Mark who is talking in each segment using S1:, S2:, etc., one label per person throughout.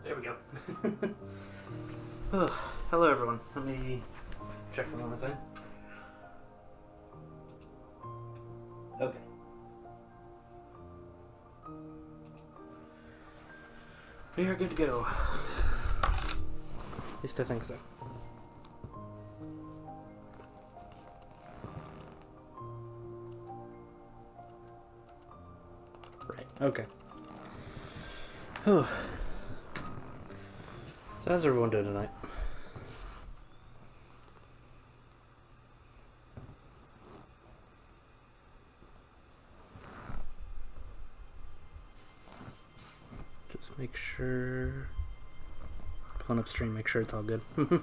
S1: There we go. Oh, hello everyone. Let me check one more thing. Okay. We are good to go. At least I think so. Right, okay. Oh. So how's everyone doing tonight? Just make sure... Pulling up stream, make sure it's all good. It's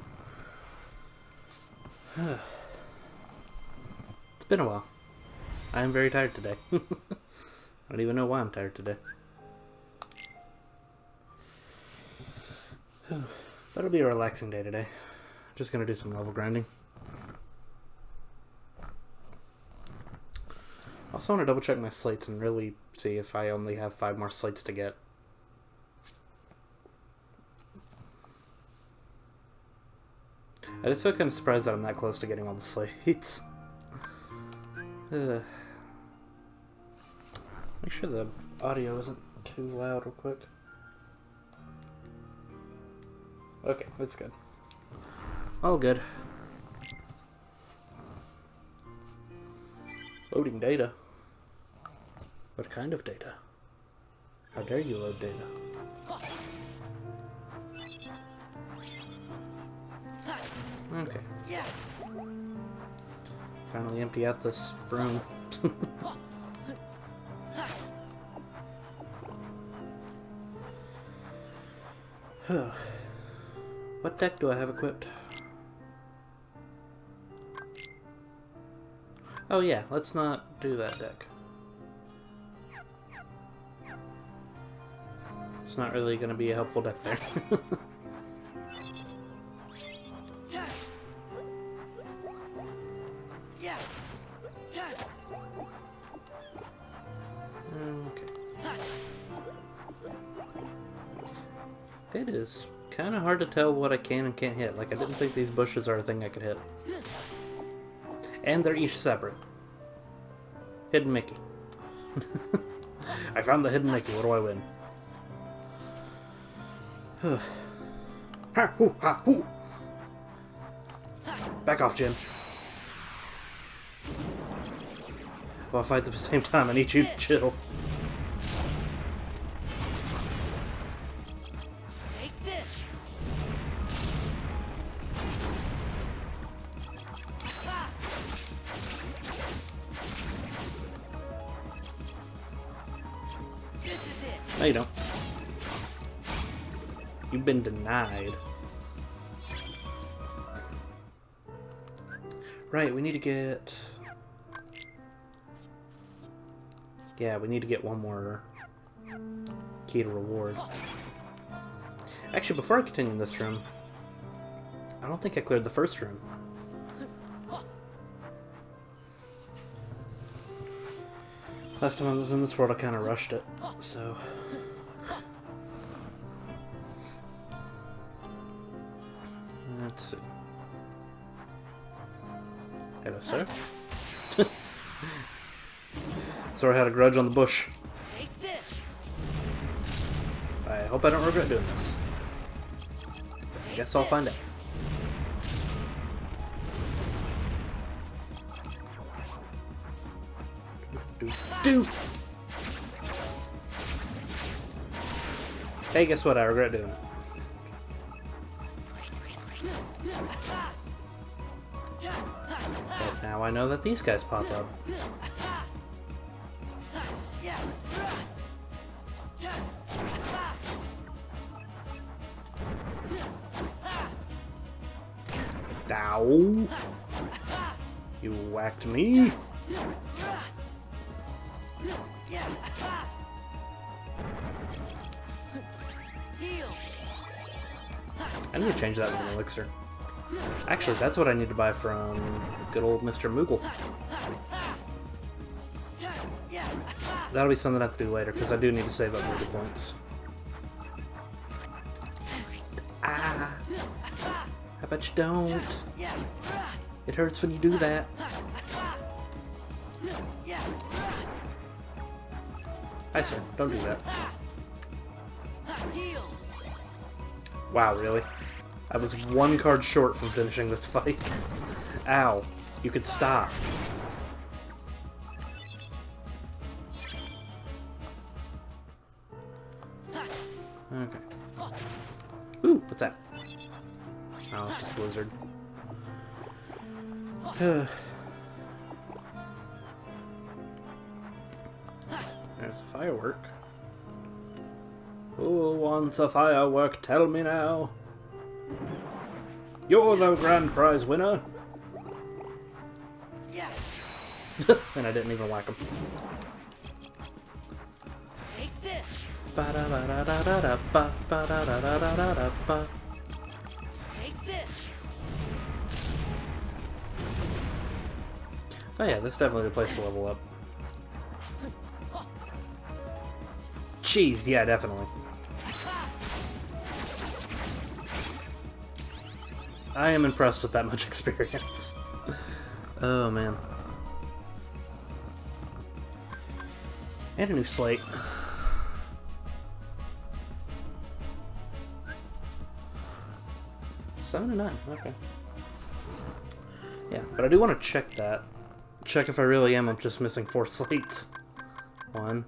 S1: been a while. I am very tired today. I don't even know why I'm tired today. That'll be a relaxing day today. Just gonna do some level grinding. Also want to double check my slates and really see if I only have 5 more slates to get. I just feel kind of surprised that I'm that close to getting all the slates. Make sure the audio isn't too loud real quick. Okay, that's good. All good. Loading data. What kind of data? How dare you load data? Okay. Finally empty out this room. What deck do I have equipped? Oh yeah, let's not do that deck. It's not really going to be a helpful deck there. It is kind of hard to tell what I can and can't hit. Like, I didn't think these bushes are a thing I could hit. And they're each separate. Hidden Mickey. I found the Hidden Mickey. What do I win? Ha, hoo, ha, hoo. Back off, Jim. Well, I'll fight at the same time. I need you to chill. No, you don't. You've been denied. Right, we need to get... Yeah, we need to get one more key to reward. Actually, before I continue in this room, I don't think I cleared the first room. Last time I was in this world, I kind of rushed it, so... Let's see. Hello, sir. So I had a grudge on the bush. I hope I don't regret doing this. Guess I'll find out. Do. Hey, guess what? I regret doing it. But now I know that these guys pop up. Ow! You whacked me. I need to change that with an elixir. Actually, that's what I need to buy from good old Mr. Moogle. That'll be something I have to do later, because I do need to save up Moogle points. Ah! How about you don't? It hurts when you do that. Hi, sir. Don't do that. Wow, really? I was one card short from finishing this fight. Ow. You could stop. Okay. Ooh, what's that? Oh, it's just Blizzard. There's a firework. Who wants a firework? Tell me now. You're the grand prize winner. And I didn't even whack him.
S2: Take this. Take this.
S1: Oh yeah, this is definitely the place to level up. Jeez, yeah, definitely. I am impressed with that much experience. Oh man. And a new slate. Seven and 9, okay. Yeah, but I do want to check that. Check if I really am just missing 4 slates. 1,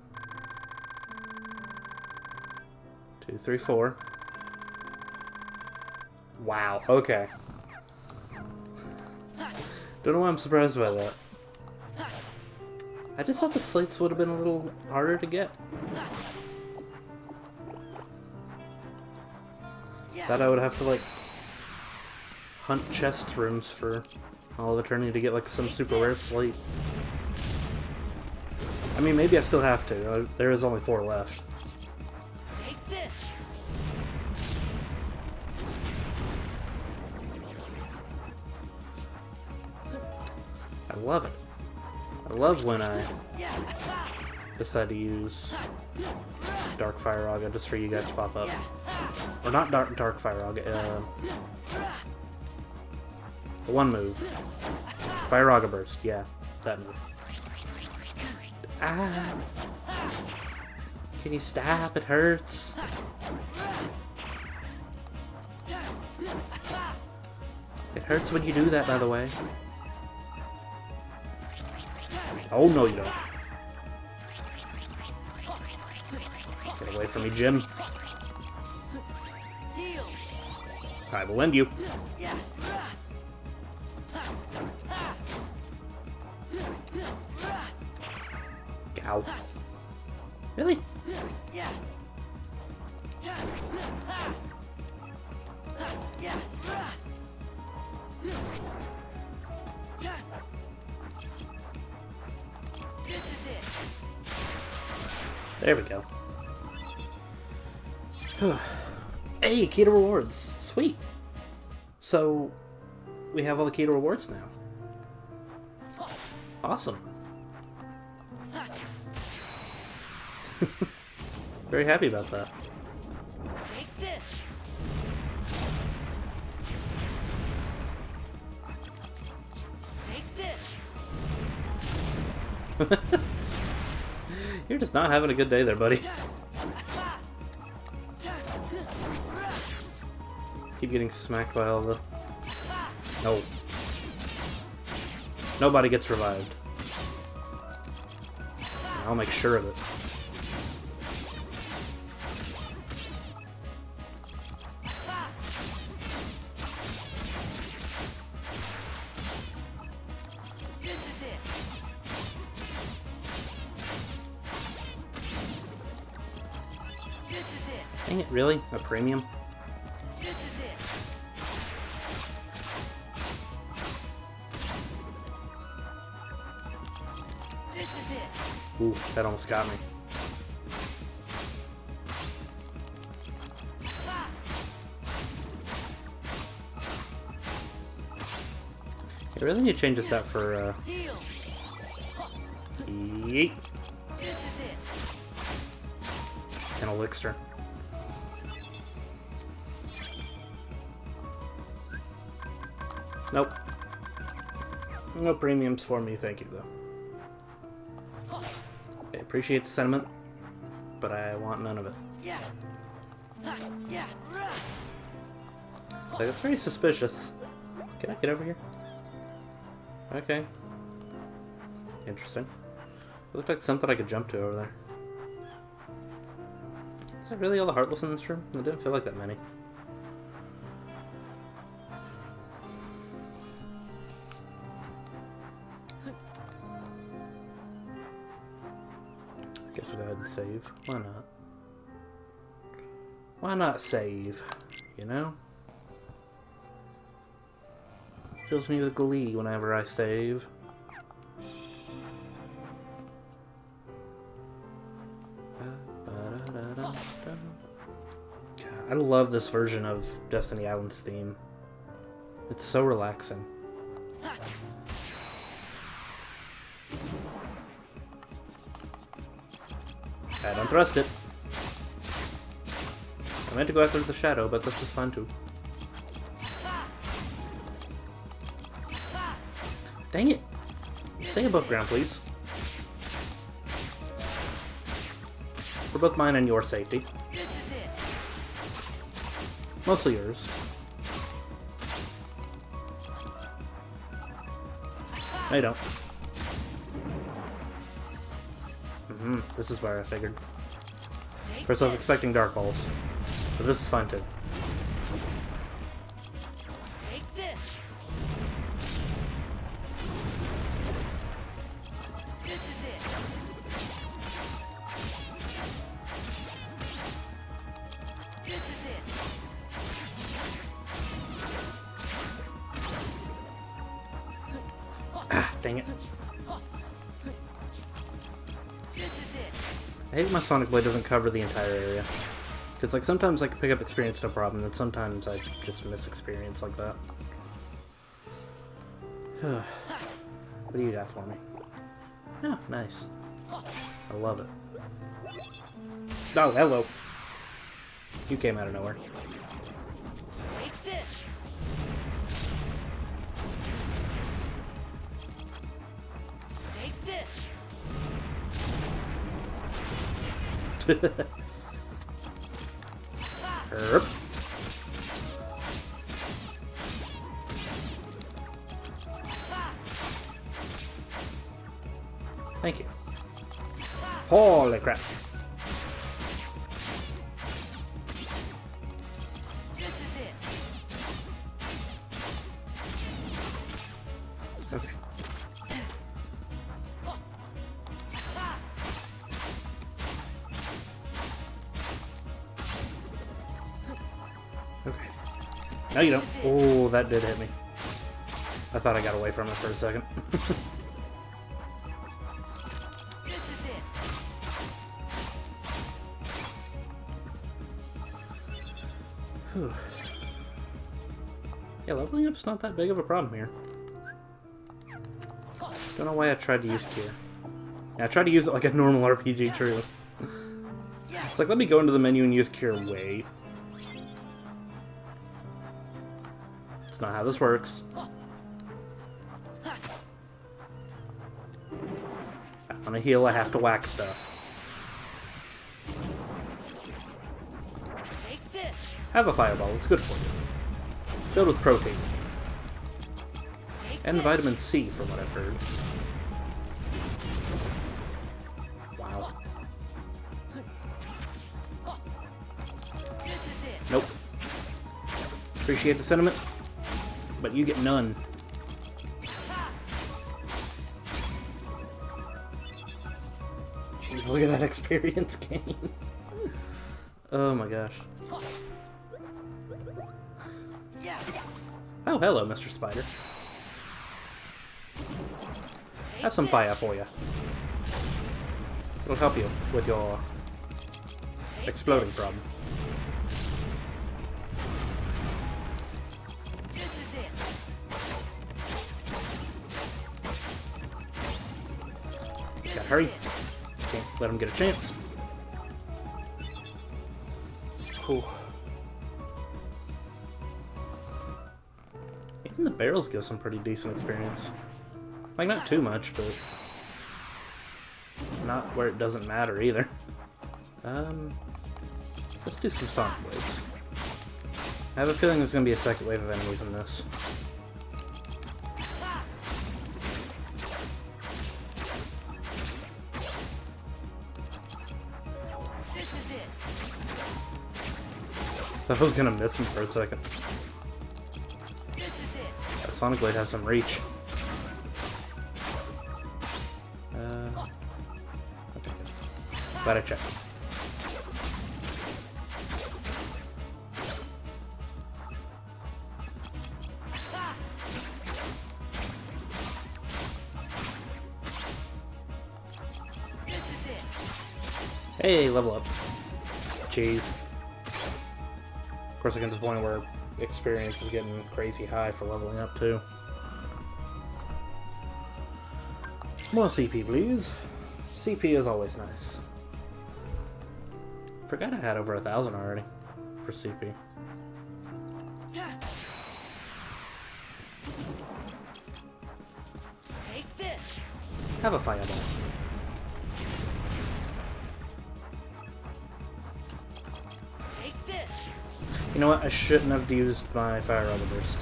S1: 2, 3, 4. Wow, okay. Don't know why I'm surprised by that. I just thought the slates would have been a little harder to get. Thought I would have to, like, hunt chest rooms for all of eternity to get, like, some super rare slate. I mean, maybe I still have to. There is only 4 left.
S2: Take this.
S1: I love it. I love when I decide to use Dark Fire Raga just for you guys to pop up. Or not Dark Fire Raga, the one move. Fire Raga Burst, yeah, that move. Ah! Can you stop? It hurts. It hurts when you do that, by the way. Oh, no, you don't. Get away from me, Jim. I will end you. Ow. Really? There we go. Hey, key to rewards. Sweet. So, we have all the key to rewards now. Awesome. Very happy about that.
S2: Take this. Take this.
S1: You're just not having a good day there, buddy. Keep getting smacked by all the... No. Nobody gets revived. I'll make sure of it. Dang it, really? A premium?
S2: This is it. This is it.
S1: Ooh, that almost got me. I really need to change this out for,
S2: Heal.
S1: Yeet.
S2: This is it.
S1: An elixir. Nope. No premiums for me, thank you, though. I appreciate the sentiment, but I want none of it.
S2: Yeah. Yeah.
S1: Like, it's very suspicious. Can I get over here? Okay. Interesting. It looked like something I could jump to over there. Is that really all the Heartless in this room? It didn't feel like that many. I guess we'll go ahead and save. Why not? Why not save? You know? Fills me with glee whenever I save. God, I love this version of Destiny Island's theme. It's so relaxing. I don't thrust it. I meant to go after the shadow, but this is fun too. Dang it! Stay above ground, please. For both mine and your safety.
S2: This is it.
S1: Mostly yours. No, you don't. This is where I figured.
S2: Take
S1: First I was
S2: this.
S1: expecting Dark Balls. But this is fun too.
S2: Take this. This is it. This is it.
S1: Ah, dang it.
S2: This is it.
S1: I hate when my Sonic Blade doesn't cover the entire area. Because, like, sometimes I can pick up experience no problem, and sometimes I just miss experience like that. What do you got for me? Oh, nice. I love it. Oh, hello. You came out of nowhere.
S2: Take this. Take this.
S1: Herp. Thank you. Holy crap.
S2: This is it.
S1: Okay. Okay. No, you don't. Oh, that did hit me. I thought I got away from it for a second.
S2: This is it.
S1: Whew. Yeah, leveling up's not that big of a problem here. Don't know why I tried to use Cure. Yeah, I tried to use it like a normal RPG, true. It's like, let me go into the menu and use Cure way. It's not how this works. On a heal, I have to whack stuff.
S2: Take this.
S1: Have a fireball, it's good for you. Filled with protein.
S2: Take
S1: And
S2: this.
S1: vitamin C, from what I've heard. Wow.
S2: This is it.
S1: Nope. Appreciate the sentiment, but you get none. Jeez, look at that experience gain. Oh my gosh.
S2: Yeah.
S1: Oh, hello, Mr. Spider.
S2: Take
S1: Have some
S2: this.
S1: fire for you. It'll help you with your
S2: Take
S1: exploding
S2: this.
S1: problem.
S2: This is it. This
S1: Gotta
S2: is
S1: hurry.
S2: it.
S1: Can't let him get a chance. Cool. Even the barrels give some pretty decent experience. Like, not too much, but not where it doesn't matter either. Let's do some Sonic Blades. I have a feeling there's going to be a second wave of enemies in this.
S2: This is it.
S1: I was going to miss him for a second.
S2: This is it.
S1: That Sonic Blade has some reach. Okay. Glad I checked.
S2: This is it.
S1: Hey, level up. Jeez. Of course, I get to the point where experience is getting crazy high for leveling up, too. More CP, please. CP is always nice. Forgot I had over 1,000 already for CP.
S2: Take this.
S1: Have a fireball.
S2: Take this.
S1: You know what? I shouldn't have used my Fire Rubber Burst.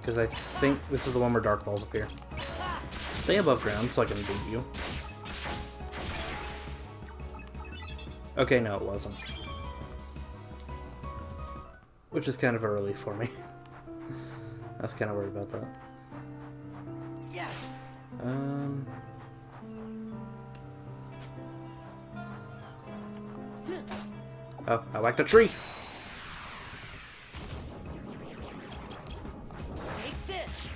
S1: Because I think this is the one where Dark Balls appear. Stay above ground so I can beat you. Okay, no, it wasn't. Which is kind of a relief for me. I was kind of worried about that.
S2: Yeah.
S1: Oh, I whacked a tree!
S2: Take this.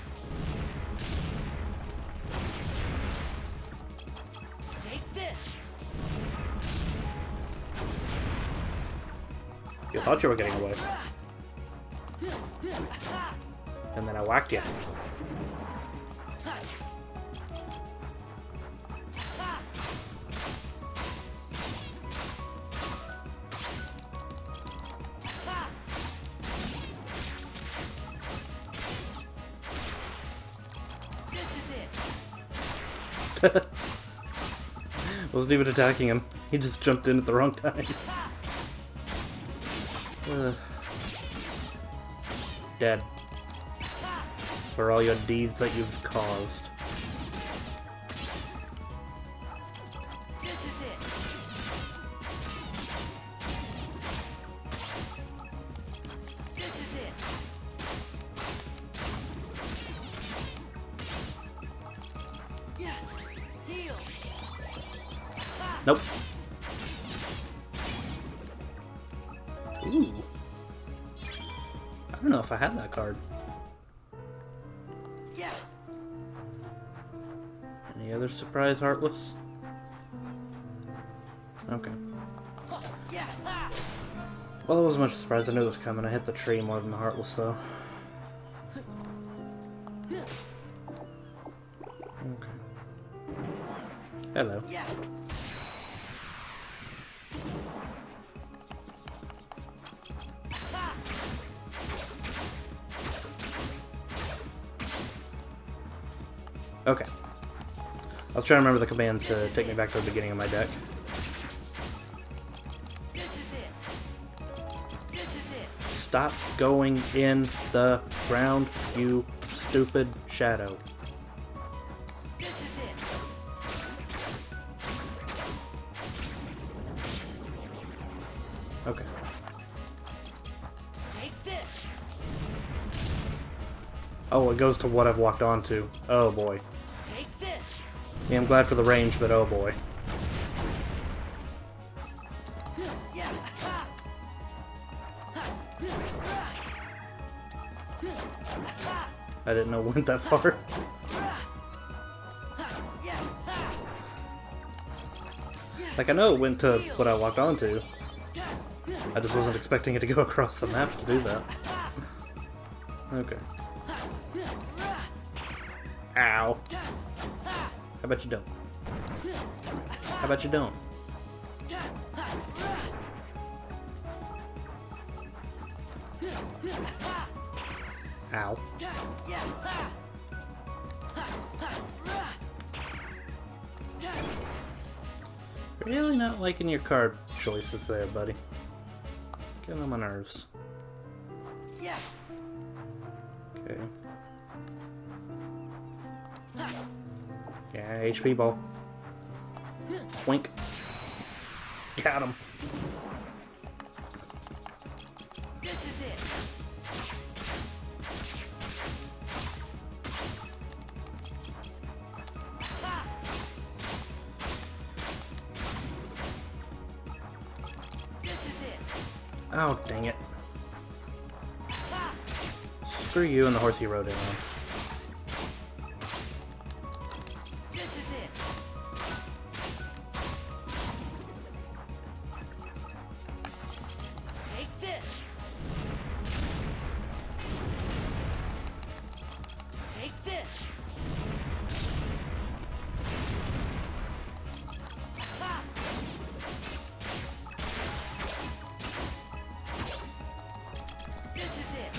S2: Take this.
S1: You thought you were getting away. And then I whacked you.
S2: This is it.
S1: Wasn't even attacking him. He just jumped in at the wrong time. Dead. For all your deeds that you've caused.
S2: This is it. This is it. Yeah. Heal.
S1: Nope. Ooh. I don't know if I had that card.
S2: Yeah.
S1: Any other surprise, Heartless? Okay.
S2: Yeah.
S1: Well, it wasn't much of a surprise. I knew it was coming. I hit the tree more than the Heartless, though. Okay. Hello.
S2: Yeah.
S1: Okay. I was trying to remember the command to take me back to the beginning of my deck.
S2: This is it. This is it.
S1: Stop going in the ground, you stupid shadow.
S2: This is it.
S1: Okay.
S2: Take this.
S1: Oh, it goes to what I've walked onto. Oh boy.
S2: Take this.
S1: Yeah, I'm glad for the range, but oh boy.
S2: Yeah.
S1: I didn't know it went that far.
S2: Yeah.
S1: Like, I know it went to what I walked onto. I just wasn't expecting it to go across the map to do that. Okay. Ow. How about you don't? How about you don't? Ow. Really not liking your card choices there, buddy. Getting on my nerves. Okay. Yeah, HP ball. Wink. Got him.
S2: This is it. This is it.
S1: Oh, dang it. Screw you and the horse you rode in on.
S2: This is it. Take this. Take this. This is it.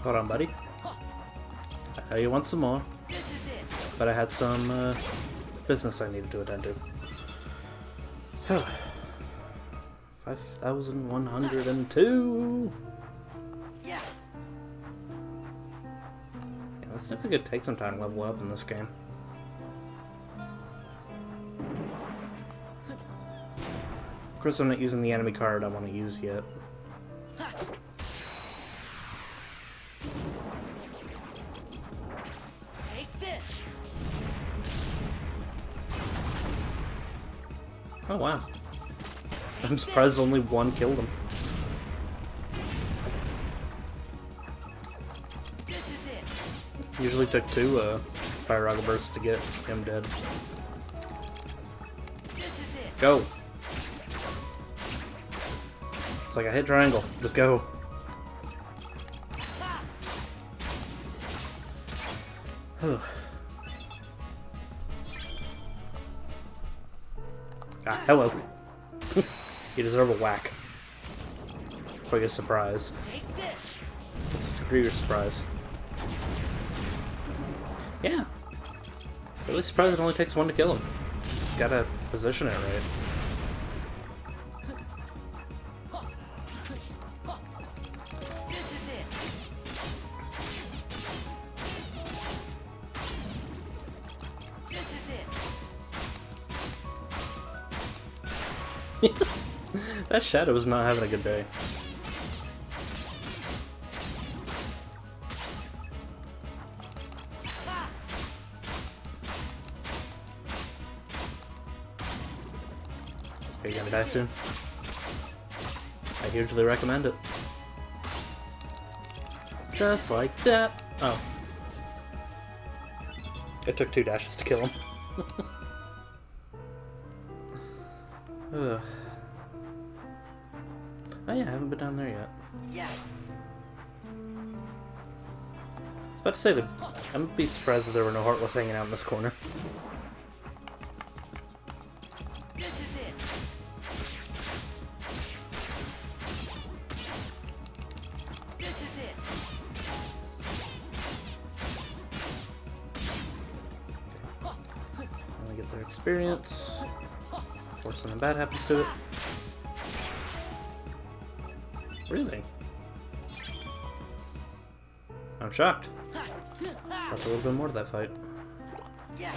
S1: Hold on, buddy. I know you want some more,
S2: This is it.
S1: but I had some business I needed to attend to. 5,102!
S2: Yeah.
S1: Yeah, that's definitely gonna take some time to level up in this game. Of course, I'm not using the enemy card I want to use yet.
S2: Take this.
S1: Oh wow. I'm surprised only one killed him.
S2: This is it.
S1: Usually took two Fire Rocket bursts to get him dead.
S2: This is it.
S1: Go! It's like I hit triangle. Just go. Ah, hello. You deserve a whack. So I get a surprise.
S2: Take this.
S1: Screw your surprise. Yeah. Really surprised it only takes one to kill him. Just gotta position it right.
S2: This is it. This is it.
S1: That shadow is not having a good day. Are you gonna die soon? I hugely recommend it. Just like that. Oh. It took 2 dashes to kill him. Ugh. Oh yeah, I haven't been down there yet.
S2: Yeah.
S1: I was about to say that I'm gonna be surprised if there were no Heartless hanging out in this corner.
S2: This is it. This is it.
S1: Only get their experience. Before something bad happens to it. Really? I'm shocked. That's a little bit more to that fight.
S2: Yeah.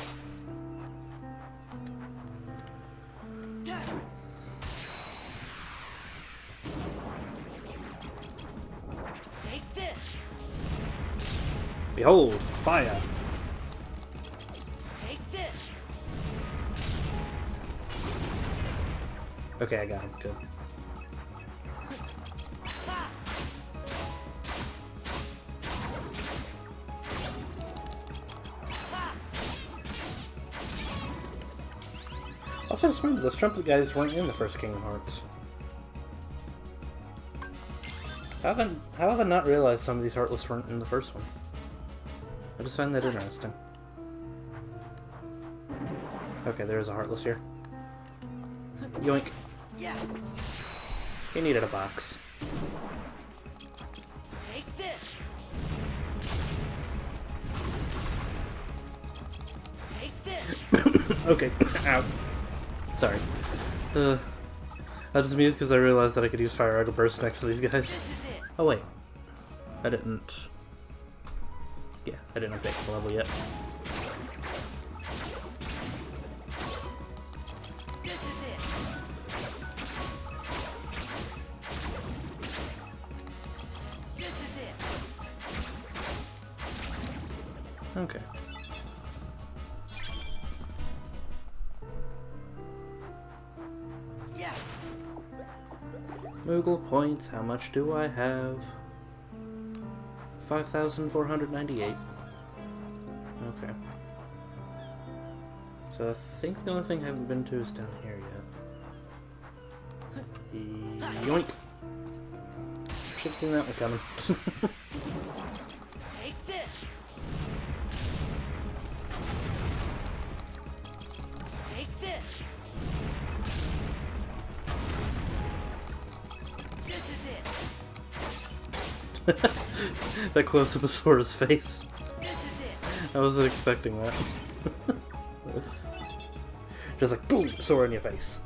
S2: Take this.
S1: Behold, fire!
S2: Take this.
S1: Okay, I got him. Good. Also, just remember, those trumpet guys weren't in the first Kingdom Hearts. How have I not realized some of these Heartless weren't in the first one? I just find that interesting. Okay, there is a Heartless here. Yoink.
S2: Yeah.
S1: He needed a box.
S2: Take this. Take this.
S1: Okay. Ow. Sorry. I was amused because I realized that I could use Fire Arrow Burst next to these guys.
S2: This is it.
S1: Oh wait. I didn't... Yeah, I didn't update the level yet.
S2: This is it. This is it.
S1: Okay.
S2: Yeah.
S1: Moogle points, how much do I have? 5,498. Okay. So I think the only thing I haven't been to is down here yet. Yoink! Should've seen that one coming.
S2: Take this. Take this. This is it.
S1: That close up of Sora's face.
S2: This is it.
S1: I wasn't expecting that. Just like, boom! Sora in your face.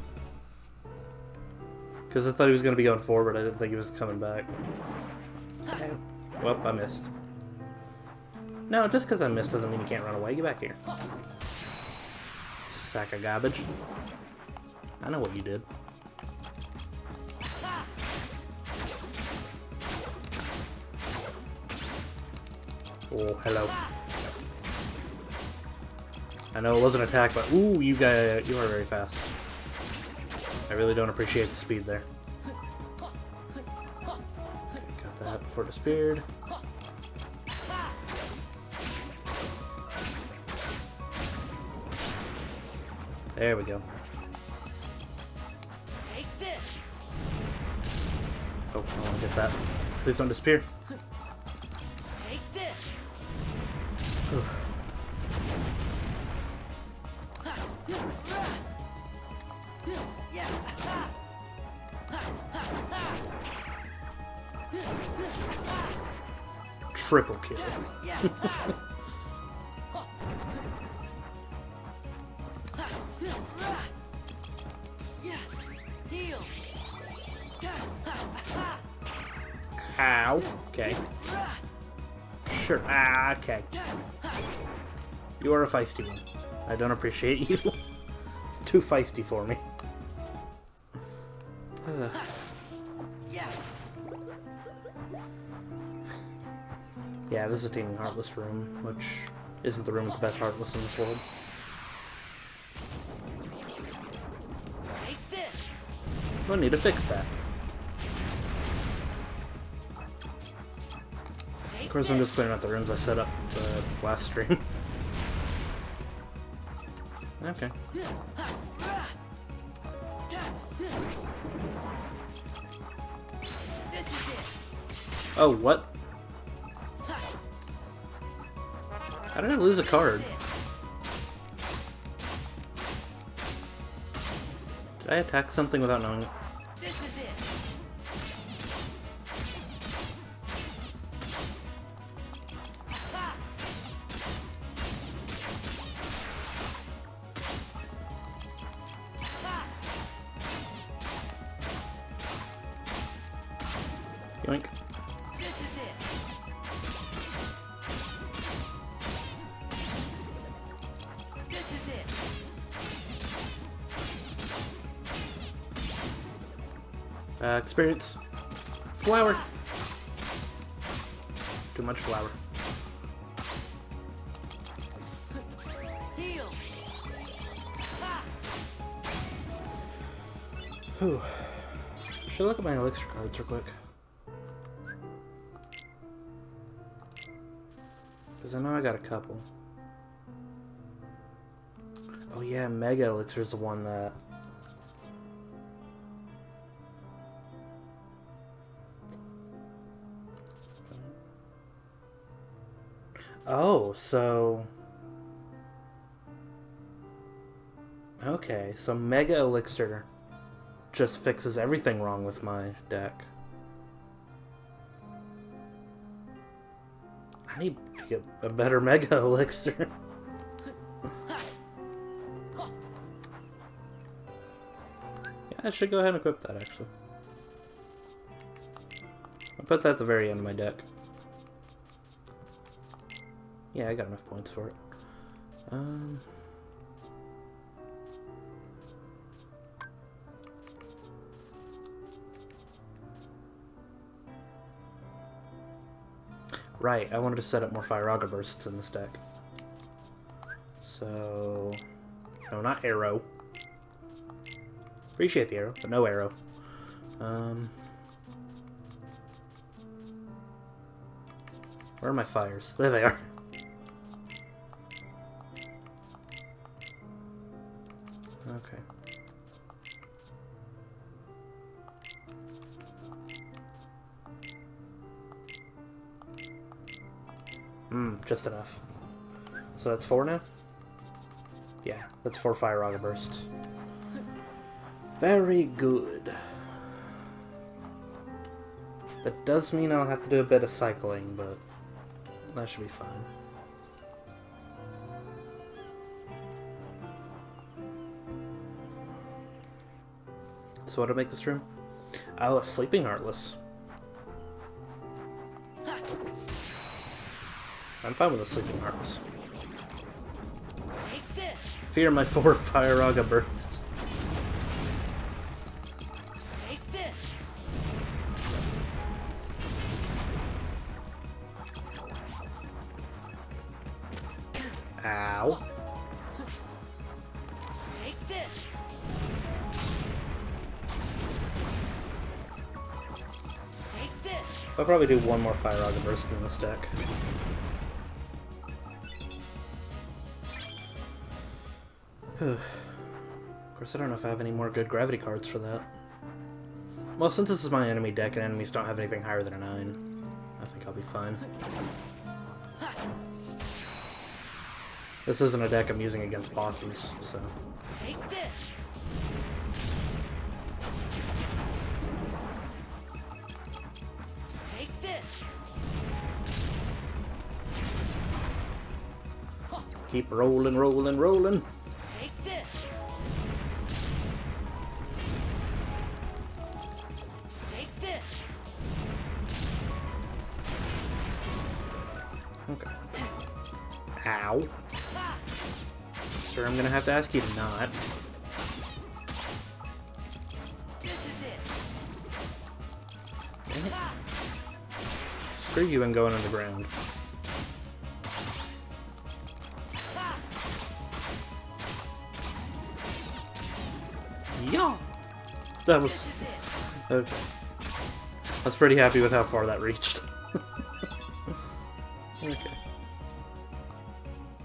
S1: Because I thought he was going to be going forward, I didn't think he was coming back. Okay. Well, I missed. No, just because I missed doesn't mean you can't run away. Get back here. Sack of garbage. I know what you did. Oh, hello. I know it wasn't an attack, but ooh, you are very fast. I really don't appreciate the speed there. Okay, got that before it disappeared. There we go.
S2: Take this.
S1: Oh, I want to get that. Please don't disappear.
S2: Take this. Yeah.
S1: Triple kill.
S2: Yeah. Heal.
S1: Ow. Okay. Sure. Ah, okay. You are a feisty one. I don't appreciate you. Too feisty for me.
S2: Yeah.
S1: Yeah, this is a Teeming Heartless room, which isn't the room with the best Heartless in this world.
S2: Take this.
S1: We'll need to fix that.
S2: Take
S1: Of course, I'm just clearing out the rooms I set up last stream. Okay.
S2: This is it.
S1: Oh, what? How did I lose a card? Did I attack something without knowing it?
S2: This is it.
S1: Yoink.
S2: This is it. This is it.
S1: Experience. Flower. Too much flour.
S2: Heal.
S1: Whew. Should look at my elixir cards real quick. Because I know I got a couple. Oh yeah, Mega Elixir is the one that... Oh, so... Okay, so Mega Elixir just fixes everything wrong with my deck. I need to get a better Mega Elixir. Yeah, I should go ahead and equip that, actually. I'll put that at the very end of my deck. Yeah, I got enough points for it. Right, I wanted to set up more Firaga Bursts in this deck. So... No, not arrow. Appreciate the arrow, but no arrow. Where are my fires? There they are. Okay. Just enough. So that's 4 now? Yeah, that's 4 Firaga Bursts. Very good. That does mean I'll have to do a bit of cycling, but that should be fine. So what to make this room? Oh, a Sleeping Heartless. I'm fine with a Sleeping Heartless.
S2: Take this.
S1: Fear my 4 Firaga Bursts.
S2: Take this.
S1: Ow.
S2: Take this. Take this.
S1: I'll probably do 1 more Firaga Burst in this deck. Of course, I don't know if I have any more good gravity cards for that. Well, since this is my enemy deck and enemies don't have anything higher than a 9, I think I'll be fine. This isn't a deck I'm using against bosses, so...
S2: Take this. Take this.
S1: Keep rolling, rolling, rolling.
S2: Take this. Take this.
S1: Okay. Ow. Sir, I'm gonna have to ask you to not.
S2: This is it.
S1: Dang it. Screw you and going underground. Yeah! That was...
S2: This is it.
S1: Okay. I was pretty happy with how far that reached. Okay.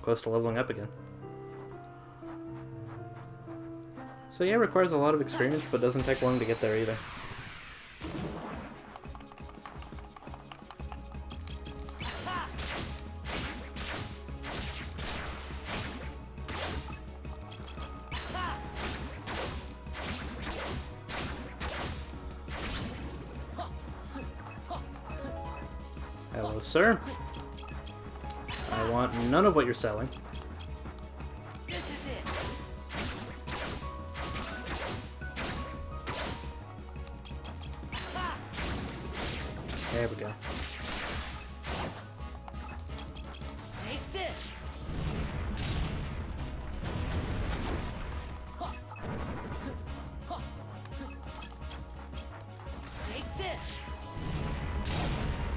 S1: Close to leveling up again. So yeah, it requires a lot of experience, but doesn't take long to get there either. Hello, sir. I want none of what you're selling.
S2: This is it.
S1: There we go.
S2: Take this. Take this.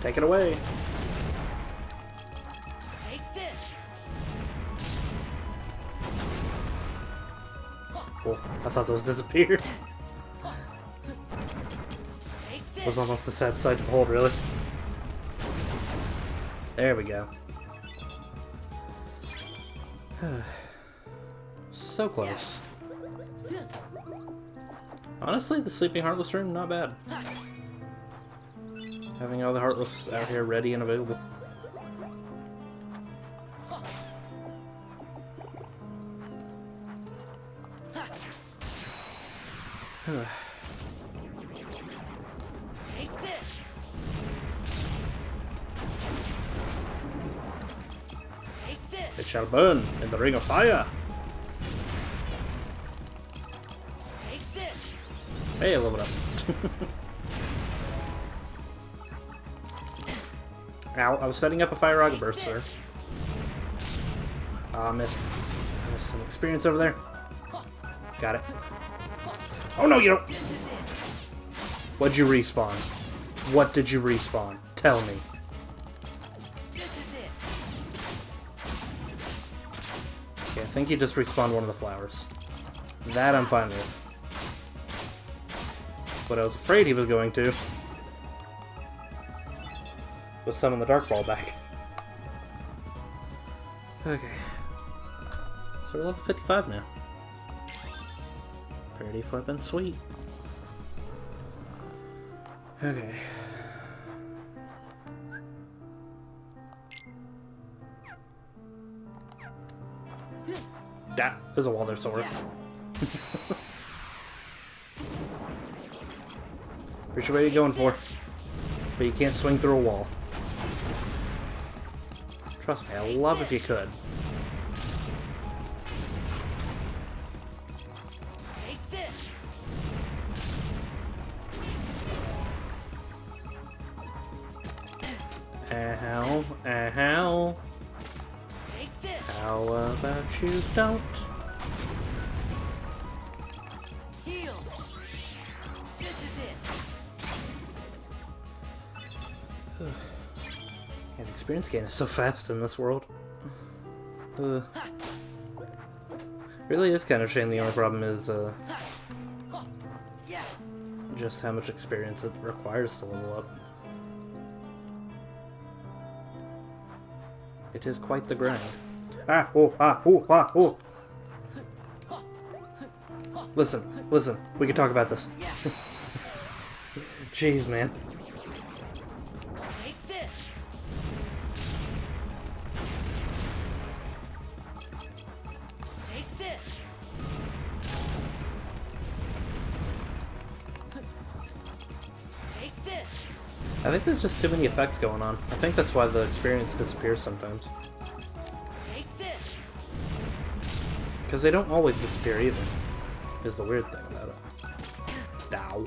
S1: Take it away.
S2: Take this.
S1: Cool. I thought those disappeared.
S2: Take
S1: It was
S2: this.
S1: almost a sad sight to behold, really. There we go. So close. Honestly, the Sleeping Heartless room, not bad. Having all the Heartless out here ready and available. It shall burn in the ring of fire.
S2: Take this.
S1: Hey, I leveled up. Ow, I was setting up a Fire Rocket Burst, sir. I missed some experience over there. Got it. Oh no, you don't!
S2: This is it.
S1: What'd you respawn? What did you respawn? Tell me.
S2: This is it.
S1: Okay, I think you just respawned one of the flowers. That I'm fine with. What I was afraid he was going to was summon the Dark Ball back. Okay. So we're level 55 now. Pretty flippin' sweet. Okay. There's a wall there, Sora. Pretty sure what you're going for. But you can't swing through a wall. Trust me, I'd love if you could.
S2: Take this.
S1: Ow, ow.
S2: Take this.
S1: How about you don't?
S2: Heal. This is it.
S1: Yeah, the experience gain is so fast in this world. Really is kind of a shame. The only problem is
S2: Yeah.
S1: just how much experience it requires to level up. It is quite the grind. Ah, oh, ah, oh, ah, oh. Listen, listen. We can talk about this.
S2: Yeah.
S1: Jeez, man.
S2: Take this. Take this. Take this.
S1: I think there's just too many effects going on. I think that's why the experience disappears sometimes.
S2: Take this.
S1: Because they don't always disappear either, is the weird thing about it. Dow.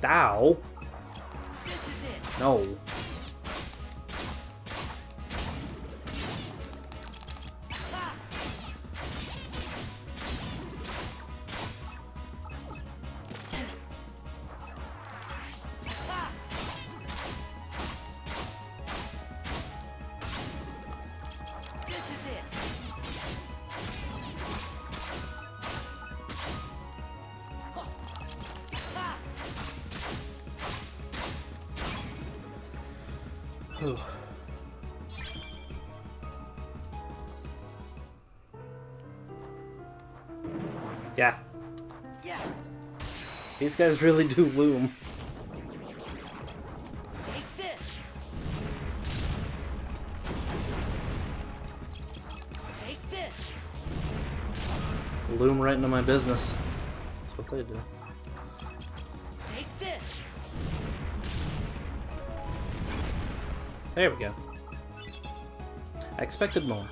S1: Dow?
S2: This is it.
S1: No.
S2: Ah. Ah. This is it. Ah.
S1: Whew. Yeah,
S2: Yeah.
S1: these guys really do loom.
S2: Take this. Take this.
S1: Loom right into my business. That's what they do.
S2: Take this.
S1: There we go. I expected more.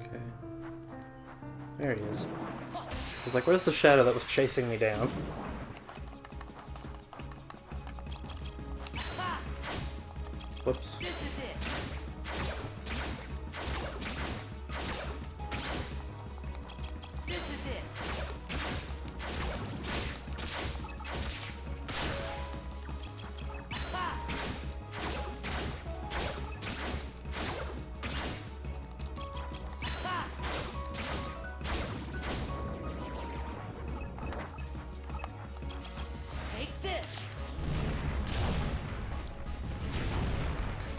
S1: Okay. There he is. I was like, where's the shadow that was chasing me down?
S2: Ah.
S1: Whoops.
S2: This is it. This is it. Ah. Ah. Take this.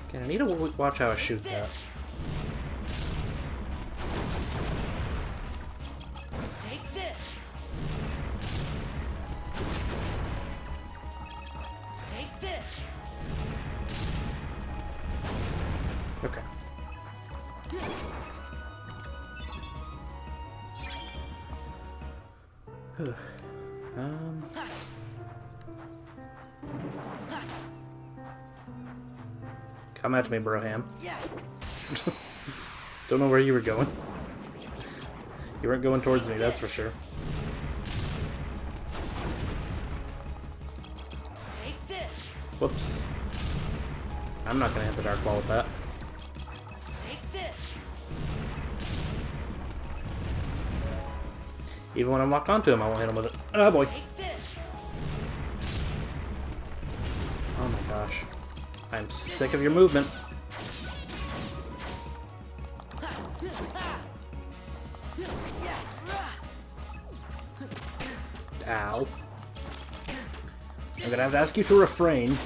S1: Okay, I need to watch how I shoot that.
S2: This. Take this. Take this.
S1: Okay. Whew. Come at me, Broham.
S2: Yeah.
S1: Don't know where you were going. You weren't going towards me, that's for sure.
S2: Take this.
S1: Whoops. I'm not gonna hit the dark ball with that.
S2: Take this.
S1: Even when I'm locked onto him, I won't hit him with it. Oh boy.
S2: Take this.
S1: Oh my gosh. I'm sick of your movement. Ow. I'm gonna have to ask you to refrain.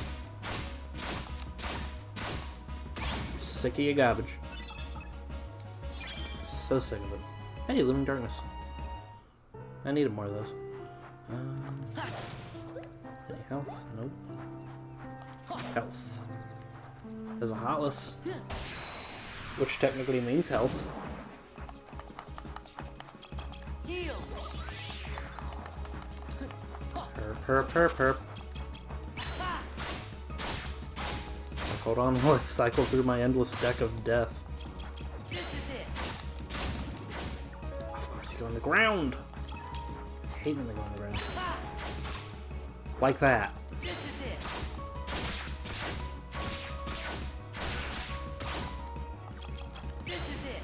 S1: Sick of your garbage. So sick of it. Hey, Looming Darkness. I needed more of those. Any health? Nope. Health. There's a Heartless, which technically means health.
S2: Heal.
S1: Perp, perp, perp, perp. Hold on while I cycle through my endless deck of death.
S2: This is it.
S1: Of course, you go on the ground. I hate when they go on the ground. Like that.
S2: This is it. This is it.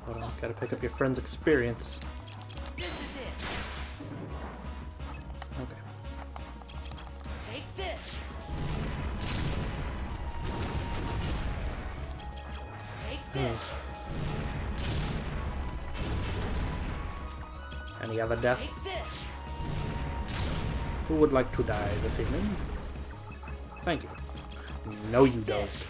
S1: Hold on, gotta pick up your friend's experience.
S2: This is it.
S1: Okay.
S2: Take this. Take this.
S1: Any other death?
S2: Take this.
S1: Who would like to die this evening? Thank you. No, you don't.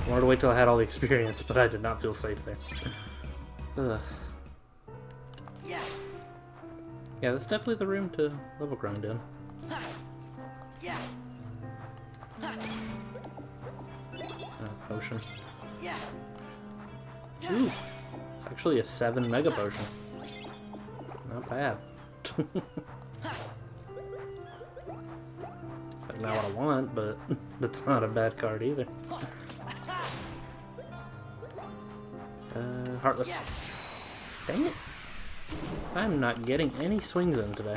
S1: I wanted to wait till I had all the experience, but I did not feel safe there. Ugh.
S2: Yeah.
S1: Yeah, that's definitely the room to level grind in.
S2: Yeah.
S1: Potion.
S2: Yeah.
S1: Ooh, it's actually a 7 mega potion. Not bad. That's not what I want, but that's not a bad card either. Heartless.
S2: Yeah.
S1: Dang it. I'm not getting any swings in today.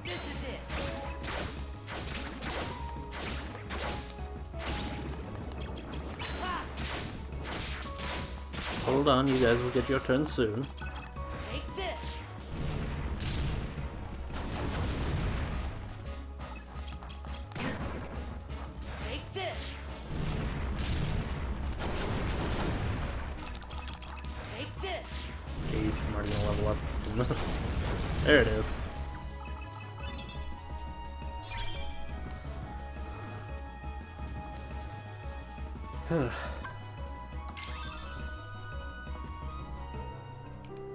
S2: This is it.
S1: Hold on, you guys will get your turn soon.
S2: Take this. Take this. Take this.
S1: Jeez, I'm already gonna level up from this. There it is. I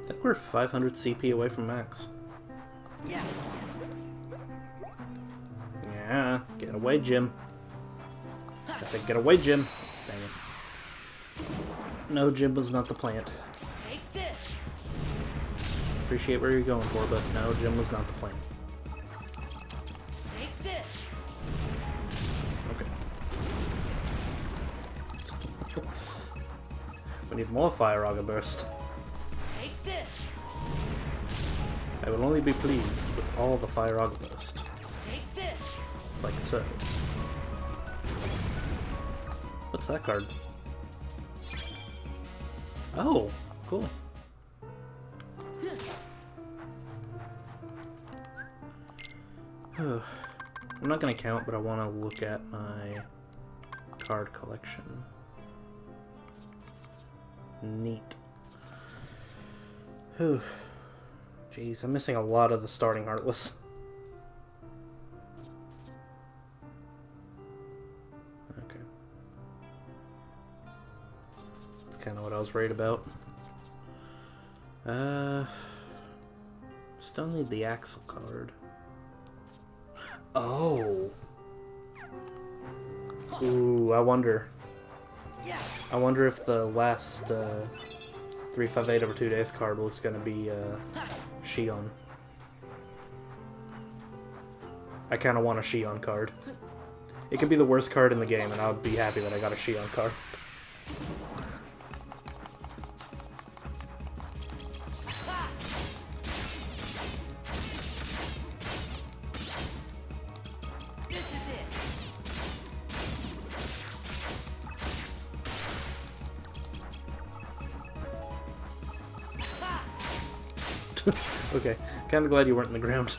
S1: think we're 500 CP away from max.
S2: Yeah.
S1: Yeah, get away, Jim. I said get away, Jim. Dang it. No, Jim was not the plant.
S2: Take this.
S1: Appreciate where you're going for, but no, Jim was not the plant.
S2: Take this.
S1: Okay. We need more Fire Auga Burst.
S2: Take this.
S1: I will only be pleased with all the Fire Auga Burst.
S2: Take this.
S1: Like so. What's that card? Oh, cool. I'm not gonna count, but I want to look at my card collection. Neat. Whew. Jeez, I'm missing a lot of the starting Heartless. Okay. That's kind of what I was worried about. Still need the Axel card. Oh. Ooh, I wonder if the last 358 over 2 days card was going to be Shion. I kind of want a Shion card. It could be the worst card in the game, and I would be happy that I got a Shion card.
S2: This is it.
S1: Okay, kind of glad you weren't in the ground.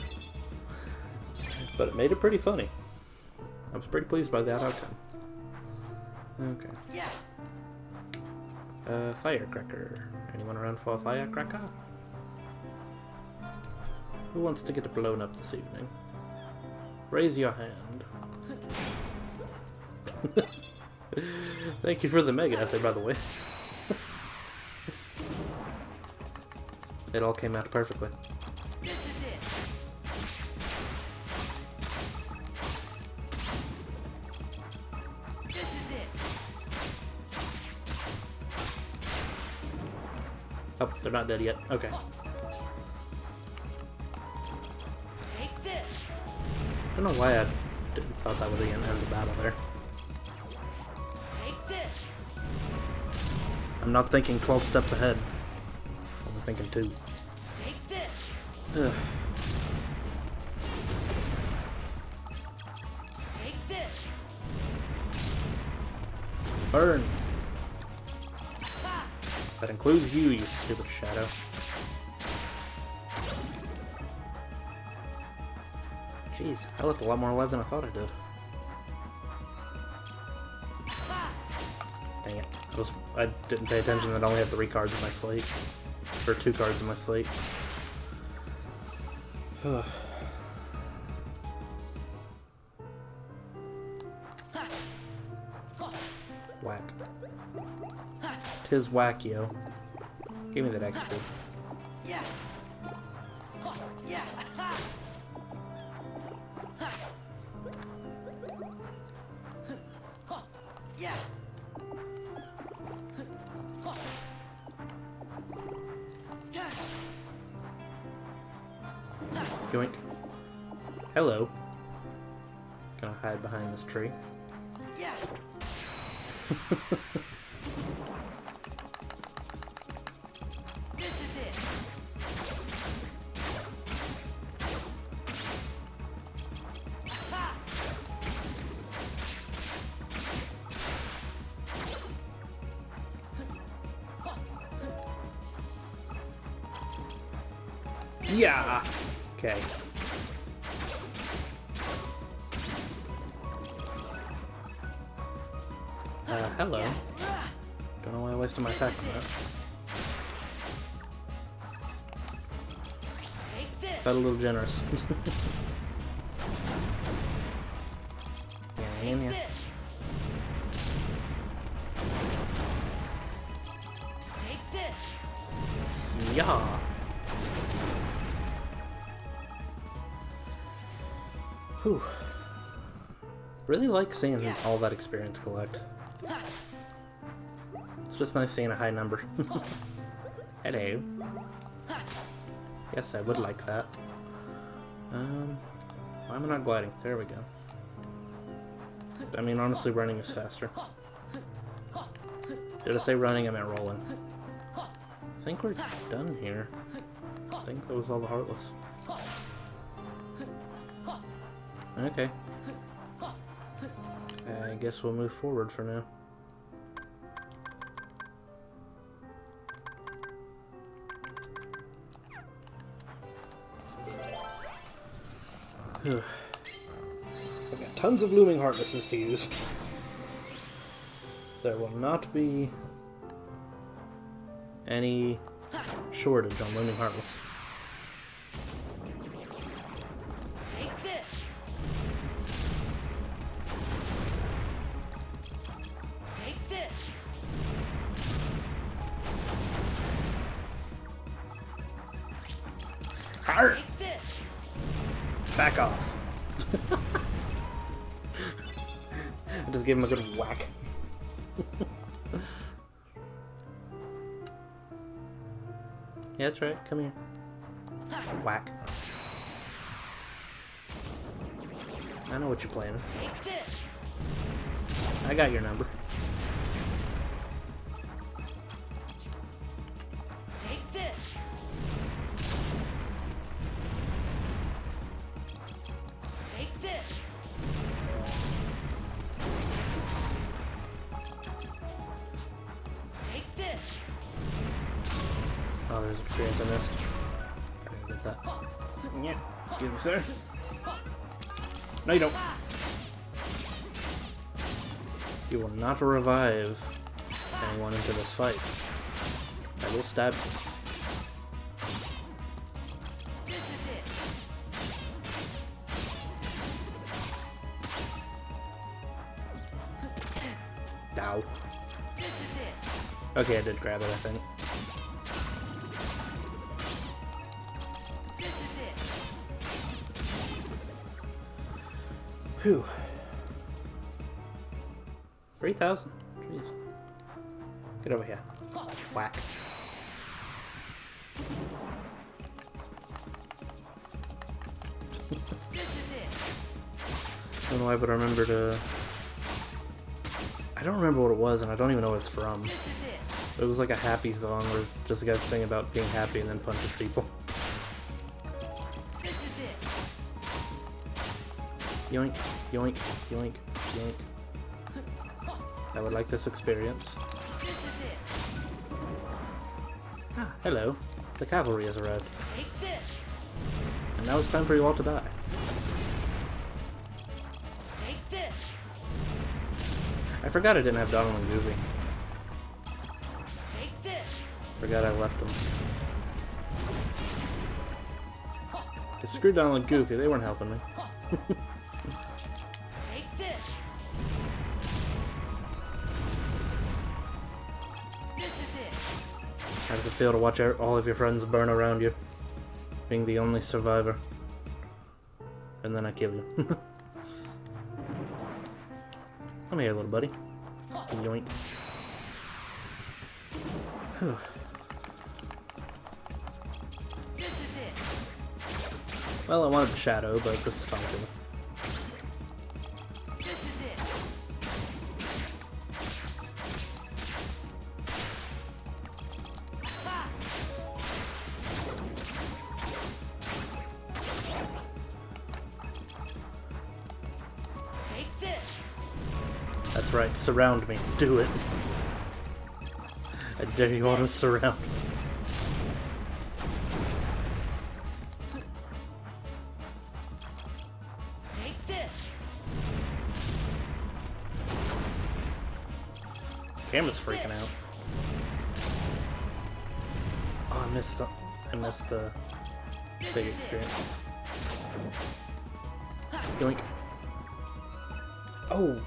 S1: But it made it pretty funny. I was pretty pleased by that outcome. Okay. Firecracker. Anyone around for a firecracker? Who wants to get blown up this evening? Raise your hand. Thank you for the mega effort, by the way. It all came out perfectly.
S2: This is it. This is it.
S1: Oh, they're not dead yet. Okay.
S2: Take this.
S1: I don't know why I thought that was the end of the battle there.
S2: Take this.
S1: I'm not thinking 12 steps ahead. I'm thinking 2.
S2: Take this.
S1: Ugh.
S2: Take this.
S1: Burn! That includes you, you stupid shadow. Jeez, I left a lot more alive than I thought I did. Dang it. I didn't pay attention that I only had 3 cards in my slate. Or 2 cards in my slate. Whack. Tis whack, yo. Give me that XP.
S2: Yeah. Yeah. Yeah.
S1: Yoink. Hello. Gonna hide behind this tree.
S2: Yeah. This is it.
S1: Yeah! Okay. Hello. Don't know why I wasted my attack on that.
S2: Take this.
S1: Got a little generous.
S2: Take this. Take this.
S1: Yeah. Whew. Really like seeing all that experience collect. It's just nice seeing a high number. Hello. Yes, I would like that. Why am I not gliding? There we go. I mean, honestly, running is faster. Did I say running? I meant rolling. I think we're done here. I think that was all the Heartless. Okay. I guess we'll move forward for now. I've got tons of Looming Heartlesses to use. There will not be any shortage on Looming Heartless.
S2: Take this. Take this.
S1: Arr!
S2: Take
S1: back off. I just gave him a good whack. Yeah, that's right. Come here. Whack. I know what you're planning. I got your number.
S2: Take this. Take this. Take this.
S1: Oh, there's experience I missed. I didn't get that. Yeah. Excuse me, sir. No, you don't. You will not revive anyone into this fight. I will stab you.
S2: This is it.
S1: Ow.
S2: This is it.
S1: Okay, I did grab it, I think.
S2: This is it.
S1: Whew. 3,000? Jeez. Get over here. Whack.
S2: This is it.
S1: I don't know why, but I remember to... I don't remember what it was, and I don't even know what it's from.
S2: This is it.
S1: It was like a happy song where just a guy singing about being happy and then punches people.
S2: This is it.
S1: Yoink, yoink, yoink, yoink. I would like this experience.
S2: This is it.
S1: Ah, hello. The cavalry has arrived.
S2: Take this.
S1: And now it's time for you all to die.
S2: Take this.
S1: I forgot I didn't have Donald and Goofy.
S2: Take this.
S1: Forgot I left them. Just screw Donald and Goofy, they weren't helping me.
S2: Take this. This is it.
S1: How does it feel to watch all of your friends burn around you? Being the only survivor. And then I kill you. Come here, little buddy. Yoink. Whew.
S2: This is it.
S1: Well, I wanted the shadow, but this is fine too.
S2: This is it. Ha! Take this.
S1: That's right, surround me. Do it. I dare you all to surround me.
S2: Take this.
S1: Camera's freaking out. Oh, I missed the
S2: This
S1: big
S2: is it.
S1: experience. Yoink. Oh!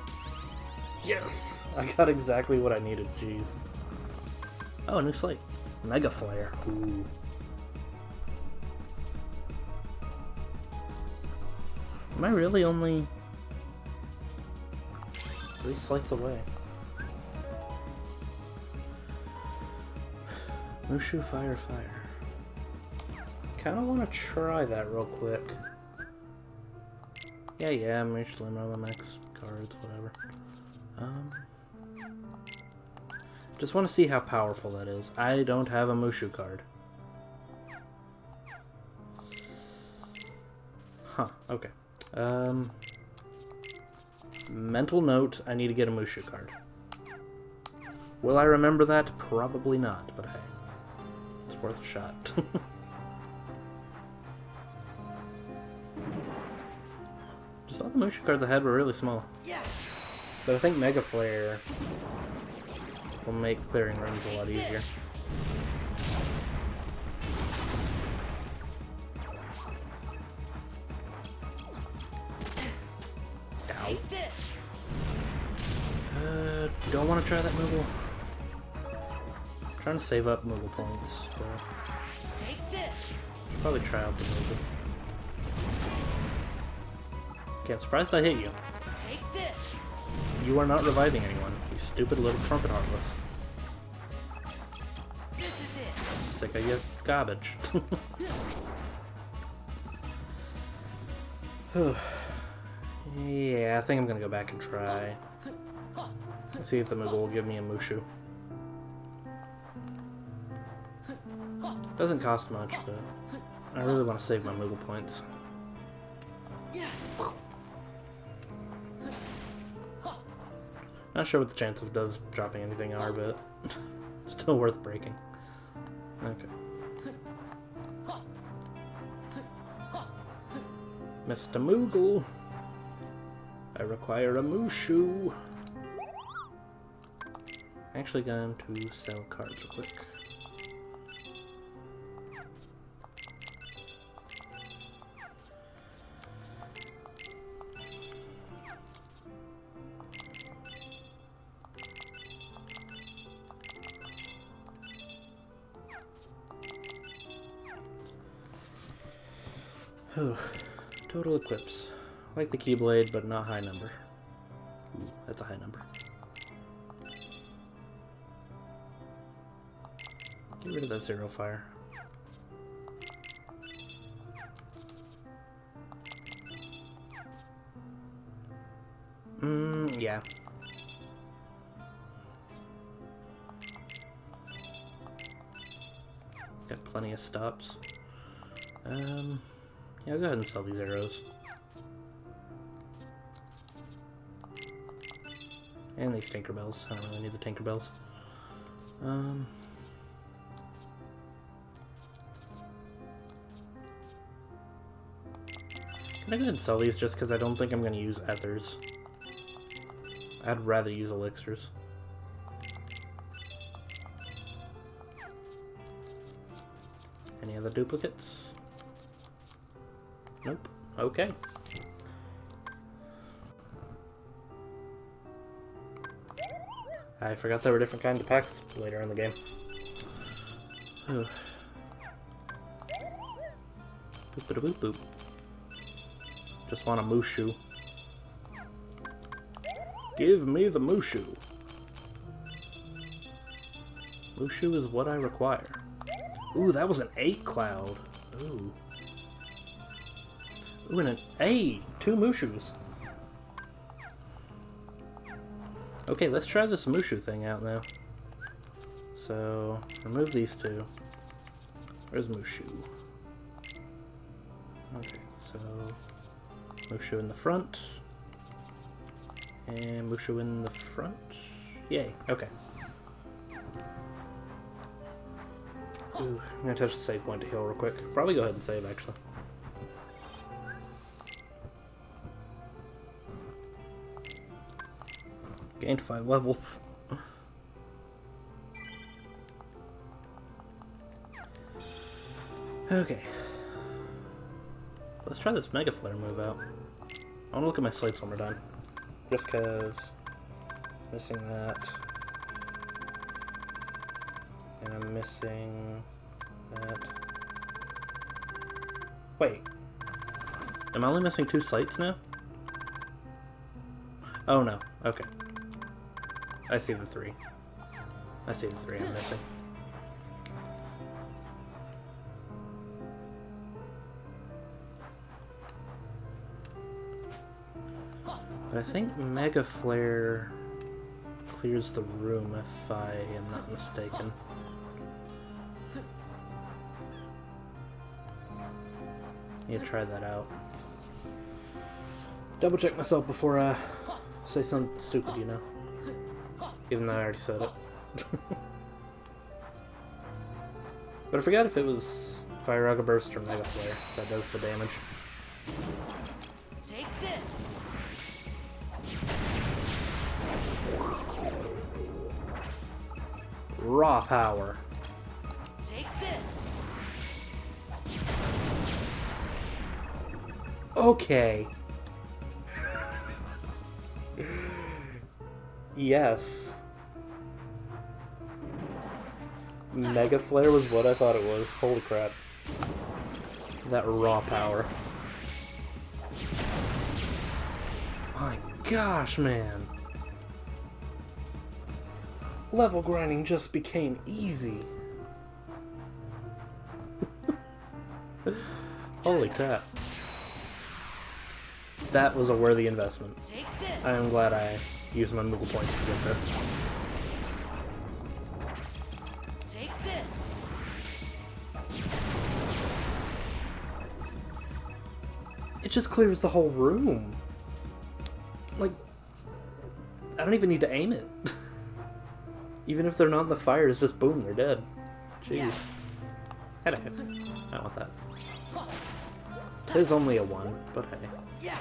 S1: Yes! I got exactly what I needed, jeez. Oh, a new slate. Mega Flare. Ooh. Am I really only 3 slights away? Mushu Fire Fire. Kinda wanna try that real quick. Yeah, Mushu Limmer, Max cards, whatever. Just want to see how powerful that is. I don't have a Mushu card. Huh, okay. Mental note, I need to get a Mushu card. Will I remember that? Probably not, but hey. It's worth a shot. Just all the Mushu cards I had were really small.
S2: Yeah.
S1: But I think Mega Flare will make clearing rooms a lot easier. Ow.
S2: Take this.
S1: Don't want to try that Moogle. I'm trying to save up Moogle points, but
S2: Take this.
S1: should probably try out the Moogle. Okay, I'm surprised I hit you.
S2: Take this.
S1: You are not reviving anyone, you stupid little trumpet heartless.
S2: This is it.
S1: Sick of your garbage. Yeah, I think I'm gonna go back and try. Let's see if the Moogle will give me a Mushu. Doesn't cost much, but I really want to save my Moogle points. Not sure what the chance of doves dropping anything are, but still worth breaking. Okay. Mr. Moogle, I require a Mushu. Actually going to sell cards real quick. Total Eclipse. I like the Keyblade, but not high number. Ooh, that's a high number. Get rid of that Zero Fire. Yeah. Got plenty of stops. Yeah, I'll go ahead and sell these arrows. And these Tinkerbells. I don't really need the Tinkerbells. Can I go ahead and sell these just because I don't think I'm going to use ethers? I'd rather use elixirs. Any other duplicates? Nope. Okay. I forgot there were different kinds of packs later in the game. Ooh. Boop-a-da-boop boop. Just want a Mushu. Give me the Mushu. Mushu is what I require. Ooh, that was an 8 cloud. Ooh. Ooh, and an 2 Mushus. Okay, let's try this Mushu thing out now. So, remove these 2. Where's Mushu? Okay, so Mushu in the front. And Mushu in the front. Yay, okay. Ooh, I'm gonna touch the save point to heal real quick. Probably go ahead and save, actually. Gained 5 levels. Okay. Let's try this Mega Flare move out. I want to look at my slates one more time. Just cause. Missing that. And I'm missing that. Wait. Am I only missing 2 slates now? Oh no. Okay. I see the 3. I see the 3 I'm missing. But I think Mega Flare clears the room if I am not mistaken. Need to try that out. Double check myself before I say something stupid, you know. Even though I already said it. But I forgot if it was Fire Raga Burst or Mega Flare that does the damage.
S2: Take this.
S1: Raw power.
S2: Take this.
S1: Okay. Yes. Mega Flare was what I thought it was. Holy crap. That raw power. gosh, man. Level grinding just became easy. Holy crap. That was a worthy investment. I am glad I used my Moogle points to get this.
S2: Take this.
S1: It just clears the whole room. Like, I don't even need to aim it. Even if they're not in the fire, it's just boom, they're dead. Jeez.
S2: Yeah.
S1: Had a hit. I want that. It is only a 1, but hey.
S2: Yeah.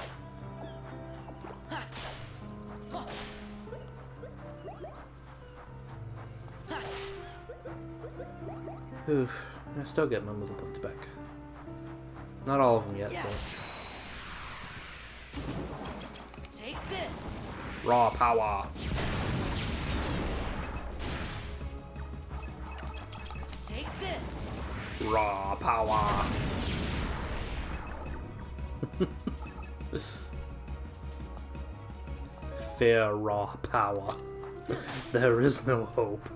S1: Oof. I still get my Moogle points back. Not all of them yet,
S2: Yeah.
S1: but...
S2: Take this.
S1: Raw power!
S2: Take this.
S1: Raw power! Fair raw power. There is no hope.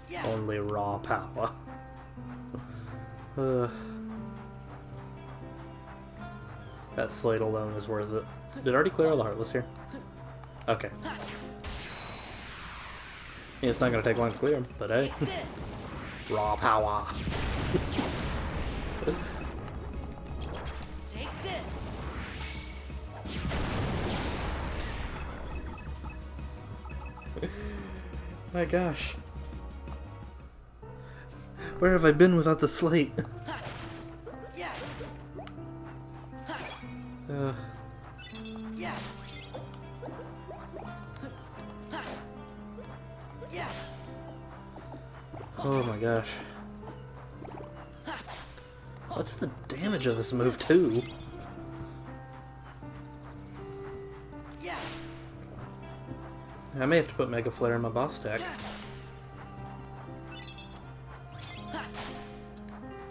S2: Yeah.
S1: Only raw power. That slate alone is worth it. Did I already clear all the Heartless here? Okay. Yeah, it's not gonna take long to clear them, but hey.
S2: Take this.
S1: Raw power.
S2: Take this.
S1: My gosh. Where have I been without the slate?
S2: Yeah.
S1: Uh,
S2: Yeah. Yeah.
S1: oh my gosh. What's the damage of this move, too?
S2: Yeah.
S1: I may have to put Mega Flare in my boss deck.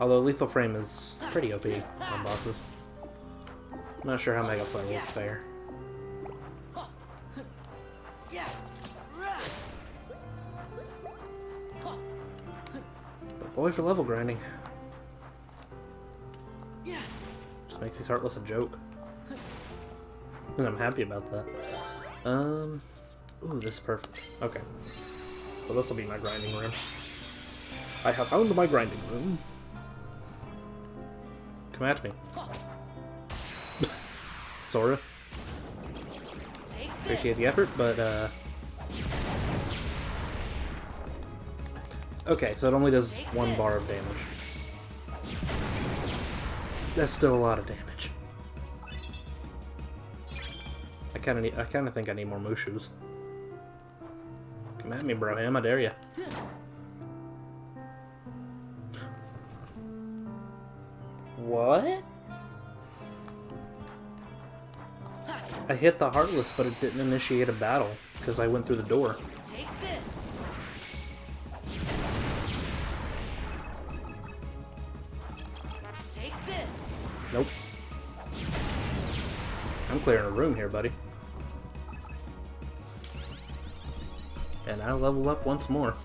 S1: Although Lethal Frame is pretty OP on bosses. I'm not sure how Mega Flare works fair.
S2: Yeah.
S1: But boy, for level grinding.
S2: Yeah.
S1: Just makes these Heartless a joke. And I'm happy about that. Ooh, this is perfect. Okay. So this will be my grinding room. I have found my grinding room. Come at me. Sorta.
S2: Take this.
S1: Appreciate the effort, but okay, so it only does 1 bar of damage. That's still a lot of damage. I kinda think I need more Mushus. Come at me, Broham, I dare ya. What? I hit the Heartless, but it didn't initiate a battle, because I went through the door.
S2: Take this. Take this.
S1: Nope. I'm clearing a room here, buddy. And I level up once more.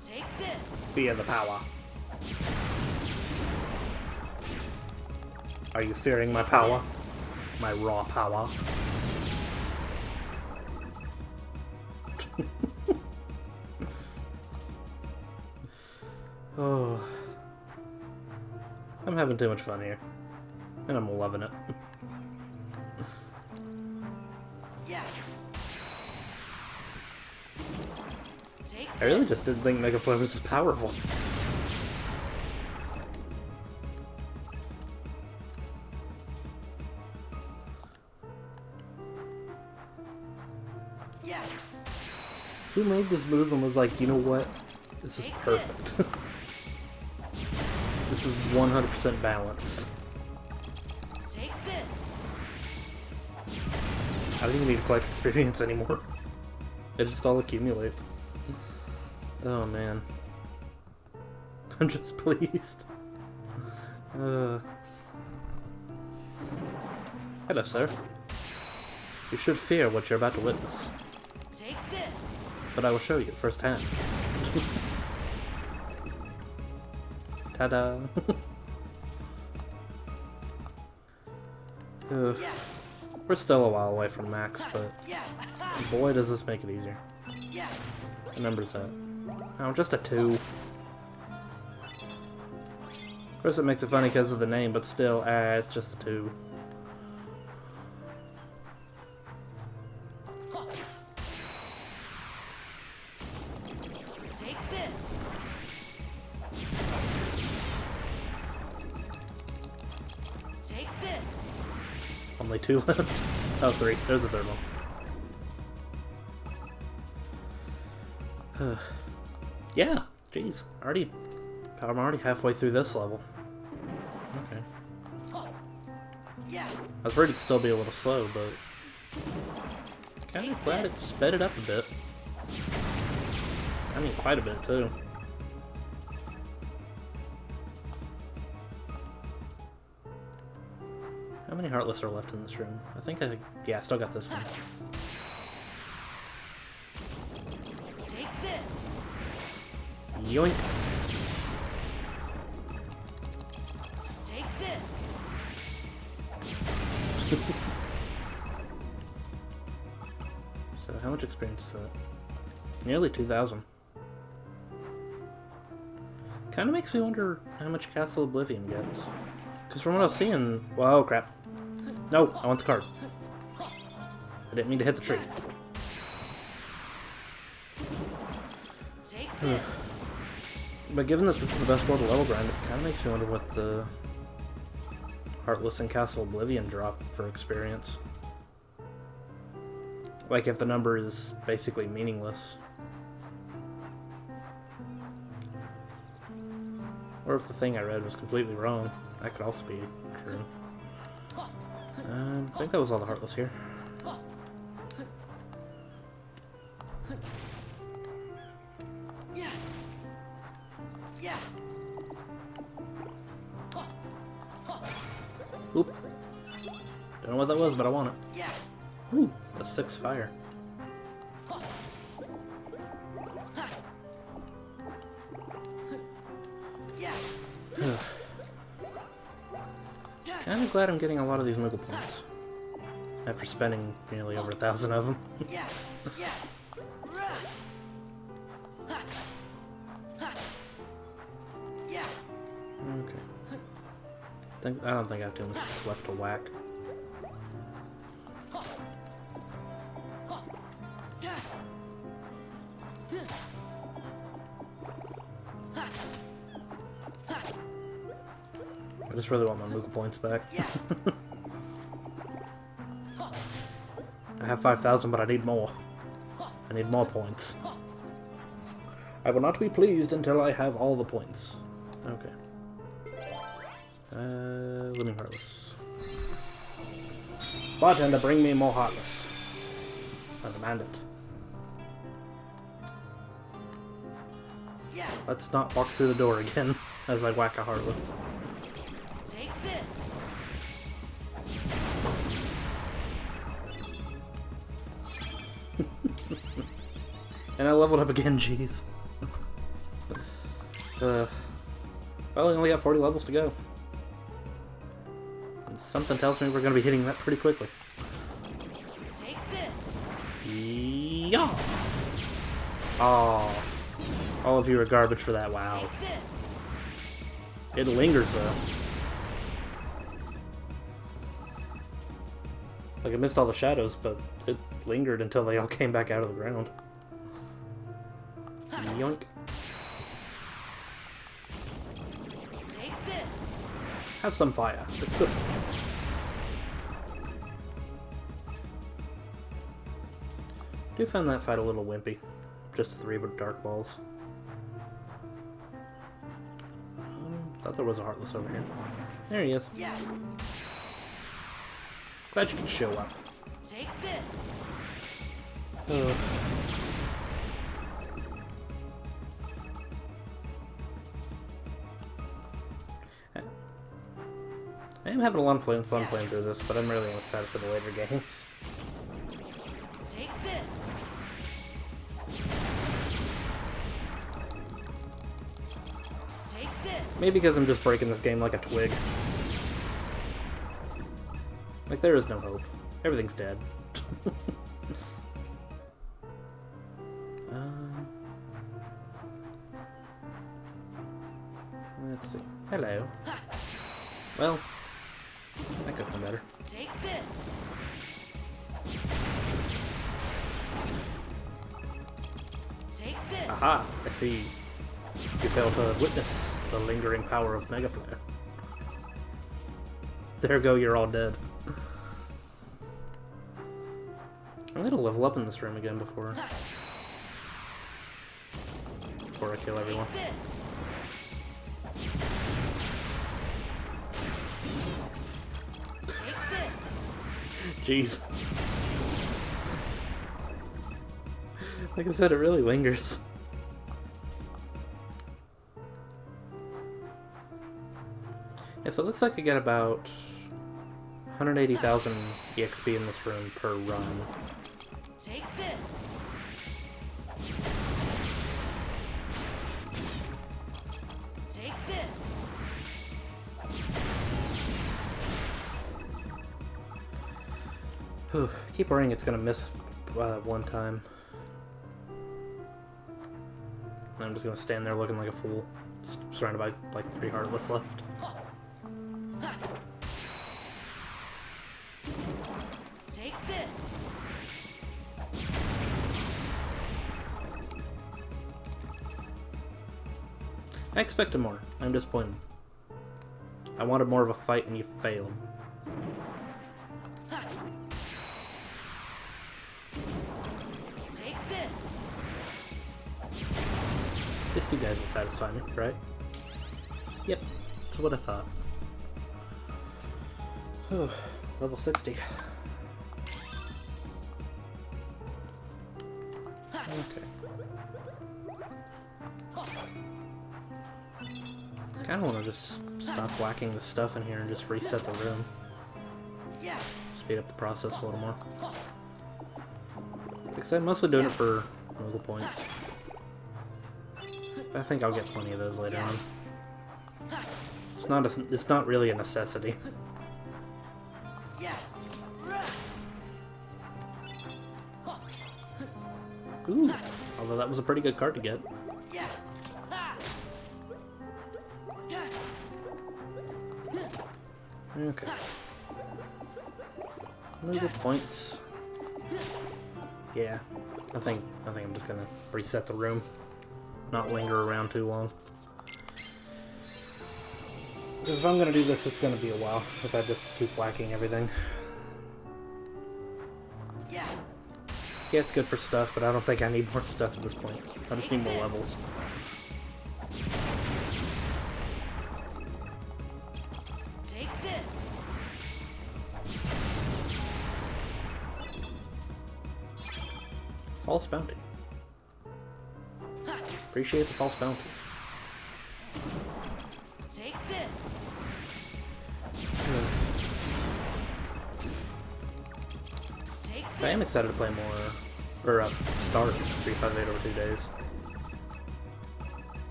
S2: Take this.
S1: Fear the power. Are you fearing my power? My raw power? Oh. I'm having too much fun here. And I'm loving it.
S2: Yeah. Take
S1: I really just didn't think Mega Flare was as powerful.
S2: Yeah.
S1: Who made this move and was like, you know what? This is perfect. This is 100% balanced.
S2: Take this.
S1: I don't even need to collect experience anymore. It just all accumulates. Oh man. I'm just pleased. Hello, sir. You should fear what you're about to witness.
S2: Take this.
S1: But I will show you firsthand. Ta-da! We're still a while away from max, but boy does this make it easier. What number's that? Oh, just a 2. Of course it makes it funny because of the name, but still, it's just a 2.
S2: Take this. Take this.
S1: Only 2 left. Oh, 3. There's a third one. Yeah, jeez. I'm already halfway through this level. Okay. I was worried it'd still be a little slow, but kind of glad it sped it up a bit. I mean, quite a bit too. How many Heartless are left in this room? Yeah, I still got this one.
S2: Take this.
S1: Yoink!
S2: Take this.
S1: So, how much experience is that? Nearly 2,000. Kind of makes me wonder how much Castle Oblivion gets. Because from what I was seeing... Whoa, crap. No, I want the card. I didn't mean to hit the tree.
S2: Take this.
S1: But given that this is the best world of level grind, it kind of makes me wonder what the Heartless and Castle Oblivion drop for experience. Like if the number is basically meaningless. Or if the thing I read was completely wrong. That could also be true. I think that was all the Heartless here. Oop. Don't know what that was, but I want it. Ooh, a 6 fire. Kinda glad I'm getting a lot of these Moogle points. After spending nearly over 1,000 of them. Okay. I don't think I have too much left to whack. I just really want my Moogle points back. I have 5,000, but I need more. I need more points. I will not be pleased until I have all the points. Okay. Living Heartless. Bartender, bring me more Heartless. I demand it. Let's not walk through the door again as I whack a Heartless.
S2: Take this.
S1: And I leveled up again, jeez. Well, we only got 40 levels to go. And something tells me we're going to be hitting that pretty quickly.
S2: Take this.
S1: Yeah. Oh, all of you are garbage for that. Wow.
S2: Take this.
S1: It lingers though. Like I missed all the shadows, but it lingered until they all came back out of the ground. Yoink.
S2: Take this.
S1: Have some fire. It's good. Do find that fight a little wimpy. Just 3 dark balls. Thought there was a Heartless over here. There he is. Glad you can show up.
S2: Take this.
S1: I am having a lot of fun playing through this, but I'm really excited for the later games.
S2: Take this. Take this.
S1: Maybe because I'm just breaking this game like a twig. Like, there is no hope. Everything's dead. Let's see. Hello. Well, that could come better.
S2: Take this. Take this.
S1: Aha! I see. You failed to witness the lingering power of Mega Flare. There go, you're all dead. I'm gonna level up in this room again before I kill everyone.
S2: Take this.
S1: Jeez. Like I said, it really lingers. Yeah, so it looks like I get about 180,000 EXP in this room per run.
S2: Take this. Take this.
S1: Whew, keep worrying it's gonna miss one time. And I'm just gonna stand there looking like a fool, surrounded by like 3 Heartless left.
S2: Take this.
S1: I expected more. I'm disappointed. I wanted more of a fight and you failed.
S2: Take this.
S1: These 2 guys will satisfy me, right? Yep, that's what I thought. Oh, level 60. Okay. I kinda wanna just stop whacking the stuff in here and just reset the room.
S2: Yeah.
S1: Speed up the process a little more. Because I'm mostly doing it for mobile points. I think I'll get plenty of those later on. It's not really a necessity.
S2: Yeah.
S1: Ooh, although that was a pretty good card to get.
S2: Yeah.
S1: Okay. Mobile points. Yeah. I think I'm just gonna reset the room. Not linger around too long. Because if I'm gonna do this, it's gonna be a while if I just keep whacking everything.
S2: Yeah.
S1: Yeah, it's good for stuff, but I don't think I need more stuff at this point. I just need more levels.
S2: Take this.
S1: False bounty. Appreciate the false bounty.
S2: Take this. Take
S1: I am
S2: this.
S1: excited to play more, or start 358 over 2 days.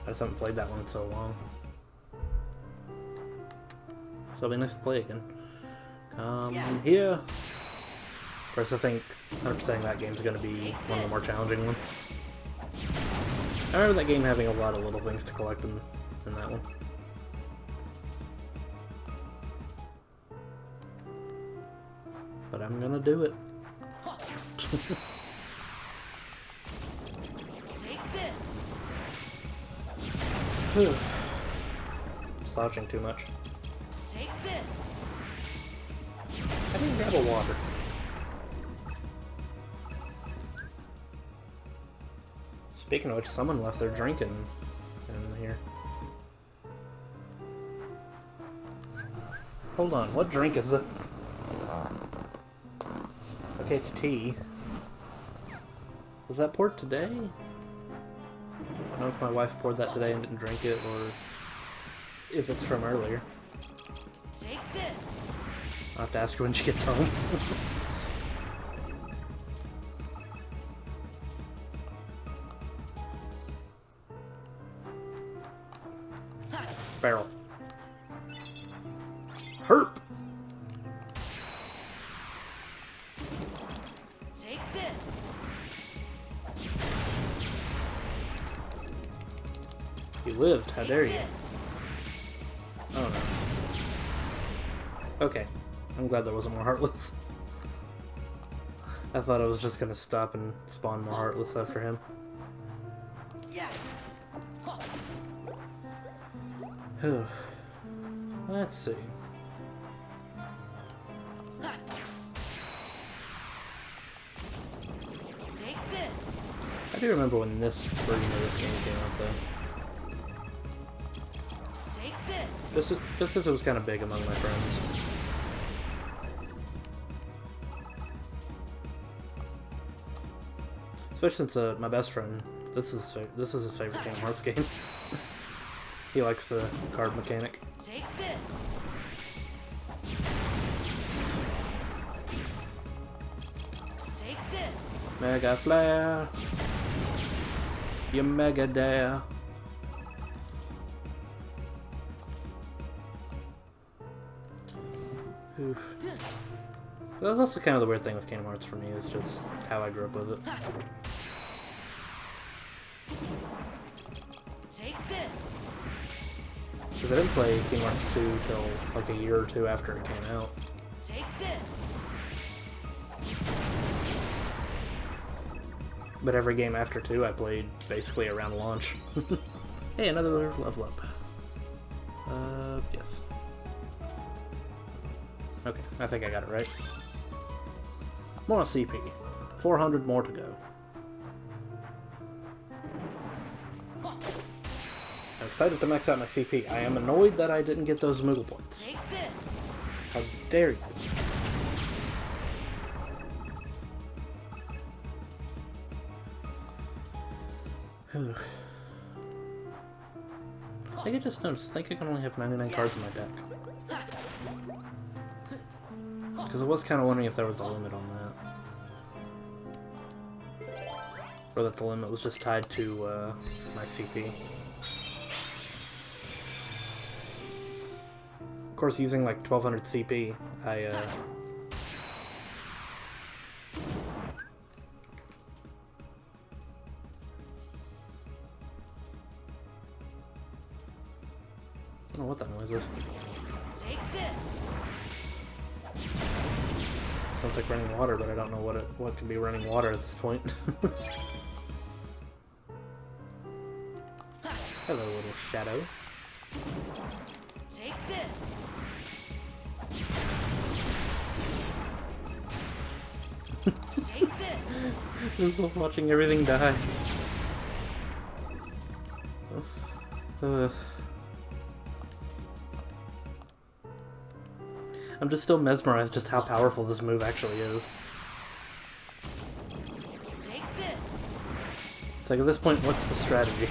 S1: I just haven't played that one in so long. So it'll be nice to play again. Come here. Of course, I think 100% that game's going to be one of the more challenging ones. I remember that game having a lot of little things to collect in that one. But I'm gonna do it.
S2: Take this.
S1: Slouching too much.
S2: Take this.
S1: I didn't grab a water. Speaking of which, someone left their drink in here. Hold on, what drink is this? Okay, it's tea. Was that poured today? I don't know if my wife poured that today and didn't drink it, or if it's from earlier.
S2: Take this.
S1: I'll have to ask her when she gets home. Barrel. Herp!
S2: Take this.
S1: You lived, how dare you?
S2: This.
S1: Oh no. Okay, I'm glad there wasn't more Heartless. I thought I was just gonna stop and spawn more Heartless after him.
S2: Yeah.
S1: Let's see.
S2: Take this.
S1: I do remember when this version of this game came out though.
S2: Take this.
S1: Just because it was kind of big among my friends. Especially since my best friend, this is his favorite Kingdom Hearts game. He likes the card mechanic.
S2: Take this. Take this.
S1: Mega Flare! You mega dare! Oof. That was also kind of the weird thing with Kingdom Hearts for me, is just how I grew up with it.
S2: Take this.
S1: Because I didn't play Kingdom Hearts 2 till like a year or two after it came out.
S2: Take this.
S1: But every game after 2 I played basically around launch. Hey, another level up. Yes. Okay, I think I got it right. More CP. 400 more to go. I'm excited to max out my CP. I am annoyed that I didn't get those Moogle points.
S2: Take this.
S1: How dare you? I think I just noticed. I think I can only have 99 cards in my deck. Because I was kind of wondering if there was a limit on that. Or that the limit was just tied to my CP. Of course, using like 1200 CP, I don't know what that noise is.
S2: Take this.
S1: Sounds like running water, but I don't know what could be running water at this point. Hello, little shadow.
S2: Take this. Take this.
S1: This is watching everything die. I'm just still mesmerized just how powerful this move actually is.
S2: Take this.
S1: It's like, at this point, what's the strategy?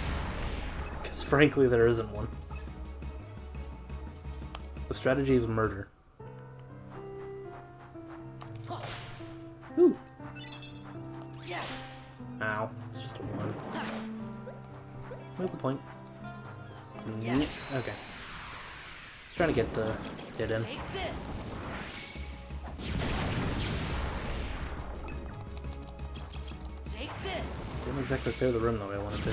S1: Because frankly, there isn't one. The strategy is murder. Ooh.
S2: Yeah.
S1: Ow. It's just a 1. Move the point.
S2: Yeah.
S1: Okay. Just trying to get the hit in.
S2: Take this. Take this.
S1: Didn't exactly clear the room the way I wanted to.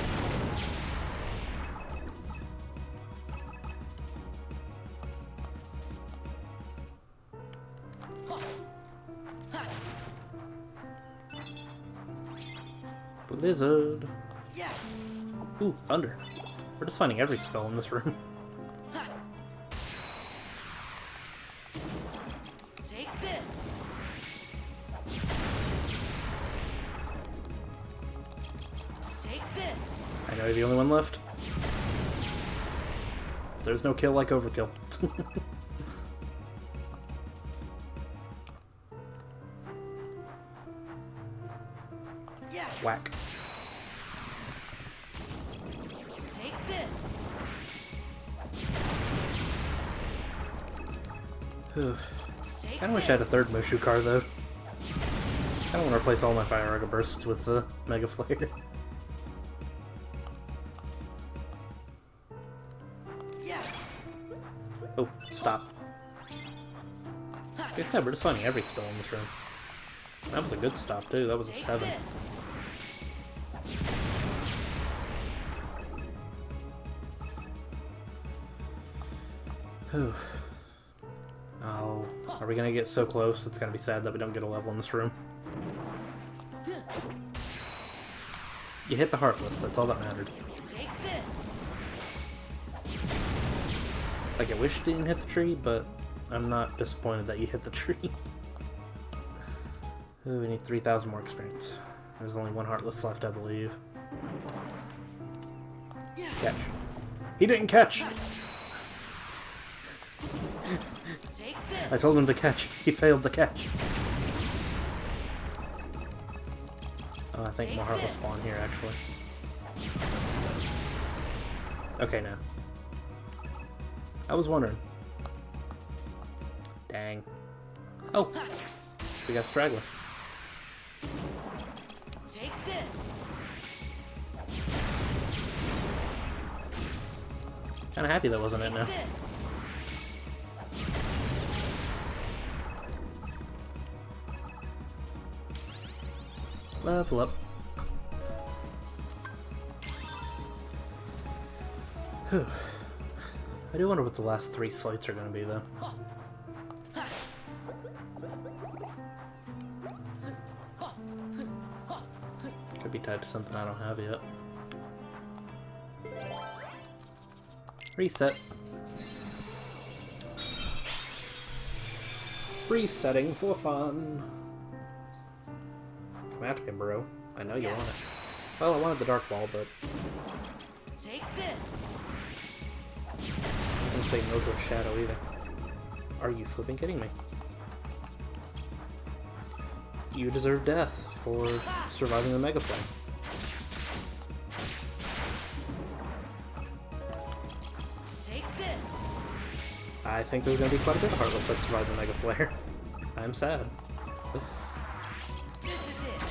S1: Blizzard.
S2: Yeah.
S1: Ooh, thunder. We're just finding every spell in this room.
S2: Take this. Take this.
S1: I know you're the only one left. There's no kill like overkill.
S2: Yeah.
S1: Whack.
S2: Take this. Take
S1: Kinda wish I had a third Mushu car though. I don't want to replace all my Fire Raga bursts with the Mega Flare.
S2: Yeah.
S1: Oh, stop. Like I said, we're just finding every spell in this room. That was a good stop too, that was a
S2: Take
S1: 7.
S2: this.
S1: Whew. Oh, are we gonna get so close? It's gonna be sad that we don't get a level in this room. You hit the Heartless, that's all that mattered.
S2: Take this.
S1: Like, I wish you didn't hit the tree, but I'm not disappointed that you hit the tree. Ooh, we need 3,000 more experience. There's only one Heartless left, I believe. Catch. He didn't catch!
S2: Take this.
S1: I told him to catch. He failed to catch. Oh, I think more Heartless spawn here, actually. Okay, now. I was wondering. Dang. Oh! We got Straggler.
S2: Take this.
S1: Kinda happy that wasn't it now.
S2: This.
S1: Level up. Whew. I do wonder what the last 3 slights are going to be, though. Could be tied to something I don't have yet. Reset. Resetting for fun. Come at me, bro. I know you want it. Well, I wanted the Dark Ball, but
S2: Take this.
S1: I didn't say no to a Shadow either. Are you flipping kidding me? You deserve death for surviving the Mega Flame.
S2: Take this.
S1: I think there's going to be quite a bit of Heartless that survived the Mega Flare. I'm sad.
S2: This is it.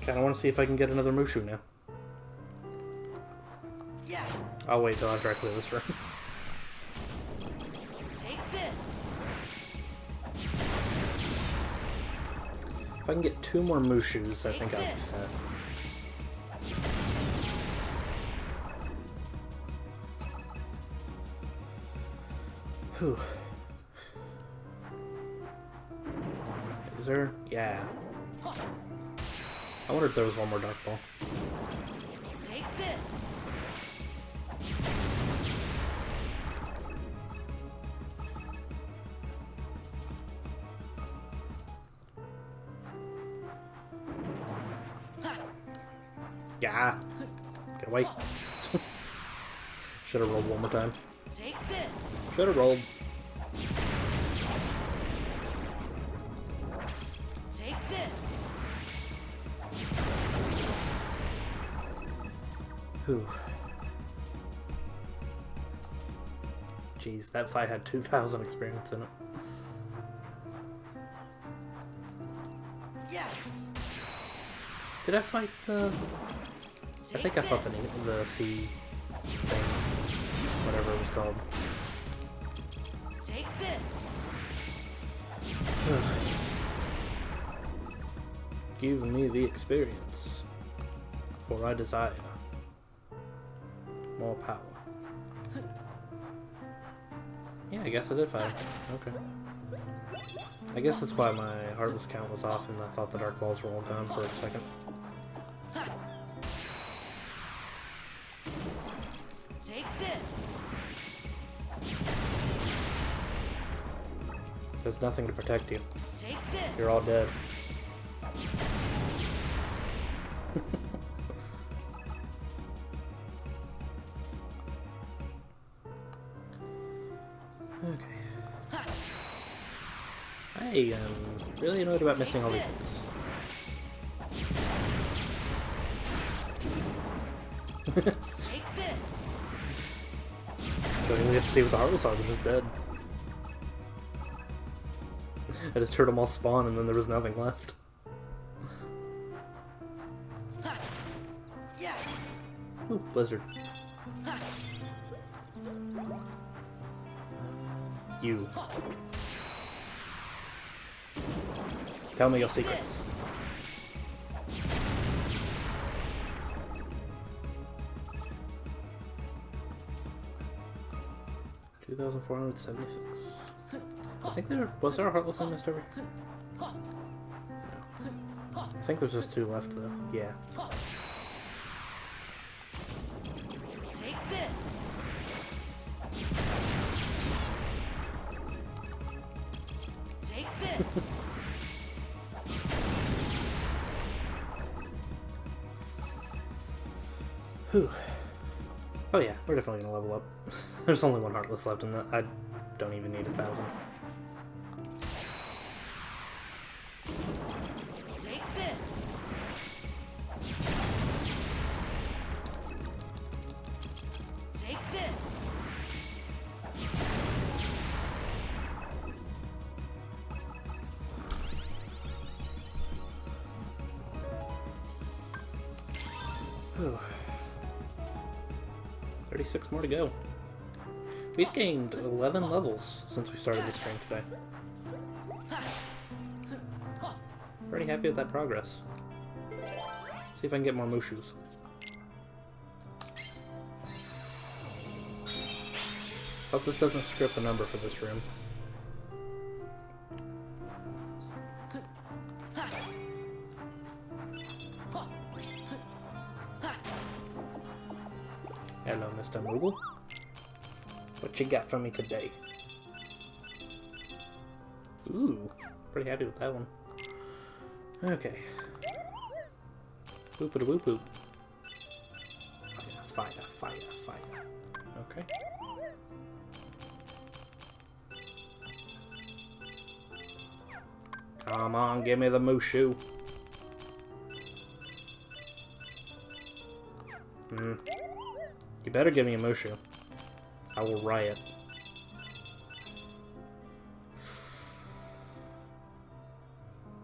S1: Kinda want to see if I can get another Mushu now.
S2: Yeah.
S1: I'll wait till after I clear this room.
S2: Take this.
S1: If I can get 2 more Mushus, I think I'll be set. Whew. Is there? Yeah. I wonder if there was one more Dark Ball.
S2: Take this.
S1: Yeah. Get away. Should have rolled one more time.
S2: Take this.
S1: Should have rolled.
S2: Take this.
S1: Whew. Jeez, that fight had 2,000 experience in it.
S2: Yeah.
S1: Did I fight the... I think I fought the sea thing. Whatever it was called.
S2: Take this.
S1: Give me the experience, for I desire more power. Yeah, I guess I did fight. Okay. I guess that's why my Heartless count was off and I thought the Dark Balls were all gone for a second.
S2: Take this.
S1: There's nothing to protect you.
S2: Take this.
S1: You're all dead. Okay. I am really annoyed about missing all these hits.
S2: Take this.
S1: Don't even get to see what the Heartless are, they're just dead. I just heard them all spawn and then there was nothing left. Ooh, Blizzard. You. Tell me your secrets. $2,476. I think was there a Heartless in Mist over here? No. I think there's just 2 left though. Yeah.
S2: Take this. Take this.
S1: Whew. Oh yeah, we're definitely gonna level up. There's only 1 Heartless left, and I don't even need 1,000.
S2: Take this. Take this.
S1: Whew. 36 more to go. We've gained 11 levels since we started the stream today. Pretty happy with that progress. See if I can get more Mushus. Hope this doesn't script the number for this room. Hello, Mr. Moogle. What you got for me today? Ooh, pretty happy with that one. Okay. Boop a boop boop. Fire, fire, fire, fire. Okay. Come on, give me the Mushu. You better give me a Mushu. I will riot.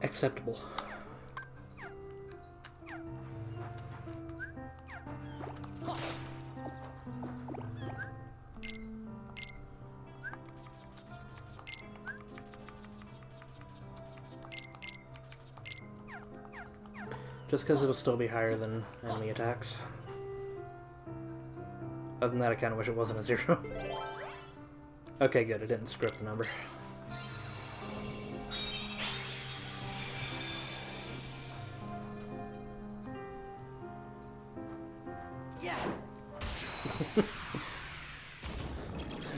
S1: Acceptable. Just because it'll still be higher than enemy attacks. Other than that, I kind of wish it wasn't a 0. Okay, good. It didn't script the number.
S2: Yeah.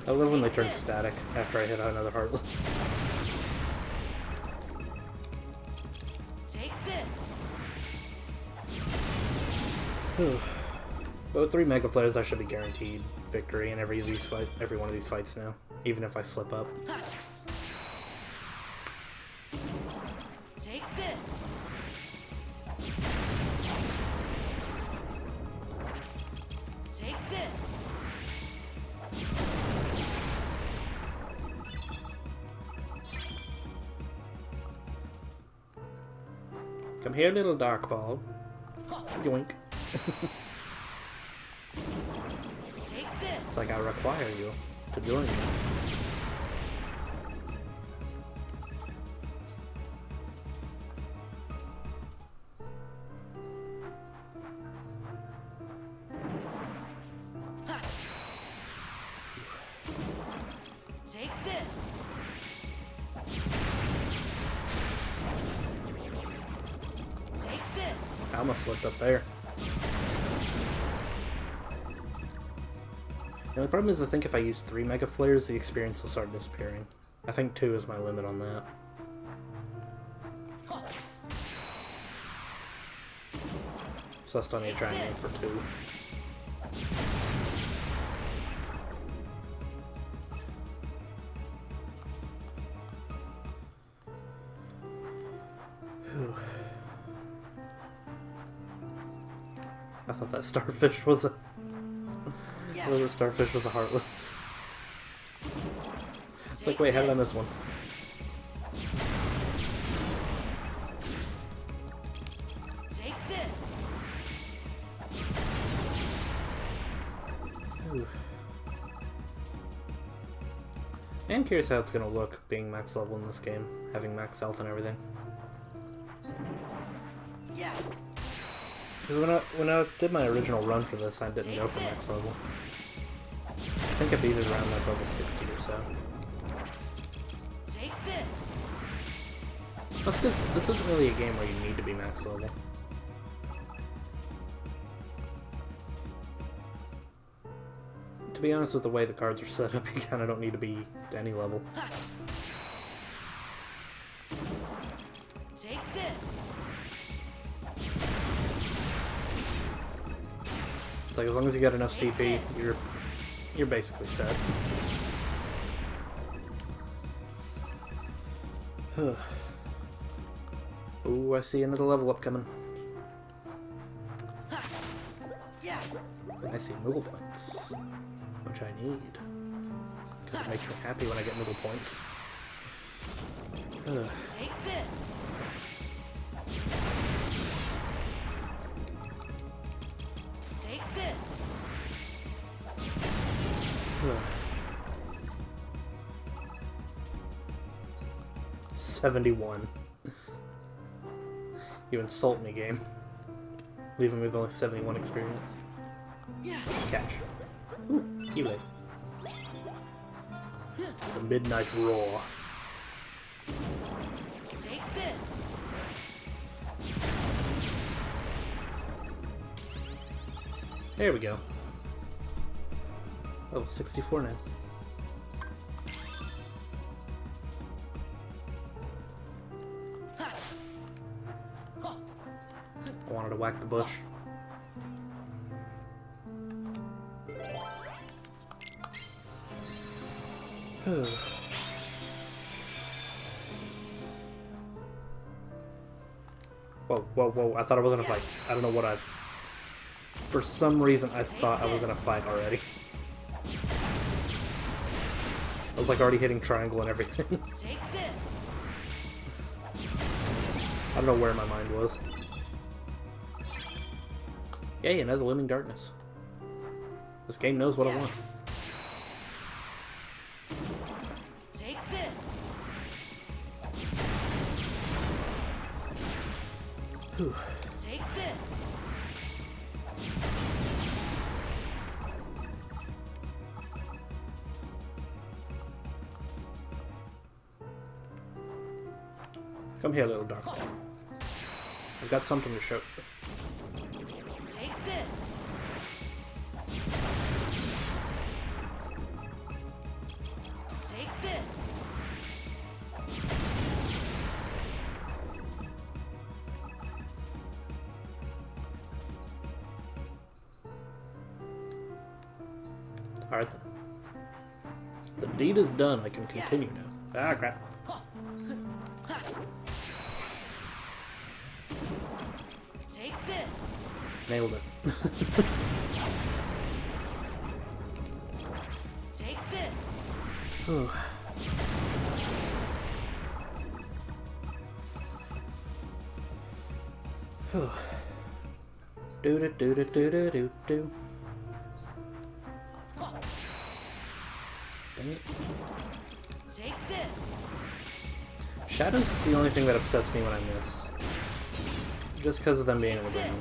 S1: I love when they turn static after I hit another Heartless.
S2: Take this.
S1: Whew. But with 3 Mega Flares, I should be guaranteed victory in every one of these fights now, even if I slip up.
S2: Take this. Take this.
S1: Come here, little dark ball. Yoink.
S2: Take this.
S1: It's like I require you to join me.
S2: Take this. Take this.
S1: I almost slipped up there. The only problem is I think if I use 3 Mega Flares, the experience will start disappearing. I think 2 is my limit on that. So I still need to try and aim for 2. Whew. I thought that starfish was a...
S2: Yeah.
S1: Oh, the starfish was a Heartless. It's like, wait, how did I miss one?
S2: Take this.
S1: Ooh. I'm curious how it's gonna look being max level in this game, having max health and everything.
S2: Yeah.
S1: Because when I did my original run for this, I didn't go for max level. I think I beat it around like level 60 or so.
S2: Take this.
S1: That's because this isn't really a game where you need to be max level. To be honest with the way the cards are set up, you kinda don't need to be to any level.
S2: Take this.
S1: It's like, as long as you got enough CP, you're basically set. Ooh, I see another level up coming.
S2: Yeah.
S1: I see Moogle points, which I need, because it makes me happy when I get Moogle points.
S2: Take this. Take this.
S1: 71. You insult me, game. Leaving me with only 71 experience.
S2: Yeah.
S1: Catch. Ooh, Keyblade. The Midnight Roar.
S2: Take this.
S1: There we go. Level 64 now. I wanted to whack the bush. Whoa, whoa, whoa. I thought I was in a fight. I don't know what I... For some reason, I thought I was in a fight already. I was like already hitting triangle and everything.
S2: Take this.
S1: I don't know where my mind was. Yay, another Living Darkness. This game knows what I want.
S2: Take this.
S1: Whew.
S2: Take this.
S1: Come here, little dark. I've got something to show.
S2: Take this. Take this.
S1: Alright then. The deed is done. I can continue now. Ah, crap.
S2: Take this.
S1: Nailed it.
S2: Take this.
S1: Whew. Whew. Do do do do do do do do. Dang it.
S2: Take this.
S1: Shadows is the only thing that upsets me when I miss. Just because of them being in the ground.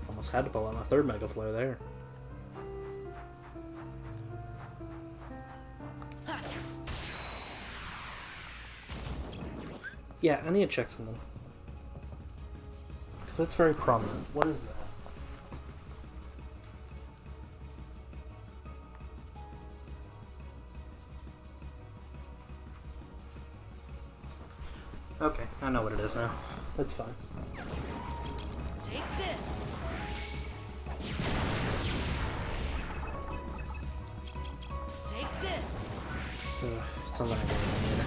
S1: Almost had to pull out my third Mega Flare there. Yeah, I need to check something. Because that's very prominent. What is that? Okay, I know what it is now. That's fine.
S2: Take this. Take this.
S1: Something I don't need.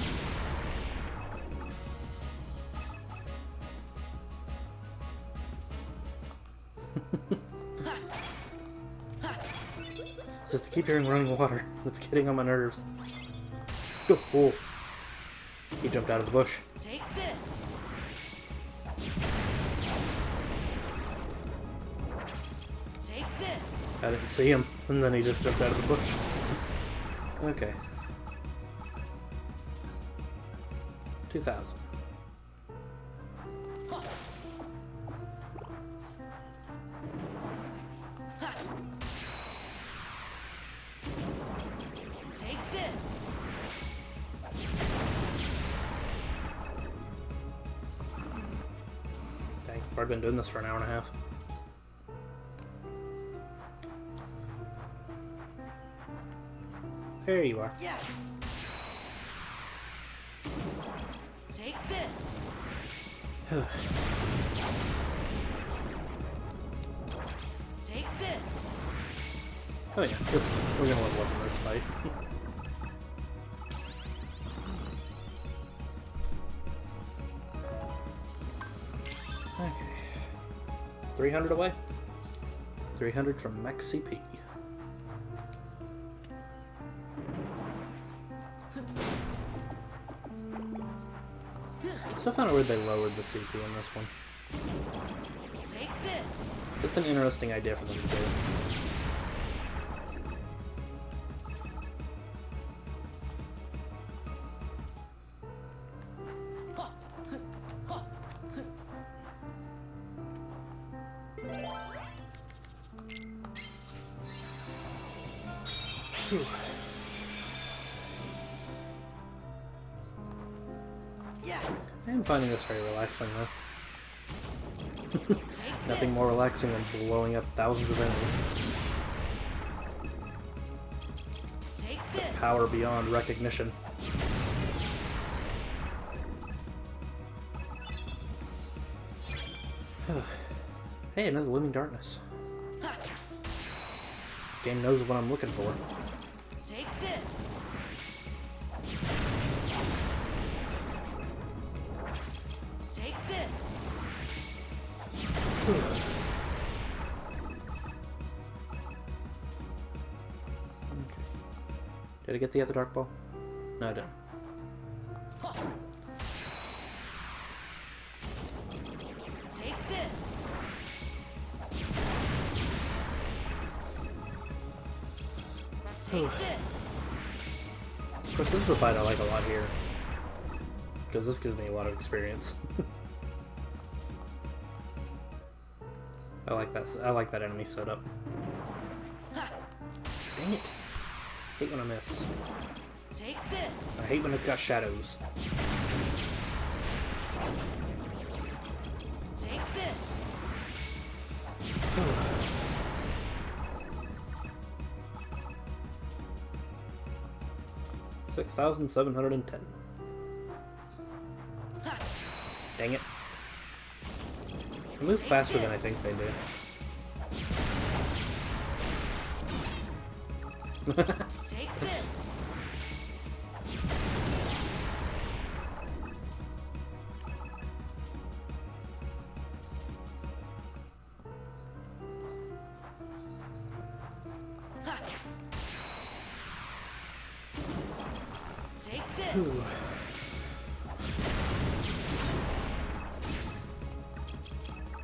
S1: Just to keep hearing running water. It's getting on my nerves. Oh, oh. He jumped out of the bush.
S2: Take this. Take this.
S1: I didn't see him, and then he just jumped out of the bush. Okay. 2,000.
S2: Take this.
S1: Dang, I've already been doing this for an hour and a half. There you are.
S2: Yes. Take this. Take this.
S1: Oh yeah, we're gonna level up in this fight. Okay. 300 away. 300 from Max CP. Still found it weird they lowered the CP in this one.
S2: Take this.
S1: Just an interesting idea for them to do. Whew.
S2: Yeah.
S1: I am finding this very relaxing though. Nothing more relaxing than blowing up thousands of enemies.
S2: Take this.
S1: Power beyond recognition. Hey, another Living Darkness. This game knows what I'm looking for.
S2: Take this. Take this.
S1: Did I get the other Dark Ball? No, I didn't.
S2: Take this. Take this.
S1: Of course, this is a fight I like a lot here. Because this gives me a lot of experience. I like that enemy setup. Dang it. Hate when I miss.
S2: Take this.
S1: I hate when it's got shadows.
S2: Take this.
S1: 6,710. Dang it. They move faster than I think they do.
S2: Take this. Take this.
S1: Ooh.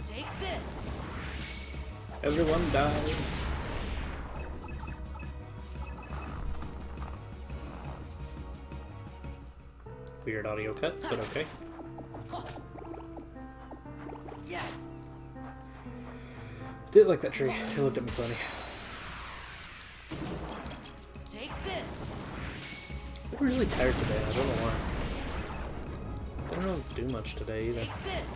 S2: Take this.
S1: Everyone die. Weird audio cut, but okay.
S2: Yeah.
S1: Did like that tree. It looked at me funny.
S2: Take this.
S1: I'm really tired today. I don't know why. Didn't really do much today either.
S2: Take this.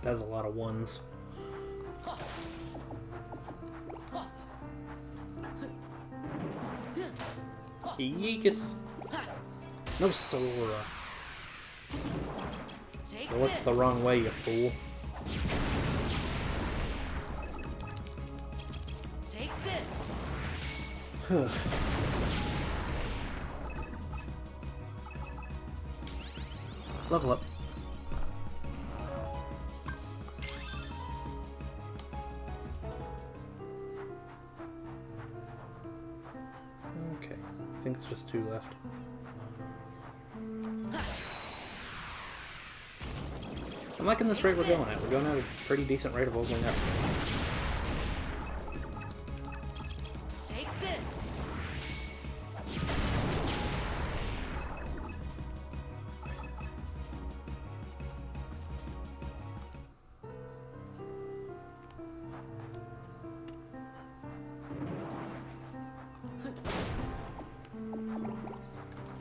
S1: That's a lot of ones. Yeekus. No Sora.
S2: Take
S1: You looked
S2: this.
S1: the wrong way, you fool.
S2: Take this.
S1: Level up. think it's just 2 left. I'm liking this rate we're going at. We're going at a pretty decent rate of leveling up.
S2: Take this.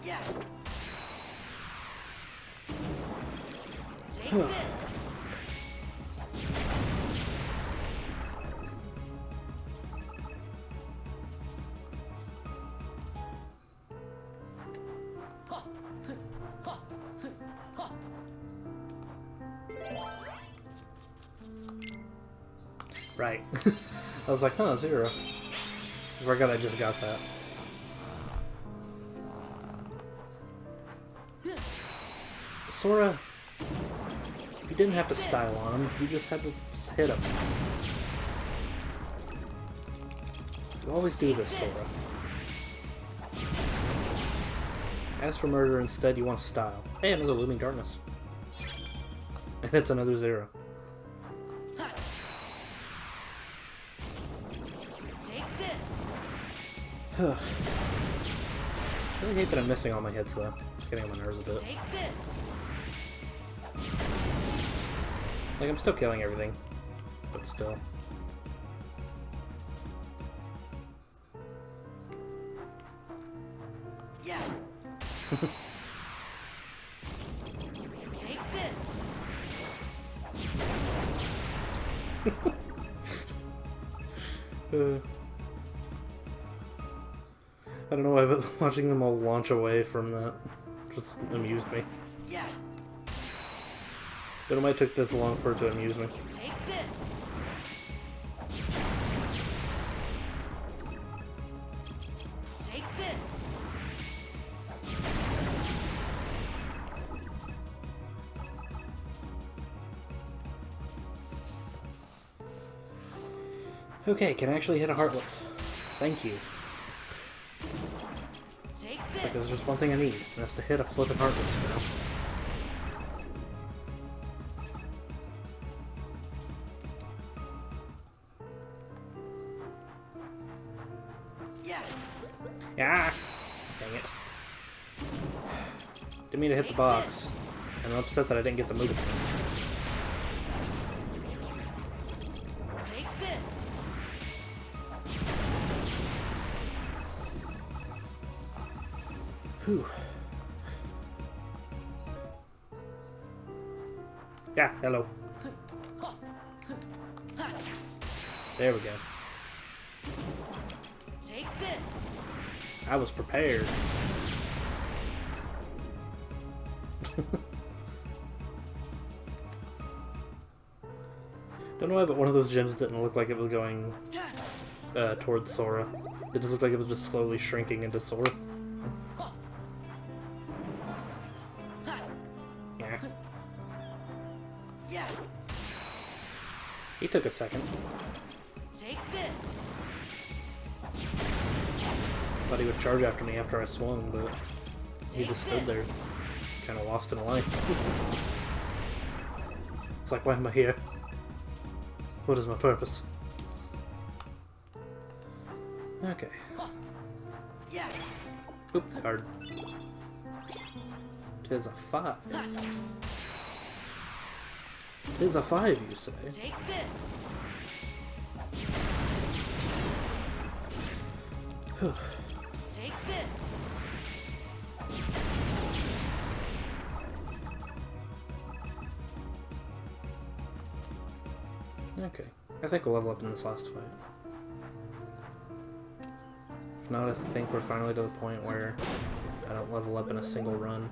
S2: Yeah. Take this.
S1: Right. I was like, huh, 0. I forgot I just got that. Sora, you didn't have to style on him, you just had to hit him. You always do this, Sora. As for murder, instead you want to style. Hey, another Looming Darkness. And it's another 0.
S2: Take this.
S1: I really hate that I'm missing all my hits though. It's getting on my nerves a bit.
S2: Take this.
S1: Like, I'm still killing everything, but still.
S2: Yeah. Take this.
S1: I don't know why, but watching them all launch away from that just amused me.
S2: Yeah.
S1: But it might took this long for it to amuse me.
S2: Take this. Take this.
S1: Okay, can I actually hit a Heartless? Thank you.
S2: Take
S1: Like,
S2: this.
S1: there's just one thing I need, and that's to hit a flippin' Heartless now.
S2: Yeah.
S1: Ah! Dang it. Didn't mean to hit the box. And I'm upset that I didn't get the movement.
S2: Take this.
S1: Whew. Yeah, hello. There we go.
S2: Take this.
S1: I was prepared. Don't know why, but one of those gems didn't look like it was going towards Sora. It just looked like it was just slowly shrinking into Sora. Yeah.
S2: Yeah.
S1: He took a second.
S2: Take this.
S1: Thought he would charge after me after I swung, but he just stood there, kind of lost in life. It's like, why am I here? What is my purpose? Okay.
S2: Yeah.
S1: Oop, card. Tis a 5. Tis a 5, you say?
S2: Take this. Take this.
S1: Okay. I think we'll level up in this last fight. If not, I think we're finally to the point where I don't level up in a single run.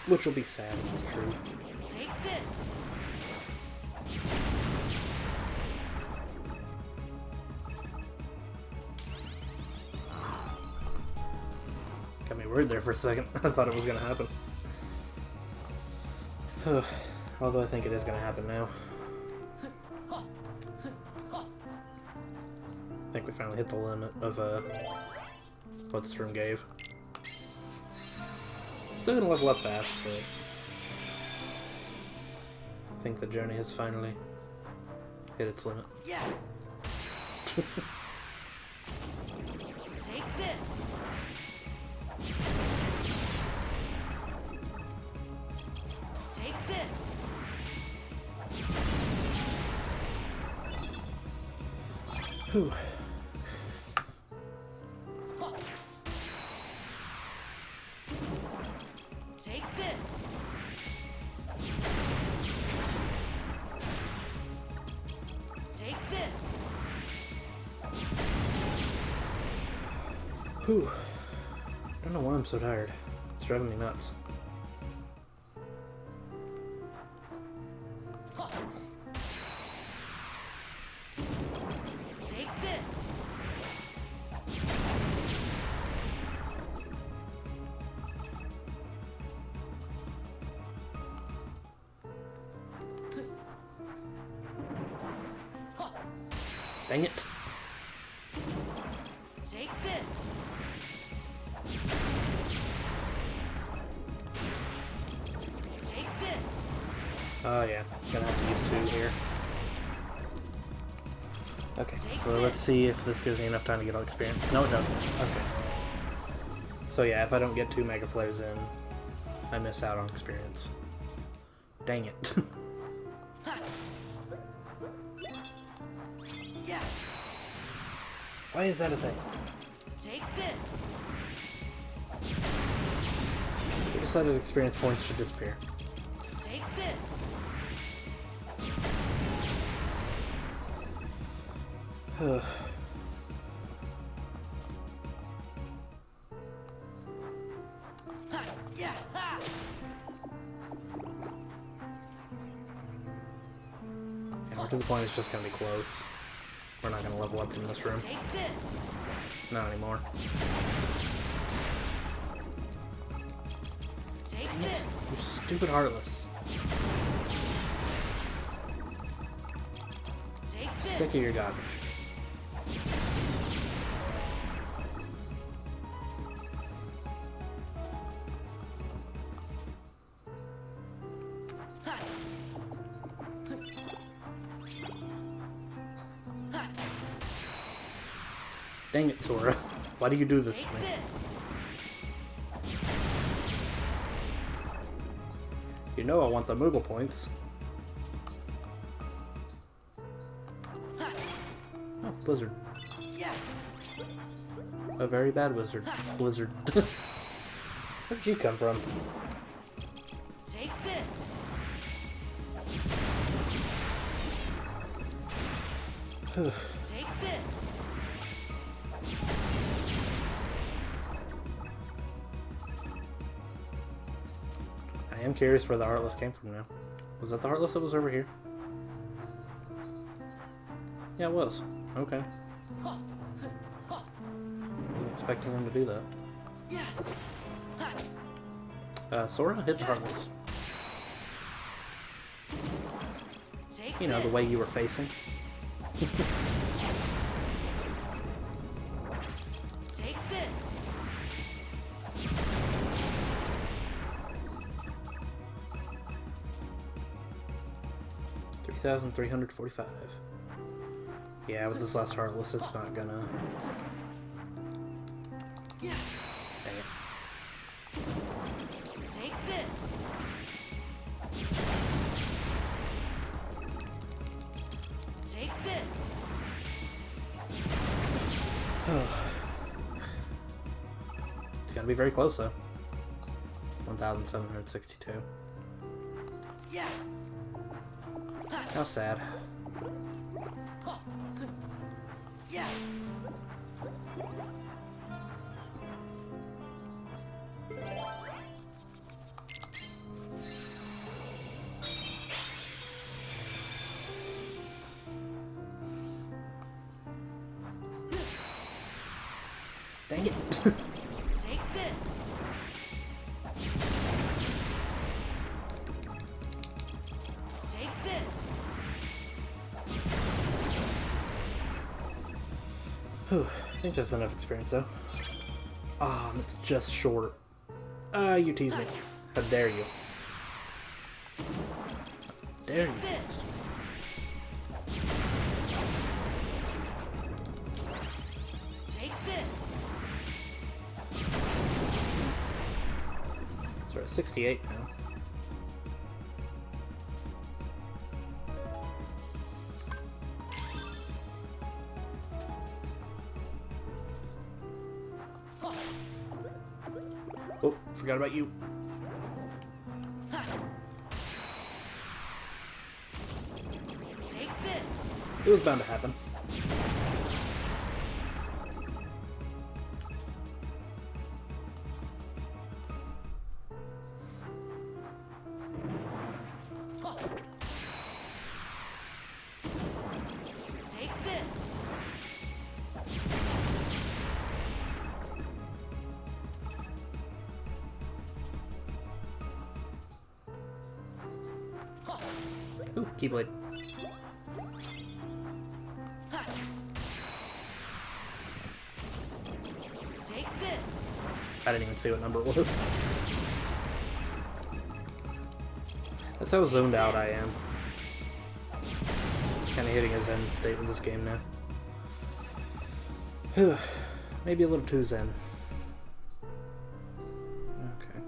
S1: Which will be sad if it's true.
S2: Take this.
S1: Got me worried there for a second. I thought it was gonna happen. Although I think it is gonna happen now. I think we finally hit the limit of what this room gave. Still gonna level up fast, but I think the journey has finally hit its limit.
S2: Yeah. Take this. Take this.
S1: Whew.
S2: Take this. Take this.
S1: Whew. I don't know why I'm so tired. It's driving me nuts.
S2: Take this.
S1: Dang it.
S2: Take this. Take this.
S1: Oh yeah, gonna have to use 2 here. Okay, so let's see if this gives me enough time to get all experience. No, it doesn't. Okay. So yeah, if I don't get 2 Mega Flares in, I miss out on experience. Dang it.
S2: Yeah.
S1: Why is that a thing?
S2: Take this.
S1: Who decided experience points should disappear?
S2: Take this. Yeah. Ha.
S1: Yeah, we're to the point it's just gonna be close. We're not gonna level up from this room.
S2: Take this.
S1: Not anymore.
S2: Take this.
S1: You stupid Heartless.
S2: Take this.
S1: Sick of your garbage.
S2: Ha. Ha.
S1: Dang it, Sora. Why do you do this
S2: Take
S1: to me?
S2: this.
S1: You know I want the Moogle points.
S2: Ha.
S1: Oh, Blizzard.
S2: Yeah.
S1: A very bad wizard. Blizzard. Where'd you come from?
S2: Take this. Take this.
S1: I am curious where the Heartless came from now. Was that the Heartless that was over here? Yeah, it was. Okay. Wasn't expecting them to do that.
S2: Yeah.
S1: Sora, hit the Heartless.
S2: Take
S1: You know, the
S2: this.
S1: way you were facing.
S2: Take this.
S1: $3,345. Yeah, with this last Heartless, it's not gonna...
S2: Yeah.
S1: Dang it.
S2: Take this. Take this.
S1: It's gonna be very close, though. 1,762.
S2: Yeah.
S1: How sad.
S2: Yeah.
S1: Dang it.
S2: Take this. Take this.
S1: Whew, I think that's enough experience though. It's just short. You tease me. How dare you? Dare you?
S2: Take this.
S1: So we're at 68 now. Oh, forgot about you.
S2: Take this.
S1: It was bound to happen.
S2: Take this.
S1: Ooh, Keyblade.
S2: Take this.
S1: I didn't even see what number it was. That's how zoned out I am. Kind of hitting his end state with this game now. Maybe a little too zen. Okay.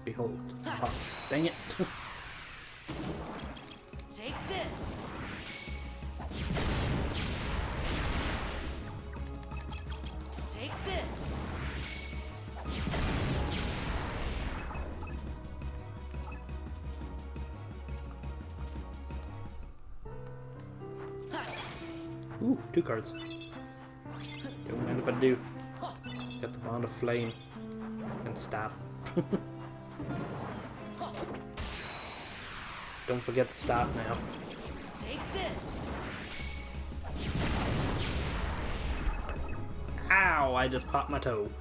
S1: Behold. Oh, dang it.
S2: Take this. Take this.
S1: Ooh, 2 cards. Don't mind if I do. Got the Bond of Flame. And stop. Don't forget to stop now.
S2: Take this.
S1: Ow! I just popped my toe.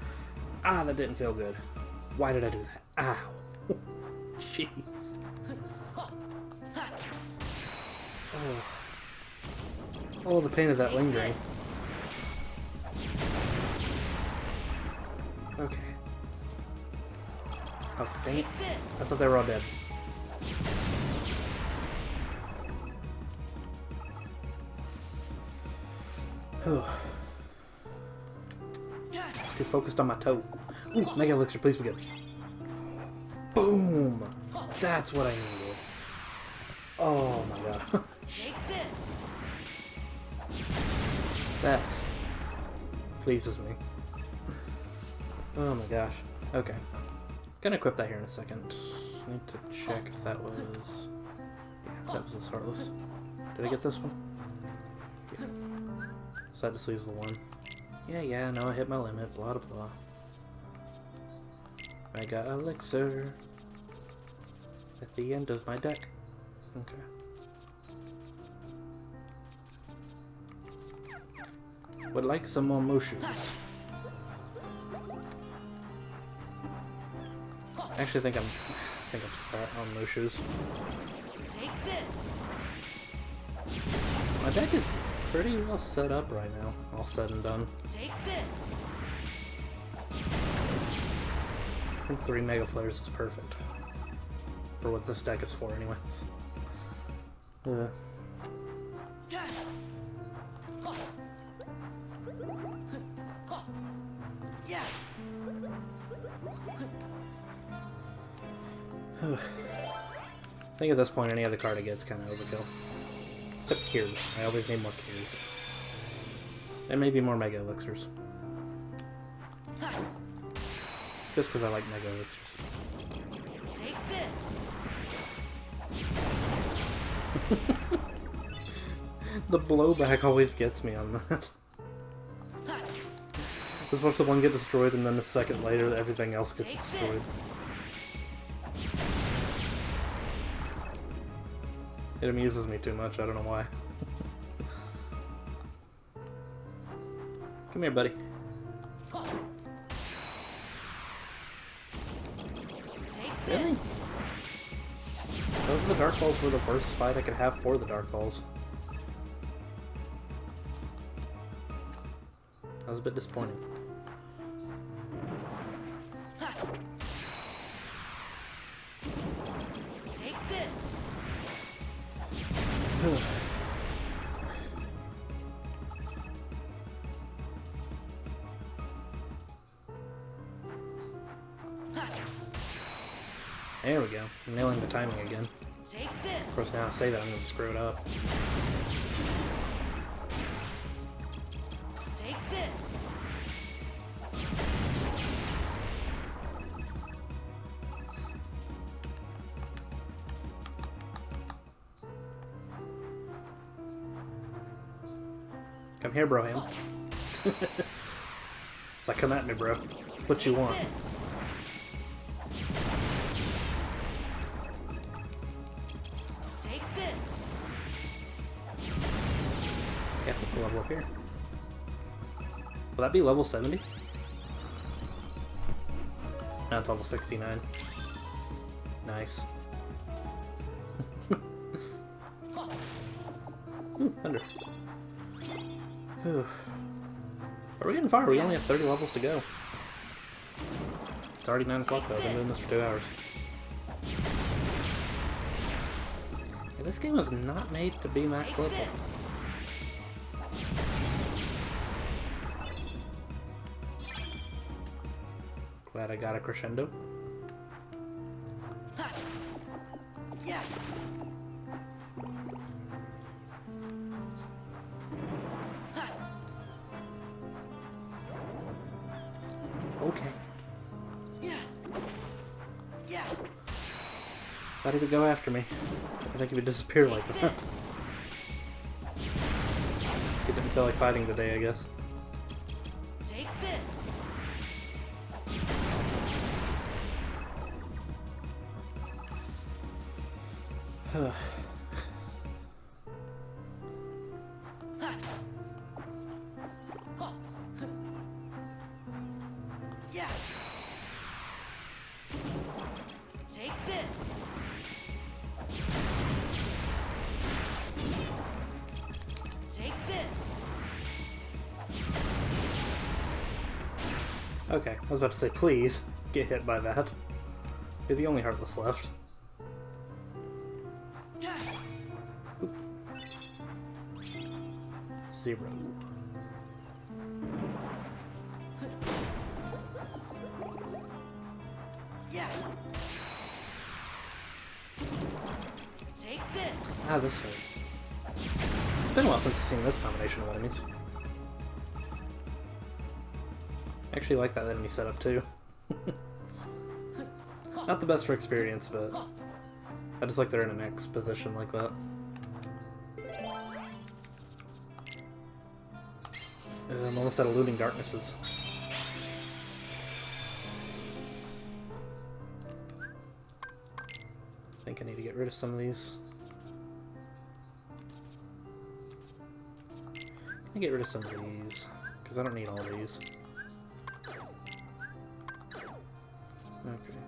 S1: Ah, that didn't feel good. Why did I do that? Ow. Jeez. Oh. Oh, the pain of that lingering. Okay. Oh, dang it. I thought they were all dead. Too focused on my toe. Ooh, Mega Elixir, please be good. Boom! That's what I needed. Oh my god.
S2: Take this.
S1: That pleases me. Oh my gosh. Okay. Gonna equip that here in a second. Need to check if that was... Yeah, that was this Heartless. Did I get this one? Yeah. So that just leaves the one. Yeah, no, I hit my limit, blah blah blah. Mega Elixir at the end of my deck. Okay. Would like some more Moshus. Actually, I think I'm set on Moshus.
S2: Take this.
S1: My deck is pretty well set up right now, all said and done.
S2: Take this.
S1: I think 3 Mega Flares is perfect. For what this deck is for, anyways.
S2: Yeah.
S1: I think at this point any other card I get is kind of overkill. Except Cures. I always need more Cures. And maybe more Mega Elixirs. Just because I like Mega Elixirs.
S2: Take this.
S1: The blowback always gets me on that. Just watch the one get destroyed and then a second later everything else gets destroyed. It amuses me too much, I don't know why. Come here, buddy. Really? Those the Dark Balls were the worst fight I could have for the Dark Balls. That was a bit disappointing.
S2: Take this.
S1: There we go. Nailing the timing again.
S2: Take this.
S1: Of course, now I say that I'm going to screw it up.
S2: Take this.
S1: Come here, Broham. It's like, come at me, bro. What you want?
S2: Take this.
S1: Yeah, I think we'll level up here. Will that be level 70? No, it's level 69. Nice. Ooh, thunder. Whew. Are we getting far? We only have 30 levels to go. It's already 9 o'clock though. I've been doing this for 2 hours. Yeah, this game was not made to be max level. Glad I got a crescendo.
S2: Yeah.
S1: Okay.
S2: Yeah. Yeah.
S1: Thought he would go after me. I think he would disappear like that. He didn't feel like fighting today, I guess.
S2: Take this. Yeah. Take this. Take this.
S1: Okay, I was about to say, please get hit by that. You're the only Heartless left. Zero.
S2: Yeah. Take this.
S1: Ah, this thing. It's been a while since I've seen this combination of enemies. I actually like that enemy setup too. Not the best for experience, but I just like they're in an X position like that. I'm almost out of looting darknesses. I think I need to get rid of some of these. I get rid of some of these, because I don't need all of these. Okay.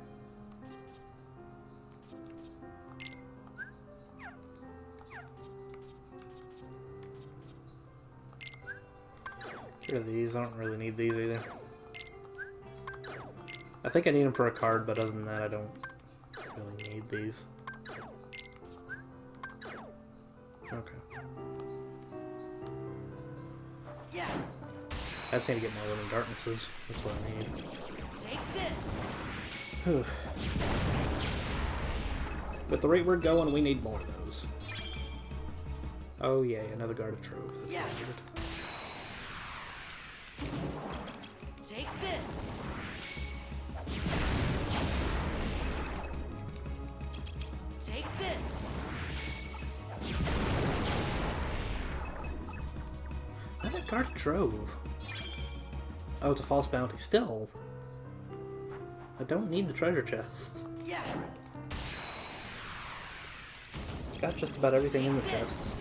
S1: Get rid of these. I don't really need these either. I think I need them for a card, but other than that, I don't really need these. Okay.
S2: Yeah.
S1: I just need to get more living darknesses. That's what I need.
S2: Take this.
S1: Whew. With the rate we're going, we need more of those. Oh yay, another Guard of Trove. That's
S2: Yeah.
S1: what I needed.
S2: Take this. Take this.
S1: Another Guard of Trove. Oh, it's a false bounty. Still. I don't need the treasure chest.
S2: Yeah.
S1: It's got just about everything in the chests.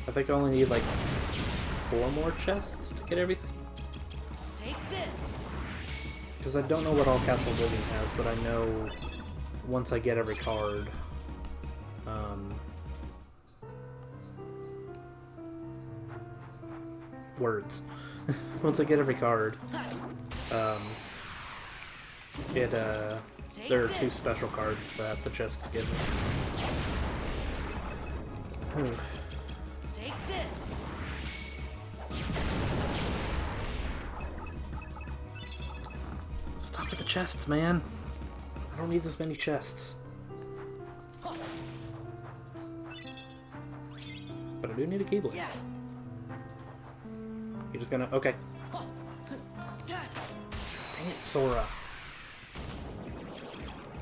S1: I think I only need like 4 more chests to get everything.
S2: Take this.
S1: Because I don't know what all Castle Building has, but I know once I get every card, words. Once I get every card, there are 2 special cards that the chests give me.
S2: Take this.
S1: Stop with the chests, man. I don't need this many chests. But I do need a Keyblade.
S2: Yeah.
S1: You're just gonna... Okay. Dang it, Sora.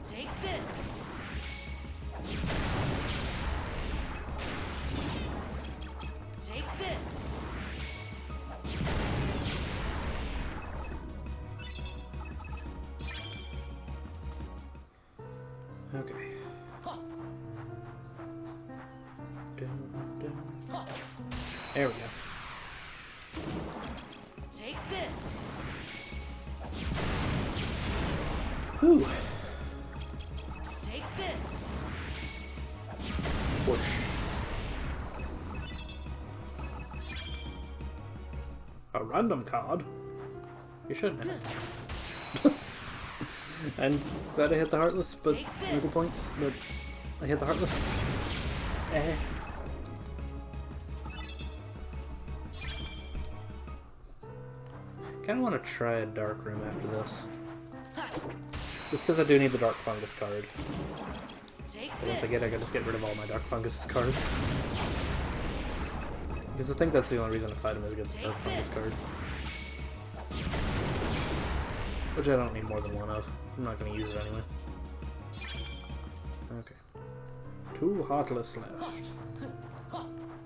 S2: Take this. Take this.
S1: Okay. There we go.
S2: Take this.
S1: Whew.
S2: Take this.
S1: Whoosh. A random card? You shouldn't have. And glad I hit the Heartless, but no points, but I hit the Heartless. Kinda want to try a Dark Room after this. Just because I do need the Dark Fungus card.
S2: Take
S1: But once I
S2: this.
S1: get it, I can just get rid of all my Dark Fungus cards. Because I think that's the only reason to fight him is get the Dark Fungus card. Which I don't need more than one of. I'm not going to use it anyway. Okay. 2 Heartless left.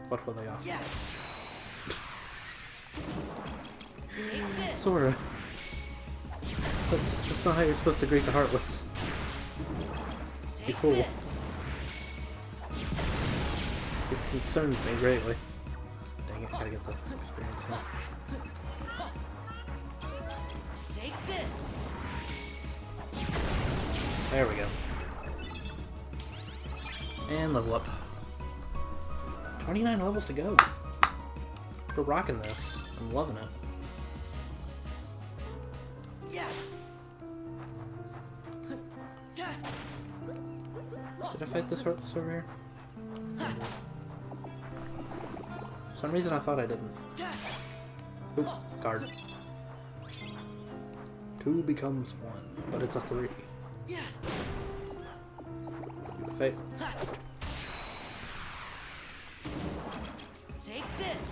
S1: What will they offer?
S2: Yeah. Take this.
S1: Sora. That's not how you're supposed to greet the Heartless. You
S2: Take
S1: fool.
S2: this.
S1: It concerns me greatly. Dang it, gotta get the experience now.
S2: Take this.
S1: There we go. And level up. 29 levels to go. We're rocking this. I'm loving it.
S2: Yeah.
S1: Did I fight this Heartless over here? For some reason I thought I didn't. Oop, card. 2 becomes 1, but it's a 3.
S2: Yeah.
S1: You fail.
S2: Take this.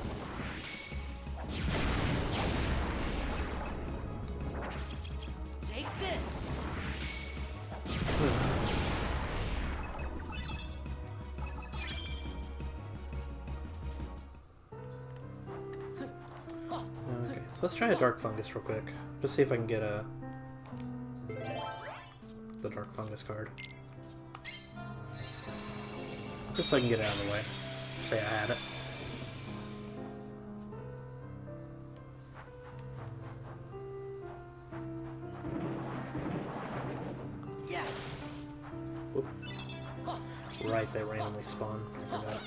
S2: Take this.
S1: Okay, so let's try a Dark Fungus real quick. Just see if I can get the Dark Fungus card. Just so I can get it out of the way. Say I had it.
S2: Yeah.
S1: Whoop. Right, they randomly spawn. I forgot.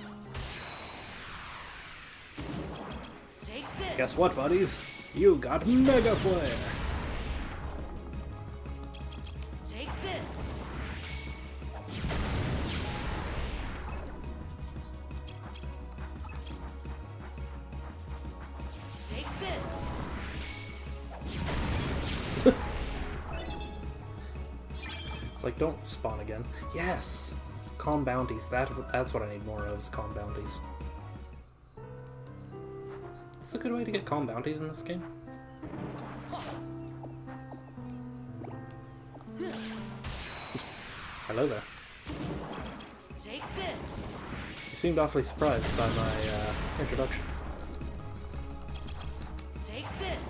S2: Take this.
S1: Guess what, buddies? You got Mega Flare!
S2: Take this. Take this.
S1: It's like, don't spawn again. Yes! Calm bounties. That's what I need more of, is calm bounties. That's a good way to get calm bounties in this game. Hello there.
S2: Take this.
S1: You seemed awfully surprised by my introduction.
S2: Take this.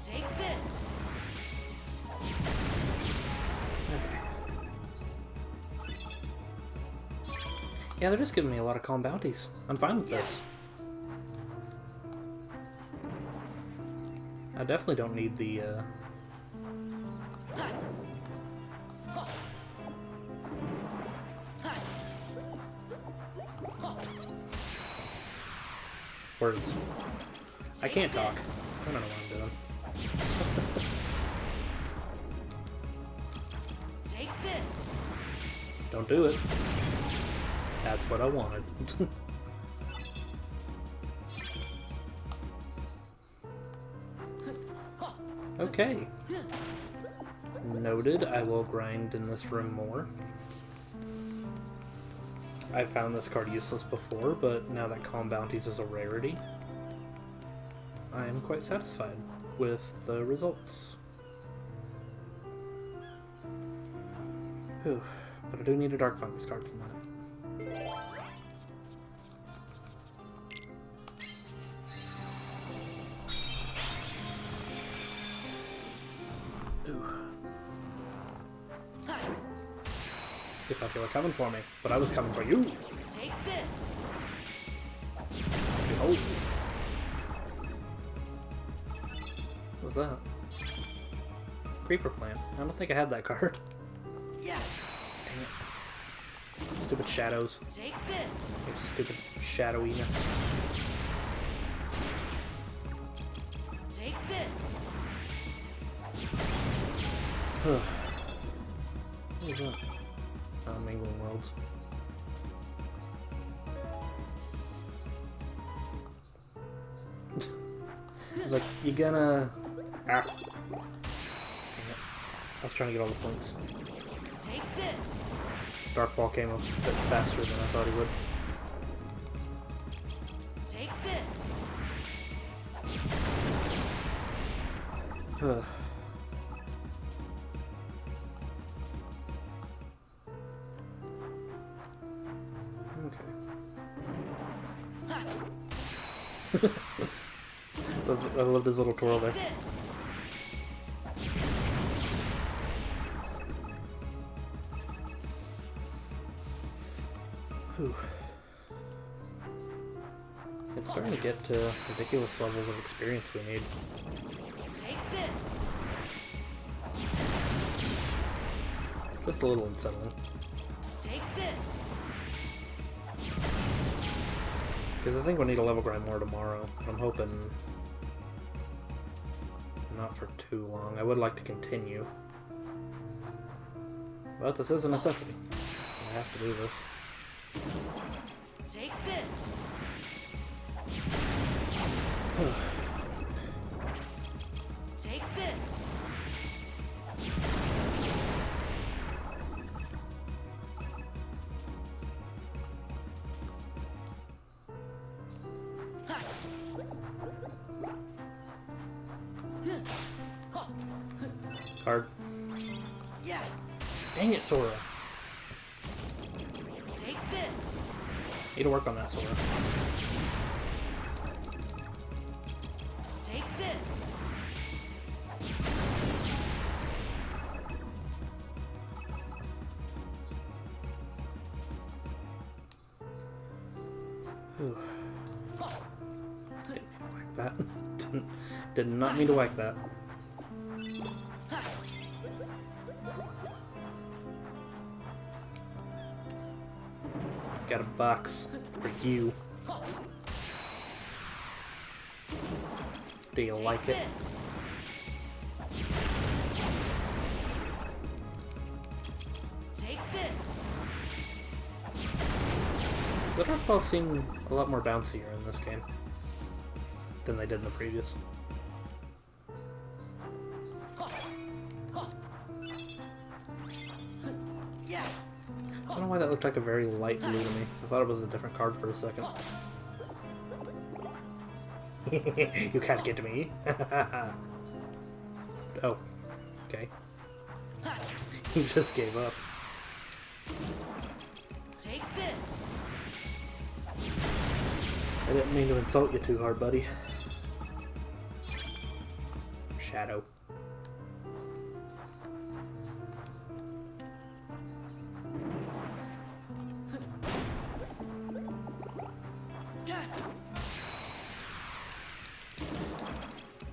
S2: Take this.
S1: Okay. Yeah, they're just giving me a lot of calm bounties. I'm fine with this. I definitely don't need the Words. I can't talk. I don't know what I'm doing.
S2: Take this.
S1: Don't do it. That's what I wanted. Okay. Noted. I will grind in this room more. I found this card useless before, but now that Calm Bounties is a rarity, I am quite satisfied with the results. Whew. But I do need a Dark Fungus card from that. Ooh. You thought you were coming for me, but I was coming for you.
S2: Take this.
S1: Oh. What was that? Creeper plant. I don't think I had that card.
S2: Yeah.
S1: Dang it. Stupid shadows.
S2: Take this.
S1: Your stupid shadowiness.
S2: Take this.
S1: What was that? Mingling Worlds. It's like, you gonna... Ah. Dang it. I was trying to get all the points.
S2: Take this.
S1: Dark Ball came a bit faster than I thought he would.
S2: Take this.
S1: Ugh. Okay. I loved his little twirl there. Whew. It's starting to get to ridiculous levels of experience we need.
S2: Take this.
S1: Just a little unsettling.
S2: Take this.
S1: Because I think we'll need a level grind more tomorrow. I'm hoping not for too long. I would like to continue. But this is a necessity. I have to do this.
S2: Take this. Take this.
S1: Card.
S2: Yeah.
S1: Dang it, Sora.
S2: Take this.
S1: Need to work on that, Sora.
S2: Take this.
S1: Whew. Didn't mean to whack that. Did not mean to whack that. Got a box for you. Do you like it?
S2: Take this.
S1: The Dark Balls seem a lot more bouncier in this game than they did in the previous.
S2: Yeah.
S1: I don't know why that looked like a very light blue to me. I thought it was a different card for a second. You can't get me. Oh, okay. He just gave up.
S2: Take this.
S1: I didn't mean to insult you too hard, buddy. Shadow.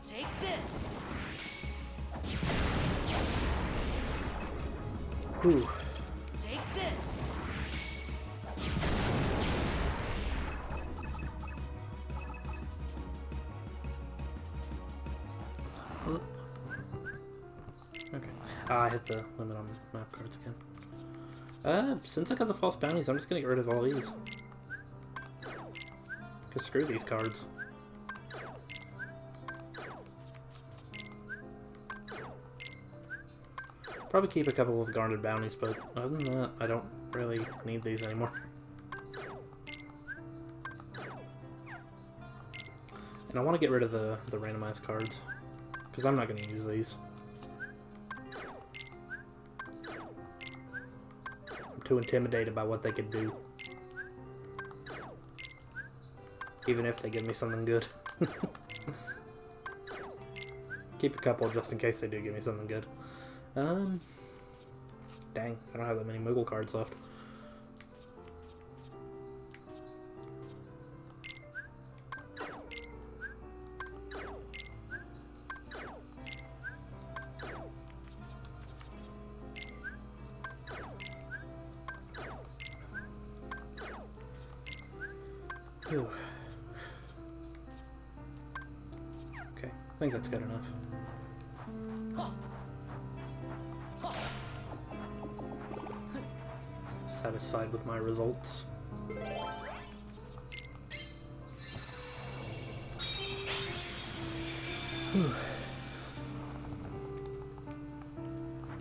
S2: Take this.
S1: Whew.
S2: Take this.
S1: Okay. I hit the limit on map cards again. Since I got the false bounties, I'm just gonna get rid of all these. Cause screw these cards. Probably keep a couple of guarded bounties, but other than that, I don't really need these anymore. And I want to get rid of the randomized cards, because I'm not going to use these. I'm too intimidated by what they could do. Even if they give me something good. Keep a couple just in case they do give me something good. Dang, I don't have that many Moogle cards left. Whew. Okay, I think that's good enough. Satisfied with my results.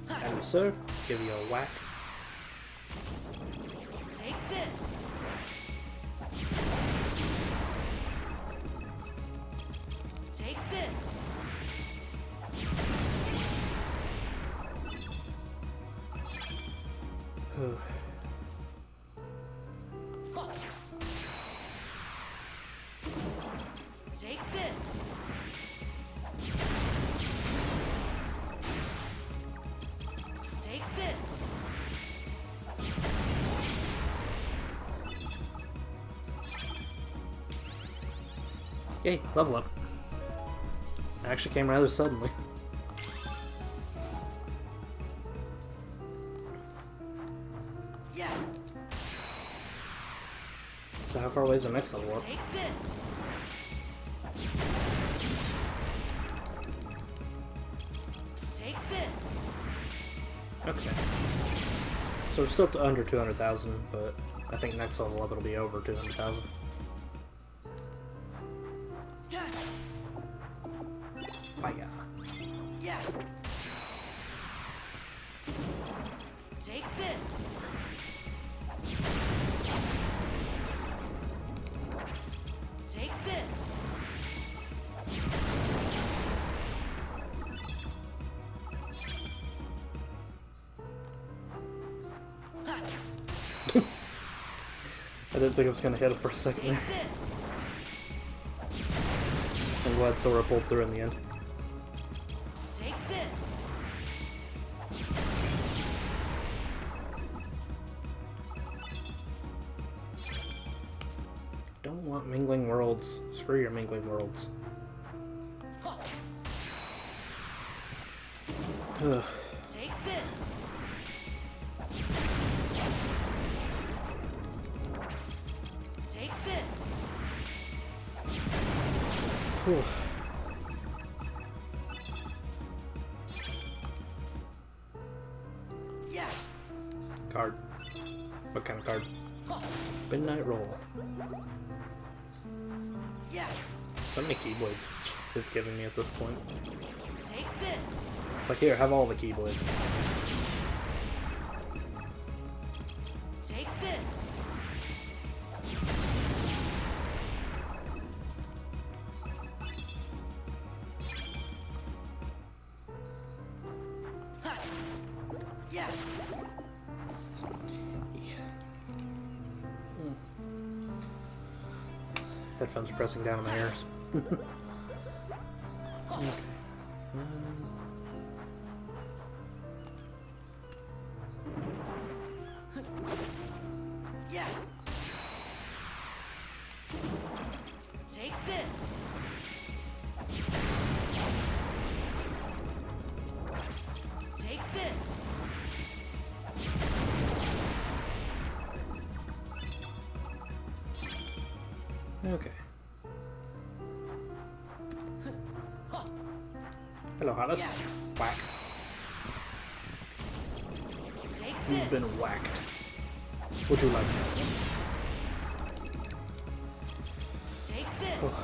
S1: And sir, give you a whack.
S2: Take this. Take this. Take this. Take this.
S1: Yay, level up. It actually came rather suddenly.
S2: Yeah.
S1: So how far away is the next level up?
S2: Take this. Take this.
S1: Okay. So we're still under 200,000, but I think next level up it'll be over 200,000. Fire.
S2: Yeah. Take this. Take this.
S1: I didn't think I was going to hit it for a second
S2: Take
S1: there.
S2: this.
S1: I'm glad Sora pulled through in the end.
S2: Take this.
S1: Don't want Mingling Worlds. Screw your Mingling Worlds. Ugh.
S2: Take this. Take this.
S1: Whew.
S2: Yeah.
S1: Card. What kind of card? Midnight Roll.
S2: Yeah.
S1: So many Keyblades it's giving me at this point.
S2: Take this.
S1: It's like, here, have all the Keyblades.
S2: Take this. Ha. Yeah.
S1: Headphones are pressing down on my ears. Okay.
S2: Yeah. Take this. Take this.
S1: Okay. Hello, Hollis.
S2: Yeah.
S1: Whack. You've been whacked. Would you like that?
S2: Take this.
S1: Oh.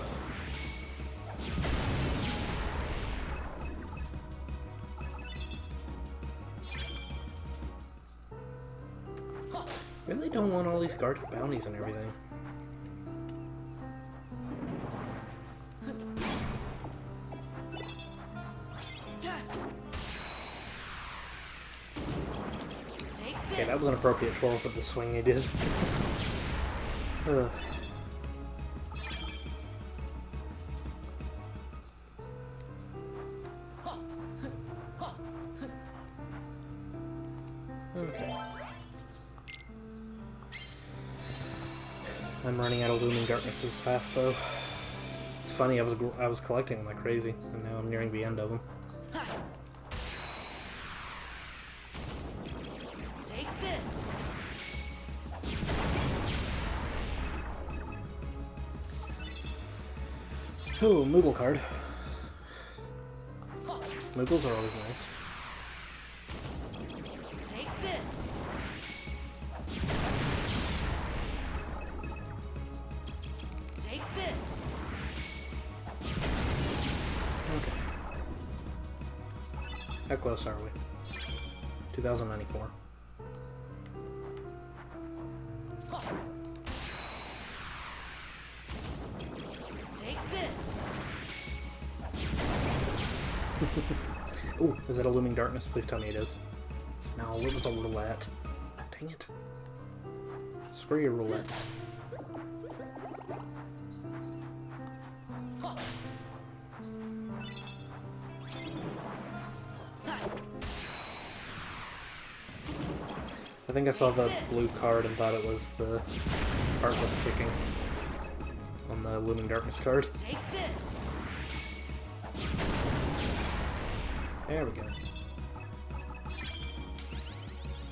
S1: Really don't want all these guarded bounties and everything. Okay, that was an appropriate 12 with the swing he did. Ugh. Okay. I'm running out of Looming Darknesses fast though. It's funny, I was collecting them like crazy, and now I'm nearing the end of them.
S2: Take this.
S1: Oh, Moogle card. Moogles are always nice.
S2: Take this. Take this.
S1: Okay. How close are we? 2094.
S2: Take this.
S1: Ooh, is that a Looming Darkness? Please tell me it is. No, it was a roulette. Dang it. Screw your roulettes. I think I saw the blue card and thought it was the Heartless kicking on the Looming Darkness card.
S2: Take this.
S1: There we go.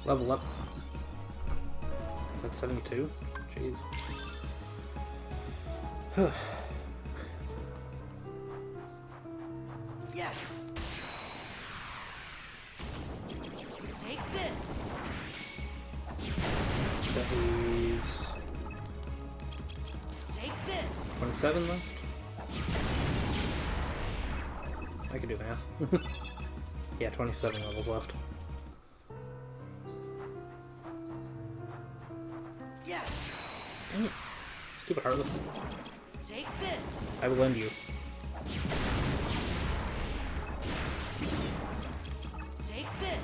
S1: Level up. Is that 72? Jeez.
S2: Yes. Take this.
S1: That leaves
S2: Take this.
S1: 27 left. I can do math. Yeah, 27 levels left.
S2: Yes.
S1: Dang it. Stupid Heartless.
S2: Take this.
S1: I will end you.
S2: Take this.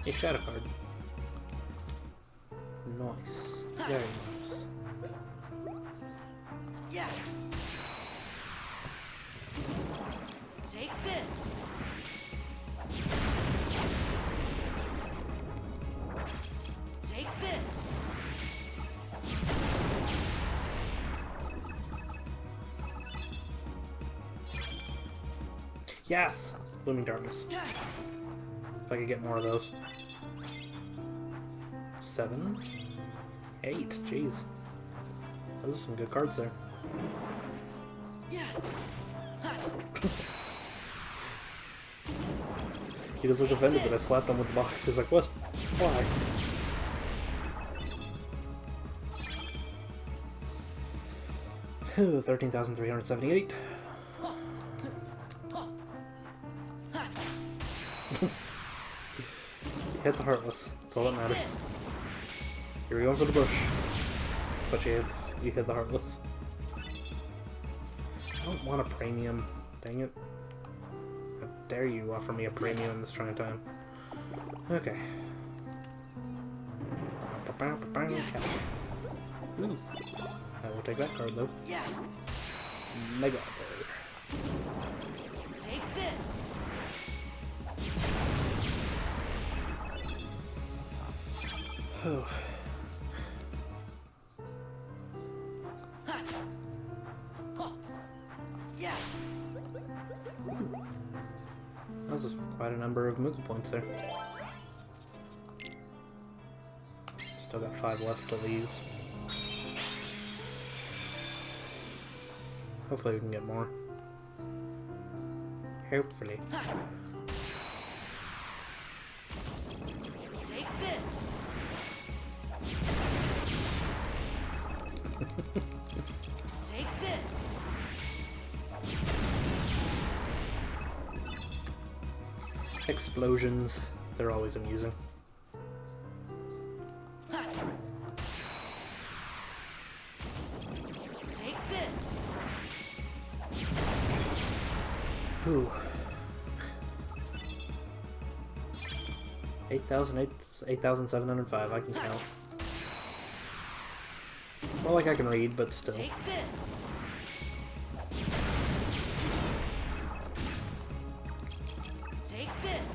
S1: A shadow card. Nice. Very nice.
S2: Yes. Take this. Take this.
S1: Yes! Looming Darkness.
S2: Yes.
S1: If I could get more of those. 7. 8. Jeez. Those are some good cards there.
S2: Yeah.
S1: He was like offended that I slapped him with the box. He was like, what? Why? Ooh, 13,378. You hit the Heartless. That's all that matters. You're going for the bush. But you hit the Heartless. I don't want a premium. Dang it. How dare you offer me a premium in this trying time. Okay. Ooh. I will take that card though.
S2: Yeah.
S1: Mega card.
S2: Take this.
S1: Oh.
S2: Yeah.
S1: That was quite a number of Moogle points there. Still got 5 left of these. Hopefully we can get more. Hopefully.
S2: Take this. Take this.
S1: Explosions. They're always amusing.
S2: Take this.
S1: Ooh. 8,705. I can count. More like I can read, but still.
S2: Take this. Take this.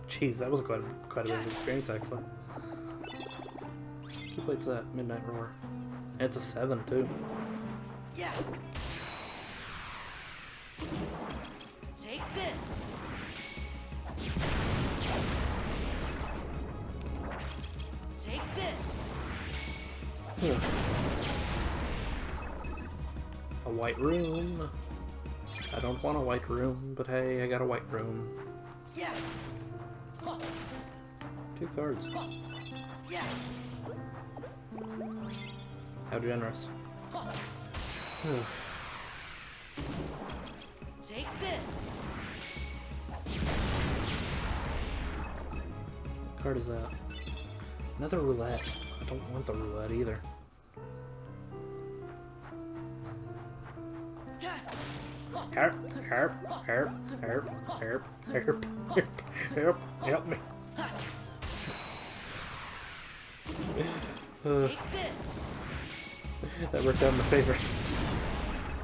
S1: Jeez, that was quite a bit of experience, actually. Who plays that? Midnight Roar. It's a 7, too.
S2: Yeah. Take this. Take this.
S1: A white room. I don't want a white room, but hey, I got a white room.
S2: Yeah.
S1: 2 cards.
S2: Yeah.
S1: How generous.
S2: Take this.
S1: What card is that? Another roulette. I don't want the roulette either. Herp, herp, herp, herp, herp, herp, herp, herp, help me.
S2: Take this.
S1: That worked out in my favor.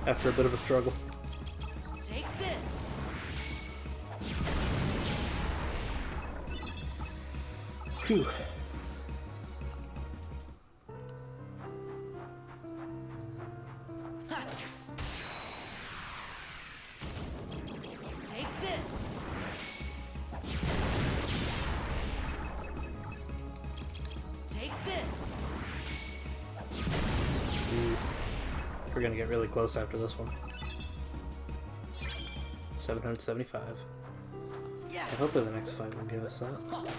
S1: After a bit of a struggle.
S2: Take this.
S1: Phew.
S2: Take this. Take this.
S1: Ooh. We're gonna get really close after this one. 775.
S2: Yeah.
S1: And hopefully the next fight will give us that. Okay.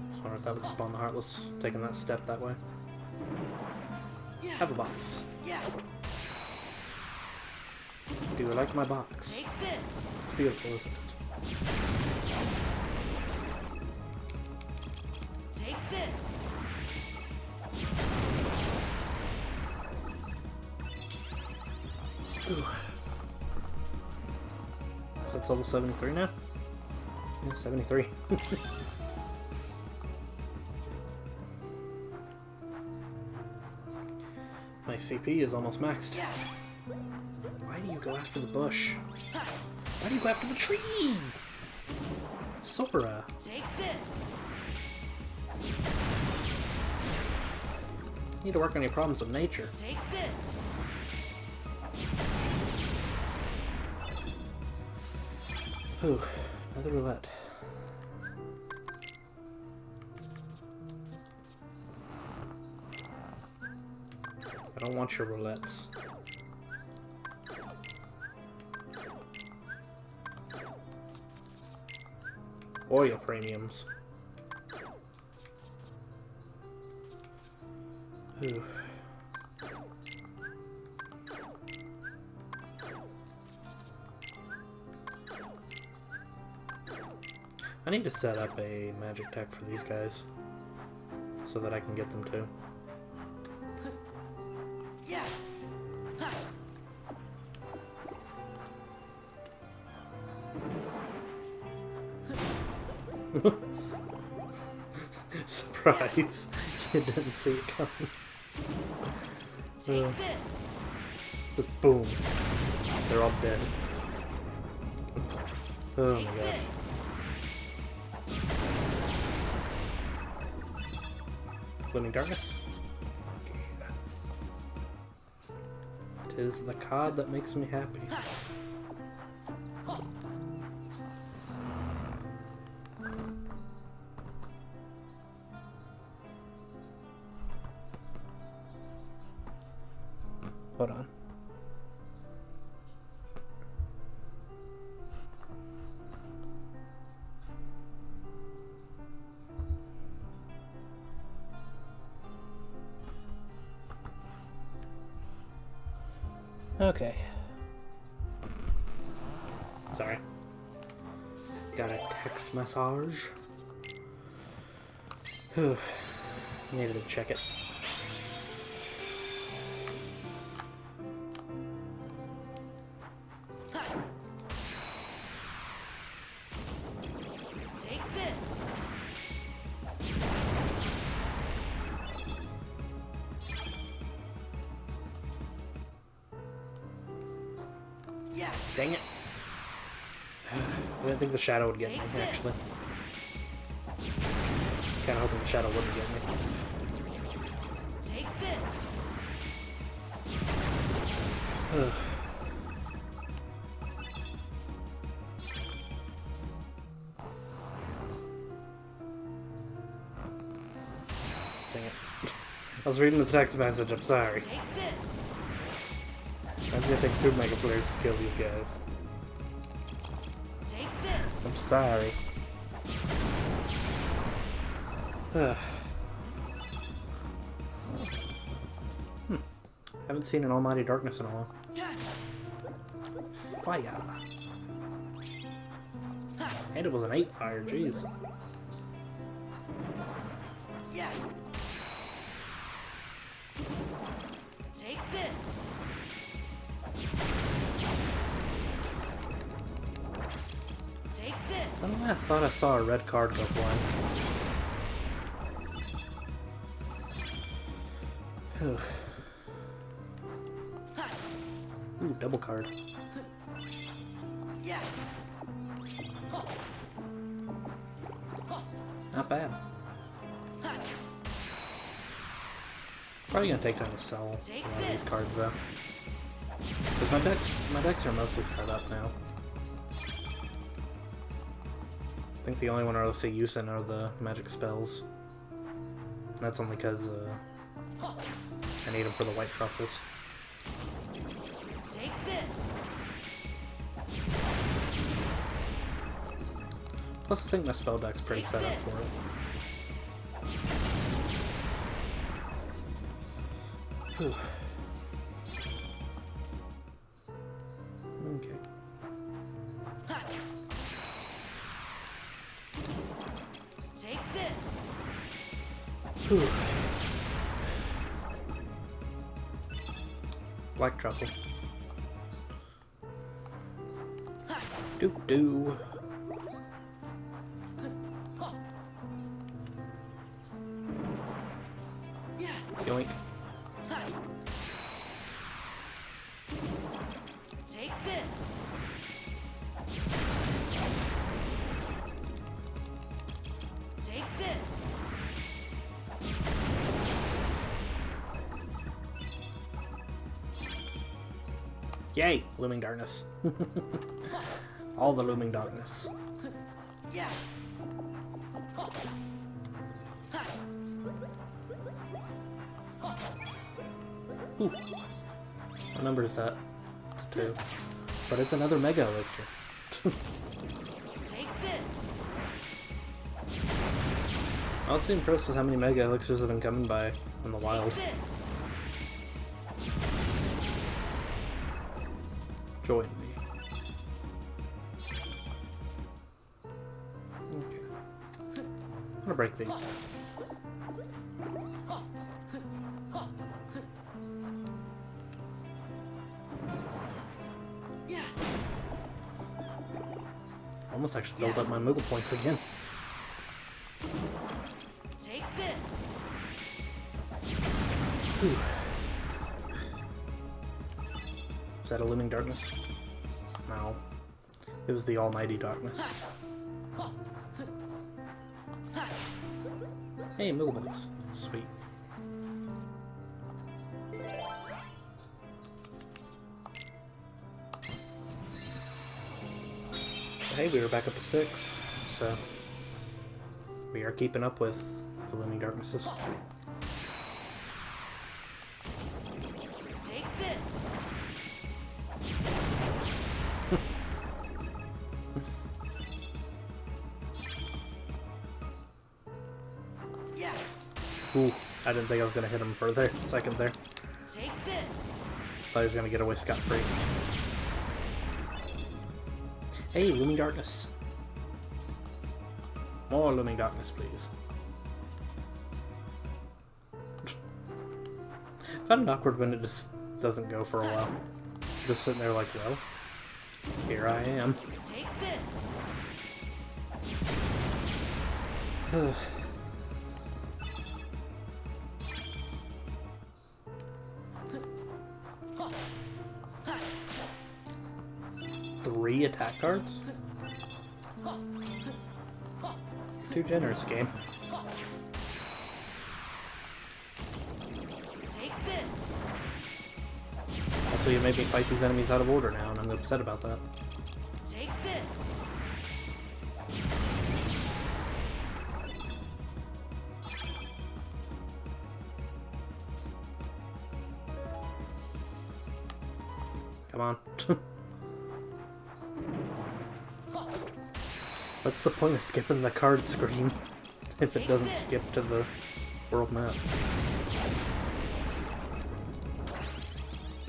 S1: Just wonder if that would spawn the Heartless taking that step that way.
S2: Yeah.
S1: Have a box.
S2: Yeah.
S1: Do you like my box?
S2: Take this.
S1: It's beautiful, isn't it?
S2: Take this.
S1: Ooh. So it's level 73 now? Yeah, 73. My CP is almost maxed.
S2: Yeah.
S1: Why do you go after the bush? Why do you go after the tree? Sora.
S2: Take this.
S1: You need to work on your problems with nature.
S2: Take this.
S1: Ooh, another roulette. I don't want your roulettes. Oil premiums. Ooh. I need to set up a magic deck for these guys so that I can get them too.
S2: Yeah.
S1: Surprise! You didn't see it coming.
S2: Take this.
S1: Just boom. They're all dead. Oh my
S2: Take
S1: god.
S2: this.
S1: Blooming Darkness. Tis the cod that makes me happy. Hold on. Okay. Sorry. Got a text message. Whew. Needed to check it.
S2: Take this. Yeah.
S1: Dang it. I didn't think the shadow would get me, actually. Kinda hoping the shadow wouldn't get me.
S2: Take this.
S1: Ugh. Dang it. I was reading the text message, I'm sorry.
S2: Take this.
S1: I'm gonna take 2 Mega Flares to kill these guys.
S2: Take this.
S1: I'm sorry. Ugh. Haven't seen an Almighty Darkness in a while. Fire. And it was an 8 fire, jeez.
S2: Yeah. Take this. Take this.
S1: I don't know, I thought I saw a red card go flying. Whew. Ooh, double card.
S2: Yeah.
S1: Not bad. Probably gonna take time to sell a lot of these cards though. Because my decks are mostly set up now. I think the only one I'll see use in are the magic spells. And that's only because I need them for the white truffles.
S2: Take this.
S1: Plus, I think my spell deck's pretty set up for it. Whew. Okay.
S2: Take this.
S1: Whew. Black truffle. Doo doo. Yoink.
S2: Take this. Take this.
S1: Yay! Looming darkness. All the looming darkness.
S2: Yeah.
S1: Ooh. What number is that? It's a 2. But it's another Mega Elixir.
S2: Take this.
S1: I was impressed with how many Mega Elixirs have been coming by in the wild.
S2: Take this.
S1: Join me. Okay. I'm gonna break these.
S2: Yeah.
S1: Almost actually built up my Moogle points again.
S2: Take this.
S1: Whew. Is that a looming darkness? No. It was the almighty darkness. Hey, Moogle points. Sweet. Hey, we were back up to 6, so we are keeping up with the looming darknesses.
S2: Take this.
S1: Ooh, I didn't think I was gonna hit him for a second there.
S2: Take this.
S1: Thought he was gonna get away scot-free. Hey, Looming Darkness. More Looming Darkness, please. I find it awkward when it just doesn't go for a while. Just sitting there like, well, here I am.
S2: Take this.
S1: Three attack cards? Too generous, game.
S2: Take this.
S1: Also, you made me fight these enemies out of order now, and I'm upset about that.
S2: Take this.
S1: Come on. What's the point of skipping the card screen if it doesn't skip to the world map?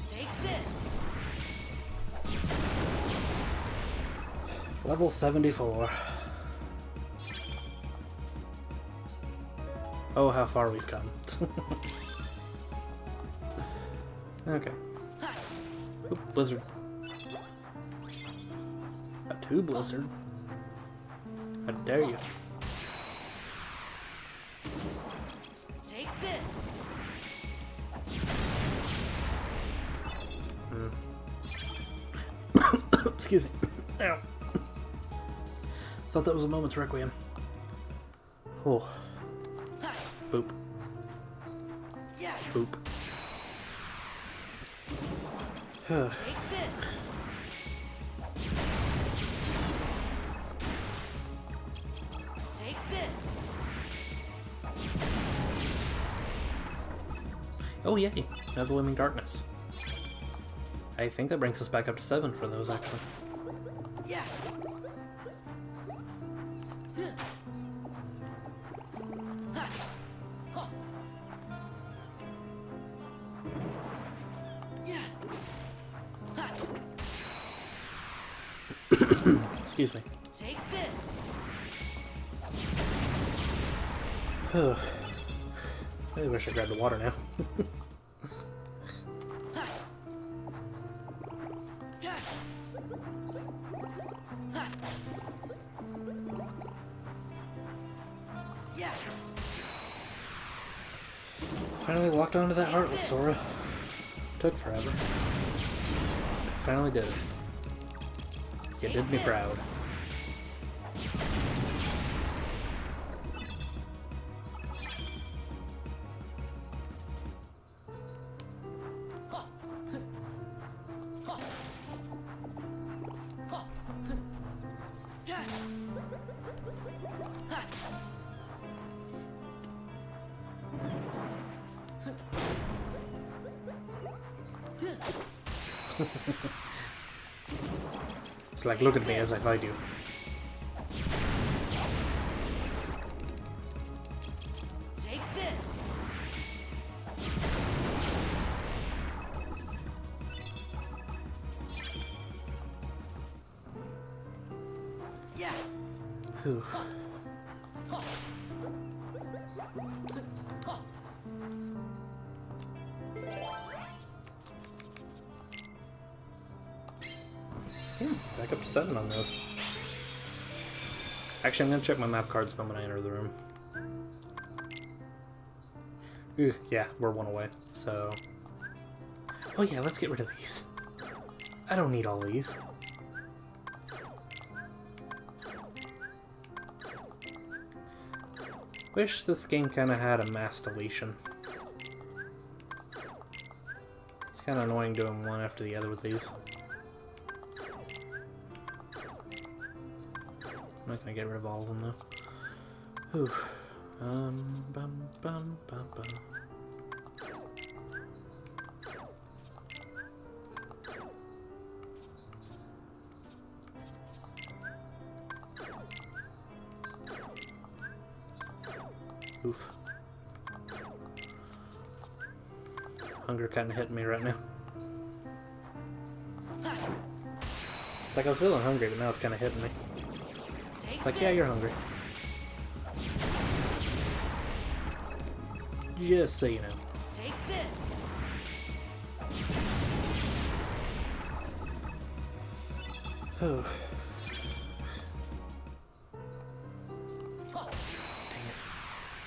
S2: Take this.
S1: Level 74. Oh, how far we've come. Okay. Oop, blizzard. A 2 blizzard. How dare you?
S2: Take this.
S1: Excuse me. Ow. Thought that was a moment's requiem. Oh. Boop. Boop.
S2: Take this. Take this.
S1: Oh yay! Another Looming Darkness. I think that brings us back up to 7 for those, actually.
S2: Yeah.
S1: Excuse me.
S2: Take this.
S1: I wish I grabbed the water now.
S2: Yeah.
S1: Finally walked onto that Heartless, Sora. Took forever. Finally did it. You did me proud. It's like, look at me as I fight you.
S2: Take this. Yeah.
S1: Whew. Back up to 7 on those. Actually, I'm gonna check my map cards when I enter the room. Ooh, yeah, we're 1 away, so... Oh yeah, let's get rid of these. I don't need all these. Wish this game kinda had a mass deletion. It's kinda annoying doing one after the other with these. I'm not gonna get rid of all of them though. Whew. Bum, bum, bum, bum. Oof. hunger kind of hitting me right now. It's like I was feeling hungry, but now it's kind of hitting me. It's like, yeah, you're hungry. Just so you know.
S2: Take this.
S1: Oh.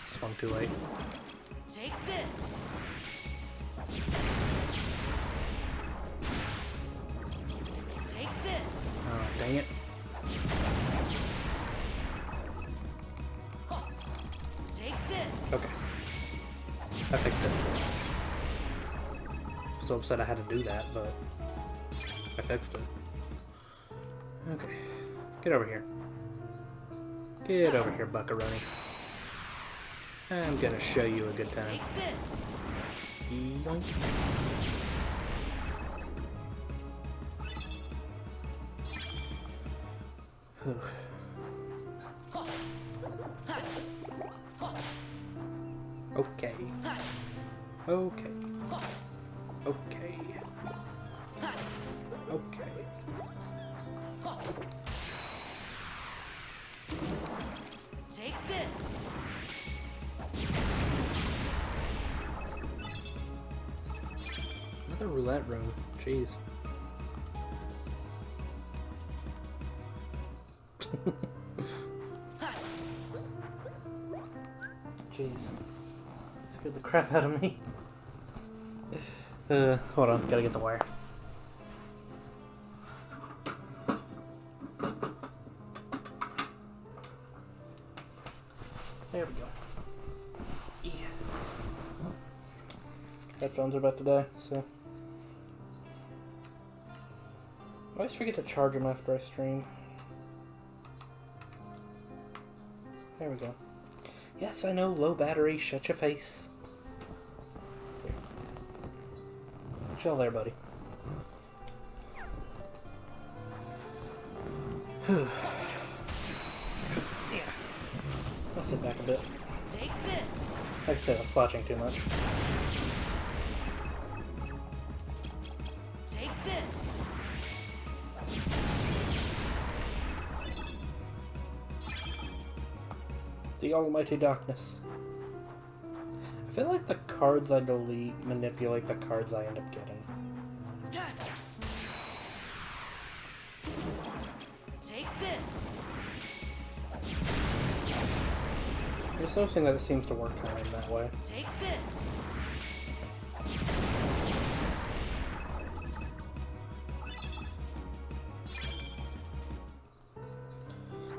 S1: Swung too late.
S2: Take this. Take this.
S1: Oh, dang it.
S2: Take this.
S1: Okay. I fixed it. Still upset I had to do that, but I fixed it. Okay. Get over here. Get over here, Buckaroni. I'm gonna show you a good time.
S2: Take this.
S1: Yoink. Whew. Okay. Okay. Okay. Okay.
S2: Take this.
S1: Another roulette room. Jeez. Jeez. Scared the crap out of me. Hold on, gotta get the wire. There we go. Yeah. Headphones are about to die, so. I always forget to charge them after I stream. There we go. Yes, I know, low battery, shut your face. Chill there, buddy. Whew. Yeah. I'll sit back a bit.
S2: Take this.
S1: Like I said, I was slouching too much.
S2: Take this.
S1: The almighty darkness. I feel like the cards I delete manipulate the cards I end up getting.
S2: Take this.
S1: I'm just noticing that it seems to work kind of in that way.
S2: Take this.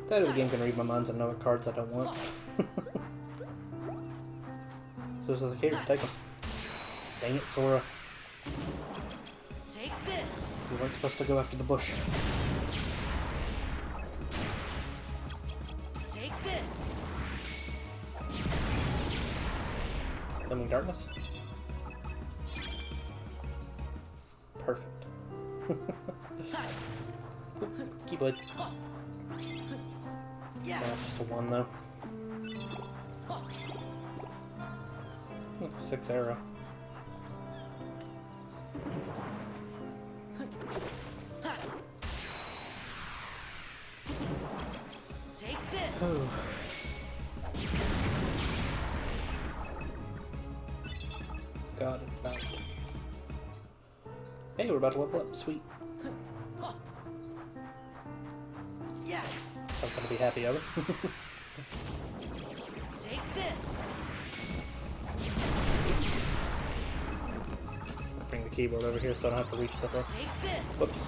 S1: That other game can read my minds and know what cards I don't want. So it's like, here, take them. Dang it, Sora.
S2: Take this.
S1: You weren't supposed to go after the bush.
S2: Take this.
S1: Flaming darkness. Perfect. Keyblade.
S2: Yeah.
S1: That's just a 1 though. 6 arrow.
S2: Take this.
S1: Got it. Found it. Hey, we're about to level up. Sweet.
S2: Yes.
S1: Something to be happy over.
S2: Take this.
S1: Bring the keyboard over here so I don't have to reach that way.
S2: Take this.
S1: Whoops.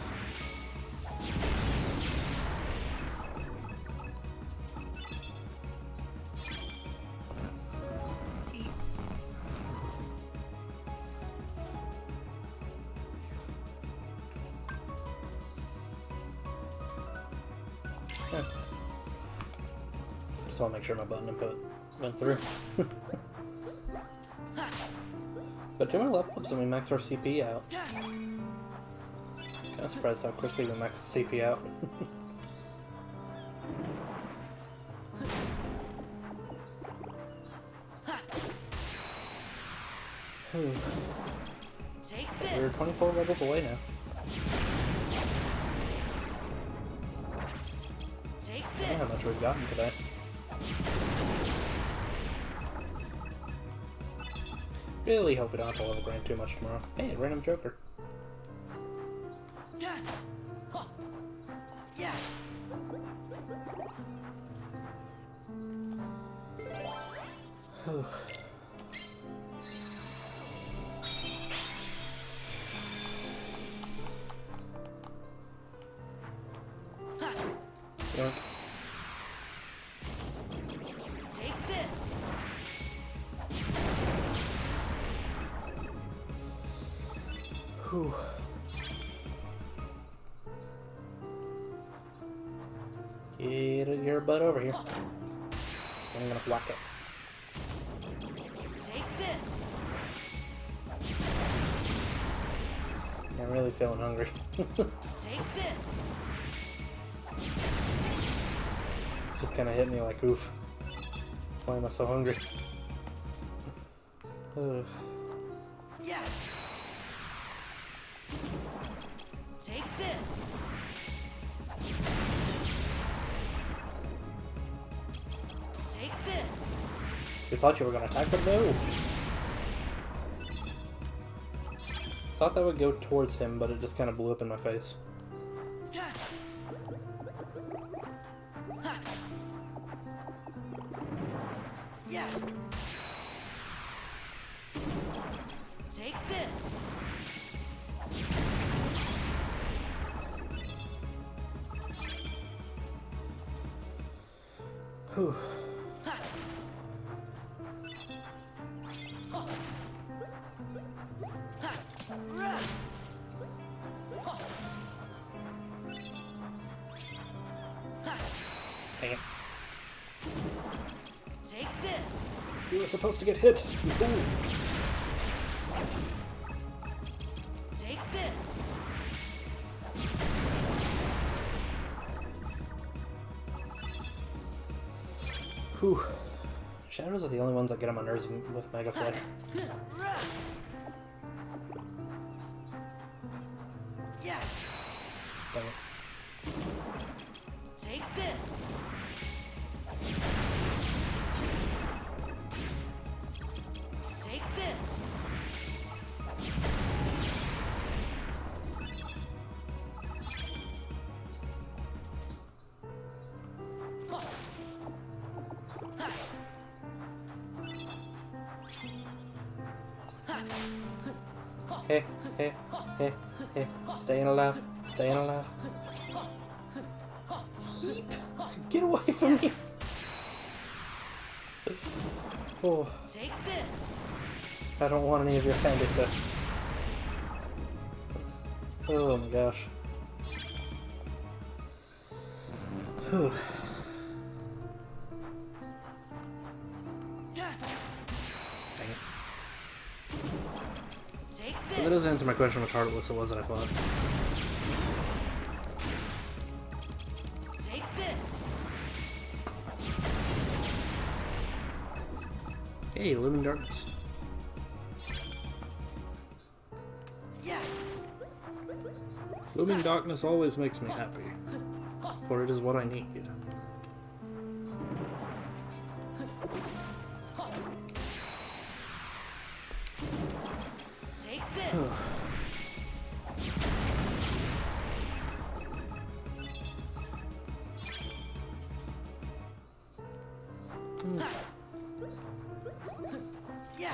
S1: Just want to make sure my button input went through. But 2 more level ups and we max our CP out. I'm surprised how quickly we max the CP out. We're 24 levels away now.
S2: Take
S1: I don't know how
S2: this.
S1: much we've gotten today. Really hope we don't have to level grind too much tomorrow. Hey, a random Joker.
S2: Yeah.
S1: Yoink.
S2: Take this.
S1: Whew. Get your butt over here. So I'm gonna whack it.
S2: Take this.
S1: I'm really feeling hungry.
S2: Take this.
S1: Just kind of hit me like, oof. Why am I so hungry? Ugh.
S2: Yeah. Take this. Take this.
S1: You thought you were gonna attack, but no! Thought that would go towards him, but it just kind of blew up in my face.
S2: Yeah. Take this.
S1: Whew. Dang it.
S2: Take this.
S1: You were supposed to get hit, you fool!
S2: Take this.
S1: Whew. Shadows are the only ones that get on my nerves with Mega Flare.
S2: Yeah.
S1: Dang it.
S2: Take this. Take this.
S1: Hey, hey, hey, hey. Staying alive, staying alive. Heep. Get away from me! Oh,
S2: Take this.
S1: I don't want any of your candy stuff. Oh my gosh. Whew. Dang it.
S2: Take
S1: Well, that
S2: this.
S1: doesn't answer my question which Heartless it was that I fought.
S2: Take this.
S1: Hey, Looming Darkness.
S2: Yeah.
S1: Looming Darkness always makes me happy, for it is what I need.
S2: Take this. Yeah.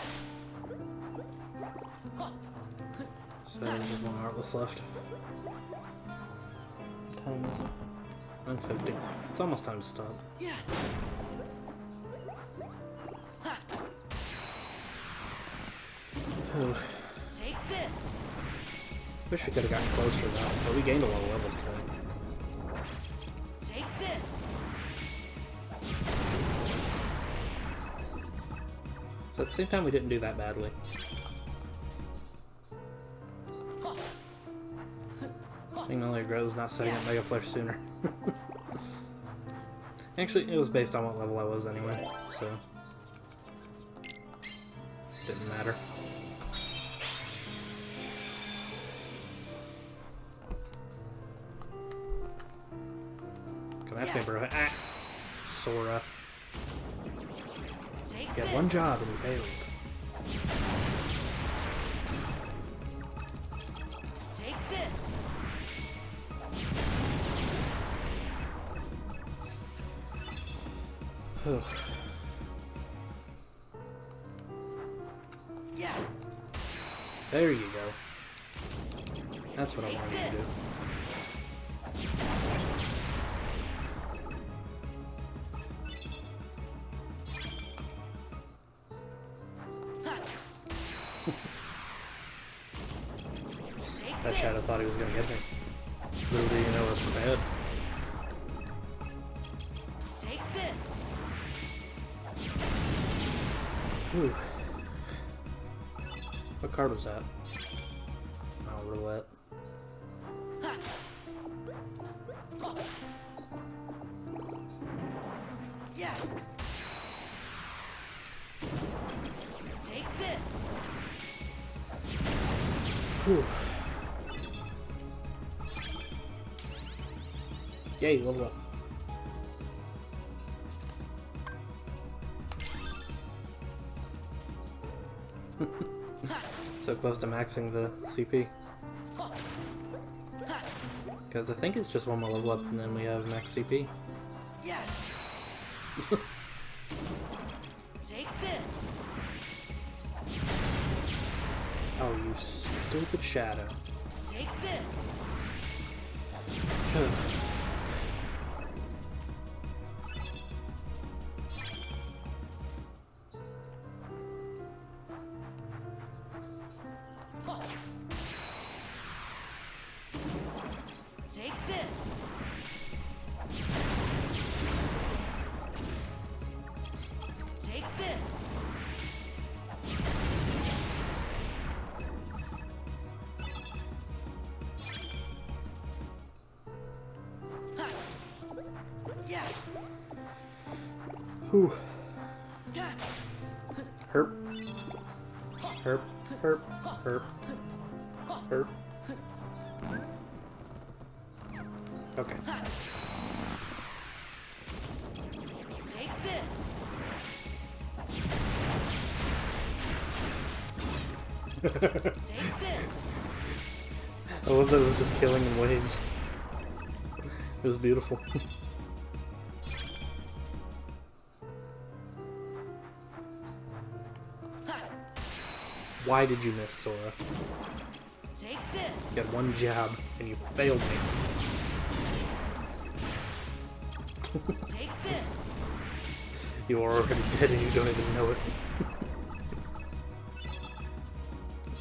S1: So there's just one Heartless left. Time is it? 9:50. It's almost time to stop.
S2: Yeah.
S1: Whew.
S2: Take this.
S1: Wish we could have gotten closer though, but we gained a lot of levels today.
S2: Take this.
S1: But at the same time, we didn't do that badly. Magnolia Grove's not setting up Mega Flare sooner. Actually, it was based on what level I was anyway, so didn't matter. That's me, bro. Ah! Sora.
S2: Take
S1: You had
S2: this.
S1: one job and you failed.
S2: Take this.
S1: Ugh.
S2: Yeah.
S1: There you go. That's what I wanted to do.
S2: Take
S1: That
S2: this.
S1: shadow thought he was gonna get me. Little do you know it's bad.
S2: Take this.
S1: Whew. What card was that? Oh, roulette.
S2: Yeah. Take this.
S1: Whew. Yay, level up. So close to maxing the CP. Because I think it's just one more level up and then we have max CP.
S2: Yeah. Take this.
S1: Oh, you stupid shadow.
S2: Take this. Take this. Take this. Ha. Yeah.
S1: Whew.
S2: Yeah.
S1: Herp. Herp. Herp. Herp. Herp. Okay.
S2: Take this. Take this.
S1: I love that it was just killing in waves. It was beautiful. Why did you miss, Sora?
S2: Take this.
S1: You had one job and you failed me.
S2: Take this.
S1: You are already dead and you don't even know it.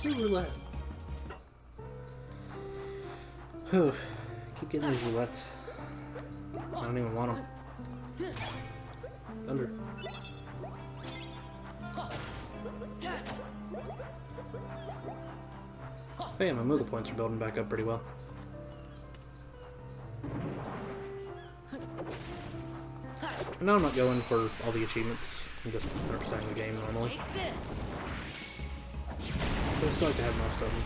S1: Ooh, roulette. Whew. Keep getting these roulettes. I don't even want them. Thunder. Hey, my Moogle points are building back up pretty well. And now I'm not going for all the achievements. I'm just 100%ing the game normally.
S2: Take this.
S1: But I still like to have most of them.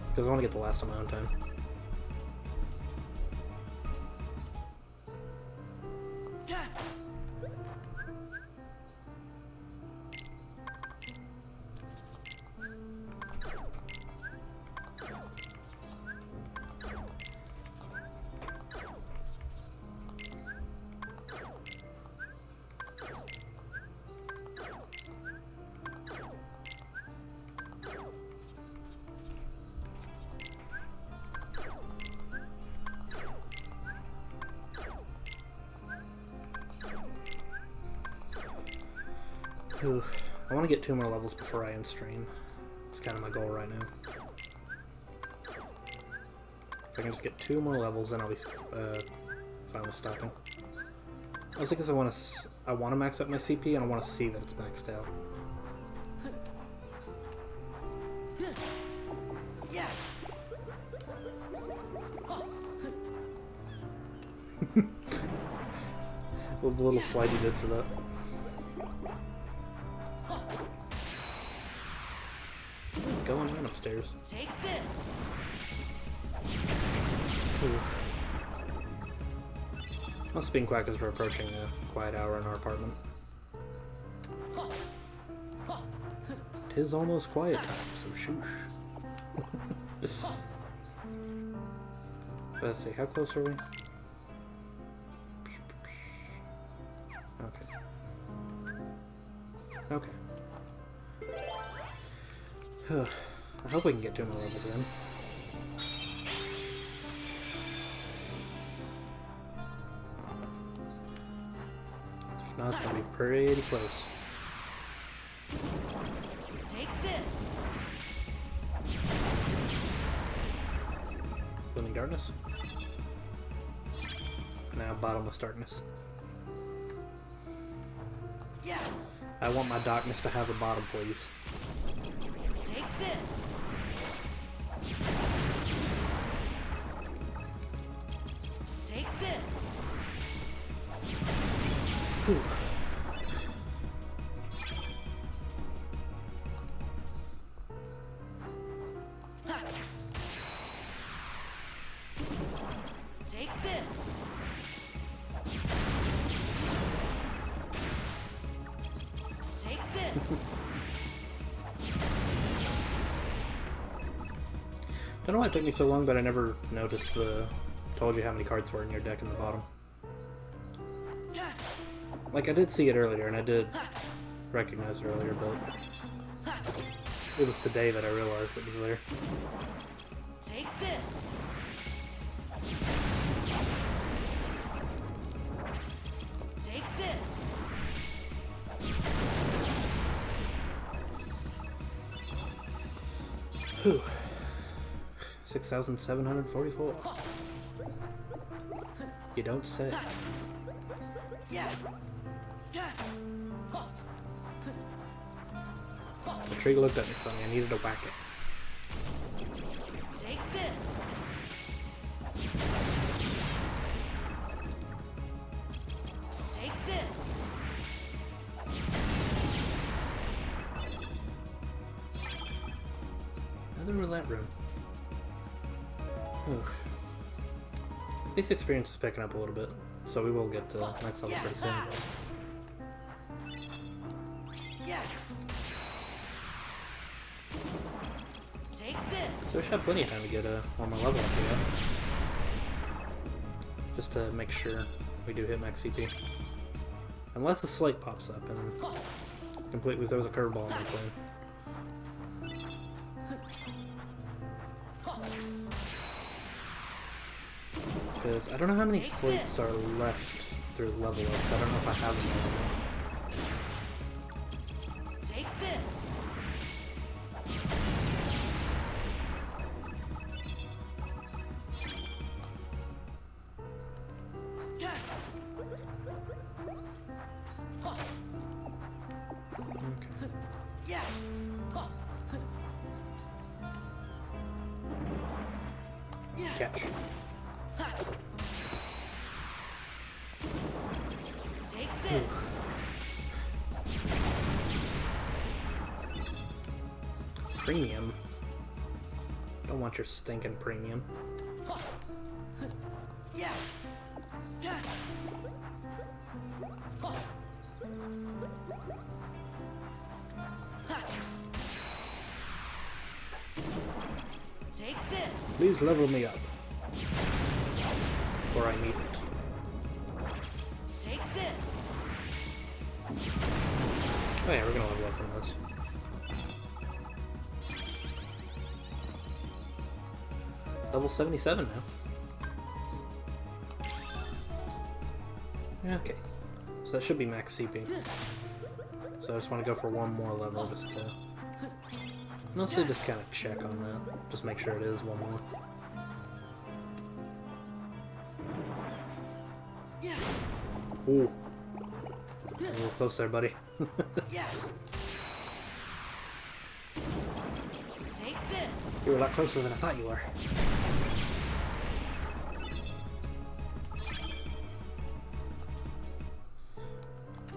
S1: Because I want to get the last on my own time. Ooh, I want to get 2 more levels before I end stream. It's kind of my goal right now. If I can just get 2 more levels, then I'll be fine with stopping. Also, because I want to max out my CP and I want to see that it's maxed out.
S2: Yeah.
S1: What the little slide you did for that? What's going on upstairs?
S2: Take this.
S1: Ooh. Must be quiet because we're approaching a quiet hour in our apartment. 'Tis almost quiet time, so shoosh. Let's see, how close are we? Okay. Okay. I hope we can get 2 more levels in. If not, it's gonna be pretty close.
S2: Take this.
S1: Blooming Darkness. Now Bottomless Darkness.
S2: Yeah.
S1: I want my darkness to have a bottom, please.
S2: Take this. Take this.
S1: Whew.
S2: Take this. Take this.
S1: Don't know why it took me so long, but I never noticed told you how many cards were in your deck in the bottom. Like, I did see it earlier, and I did recognize it earlier, but it was today that I realized it was there.
S2: Take this. Take this.
S1: Whew. 6,744. You don't say.
S2: Yeah.
S1: The tree looked at me funny. I needed to whack it.
S2: Take this. Take this.
S1: Another roulette room. Whew. At least experience is picking up a little bit, so we will get to the next level pretty soon.
S2: Yeah. Take this.
S1: So we should have plenty of time to get one more level up here. Just to make sure we do hit max CP. Unless the slate pops up and completely throws a curveball in my plane. Because I don't know how many slates are left through level ups. I don't know if I have them all.
S2: Take this.
S1: Okay.
S2: Yeah.
S1: Catch.
S2: Take this.
S1: Premium? Don't want your stinking premium.
S2: Yeah. Take this.
S1: Please level me up. Before I need it.
S2: Take this.
S1: Oh yeah, we're gonna level up from this. Level 77 now. Okay. So that should be max CP. So I just want to go for one more level just to... Mostly just kind of check on that. Just make sure it is one more. Ooh. A little close there, buddy.
S2: Yeah. Take this.
S1: You were a lot closer than I thought you were.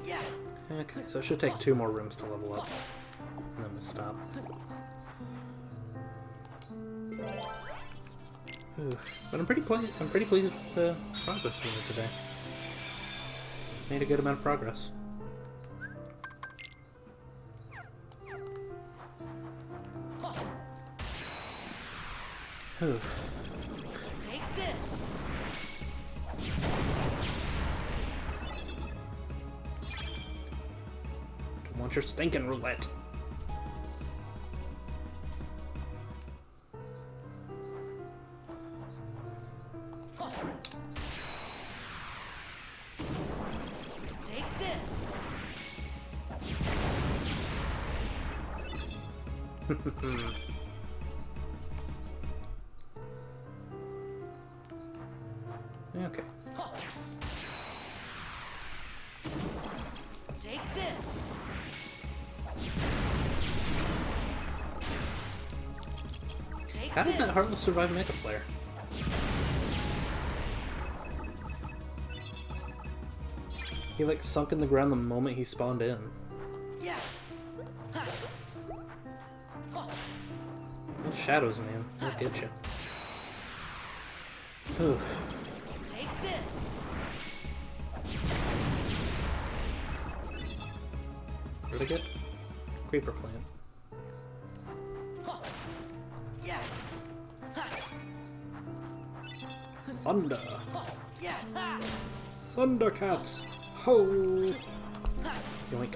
S2: Yeah.
S1: Okay, so it should take 2 more rooms to level up. And then we'll stop. Ooh. But I'm pretty pleased with the progress we made today. made a good amount of progress. Whew.
S2: Take this.
S1: Don't want your stinking roulette.
S2: Take this.
S1: Okay.
S2: Take this. Take
S1: How did
S2: this.
S1: that Heartless survive Mega Flare? He like sunk in the ground the moment he spawned in.
S2: Yeah.
S1: Those shadows, man. They'll get you. Whew.
S2: Take this.
S1: Where'd I get? Creeper plant.
S2: Yeah.
S1: Thunder!
S2: Yeah.
S1: Thundercats! Ho! Yoink.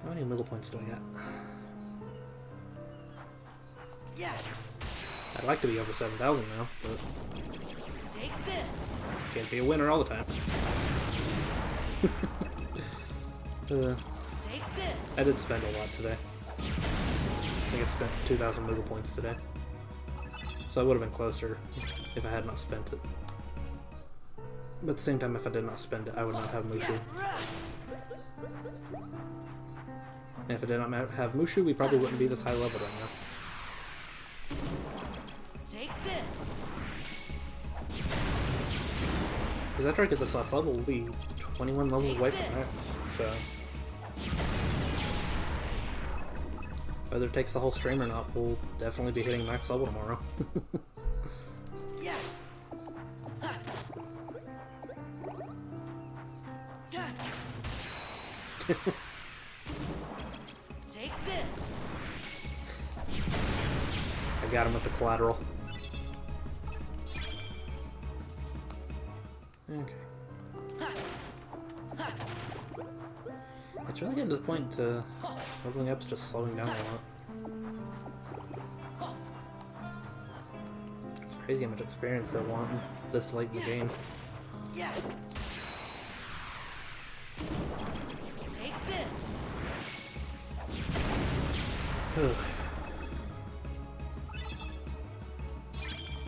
S1: How many Moogle points do I got?
S2: Yeah.
S1: I'd like to be over 7,000 now, but
S2: Take this.
S1: can't be a winner all the time.
S2: Take this.
S1: I did spend a lot today. I think I spent 2,000 Moogle points today. So I would have been closer if I had not spent it. But at the same time, if I did not spend it, I would not have Mushu. And if I did not have Mushu, we probably wouldn't be this high level right now.
S2: Take this.
S1: Because after I get this last level, we'll be 21 levels away from max, so... Whether it takes the whole stream or not, we'll definitely be hitting max level tomorrow.
S2: Yeah. Take this.
S1: I got him with the collateral. Okay. It's really getting to the point leveling up's just slowing down a lot. It's crazy how much experience they want this late in the game.
S2: Yeah. Take this.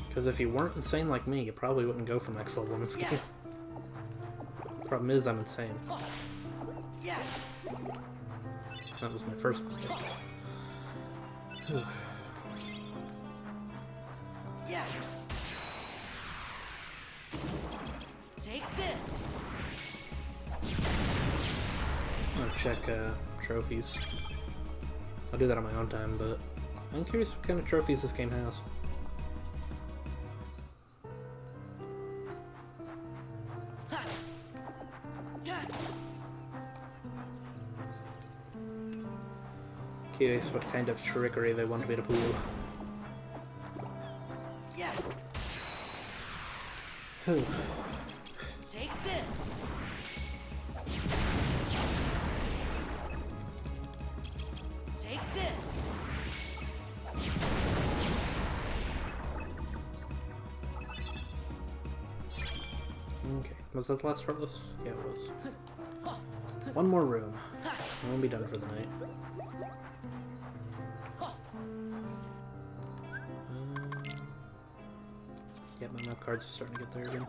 S1: Because if you weren't insane like me, you probably wouldn't go for max level in this
S2: Yeah.
S1: game. Problem is, I'm insane.
S2: Yeah.
S1: That was my first mistake.
S2: Yeah. Take this.
S1: I'm gonna check trophies. I'll do that on my own time, but I'm curious what kind of trophies this game has. Curious what kind of trickery they want me to pull.
S2: Yeah.
S1: Whew.
S2: Take this. Take this.
S1: Okay, was that the last Heartless? Yeah, it was. One more room. I won't be done for the night. Yeah, my map cards are starting to get there again.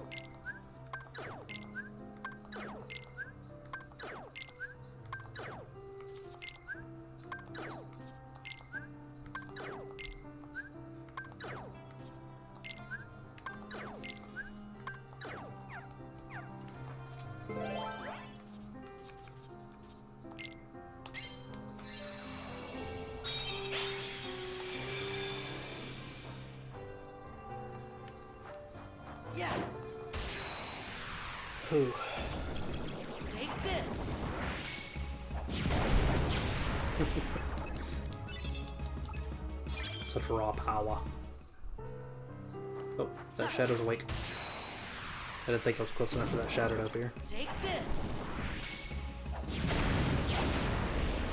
S2: Yeah.
S1: Such raw power. Oh, that shadow's awake. I didn't think I was close enough for that shadow to appear.
S2: Take this.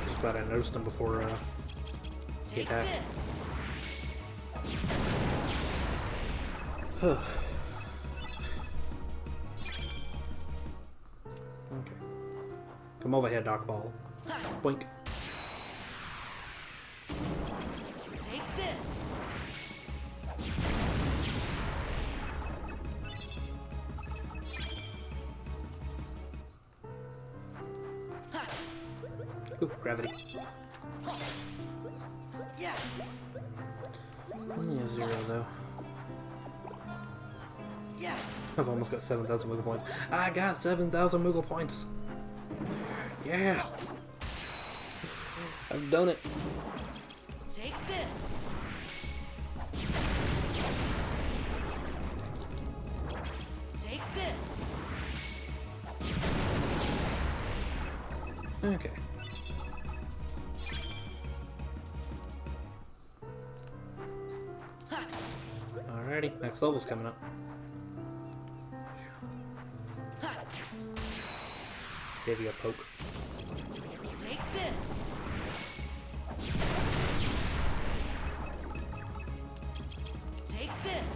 S1: Just glad I noticed him before he
S2: Take
S1: attacked.
S2: this.
S1: Okay. Come over here, Dark Ball. Boink.
S2: Take this.
S1: Ooh, gravity.
S2: Yeah.
S1: Only a 0 though.
S2: Yeah.
S1: I've almost got 7,000 Moogle points. I got 7,000 Moogle points! Yeah! I've done it!
S2: Take this. Take this.
S1: Okay. Alrighty, next level's coming up. Gave you a poke.
S2: Take this. Take this.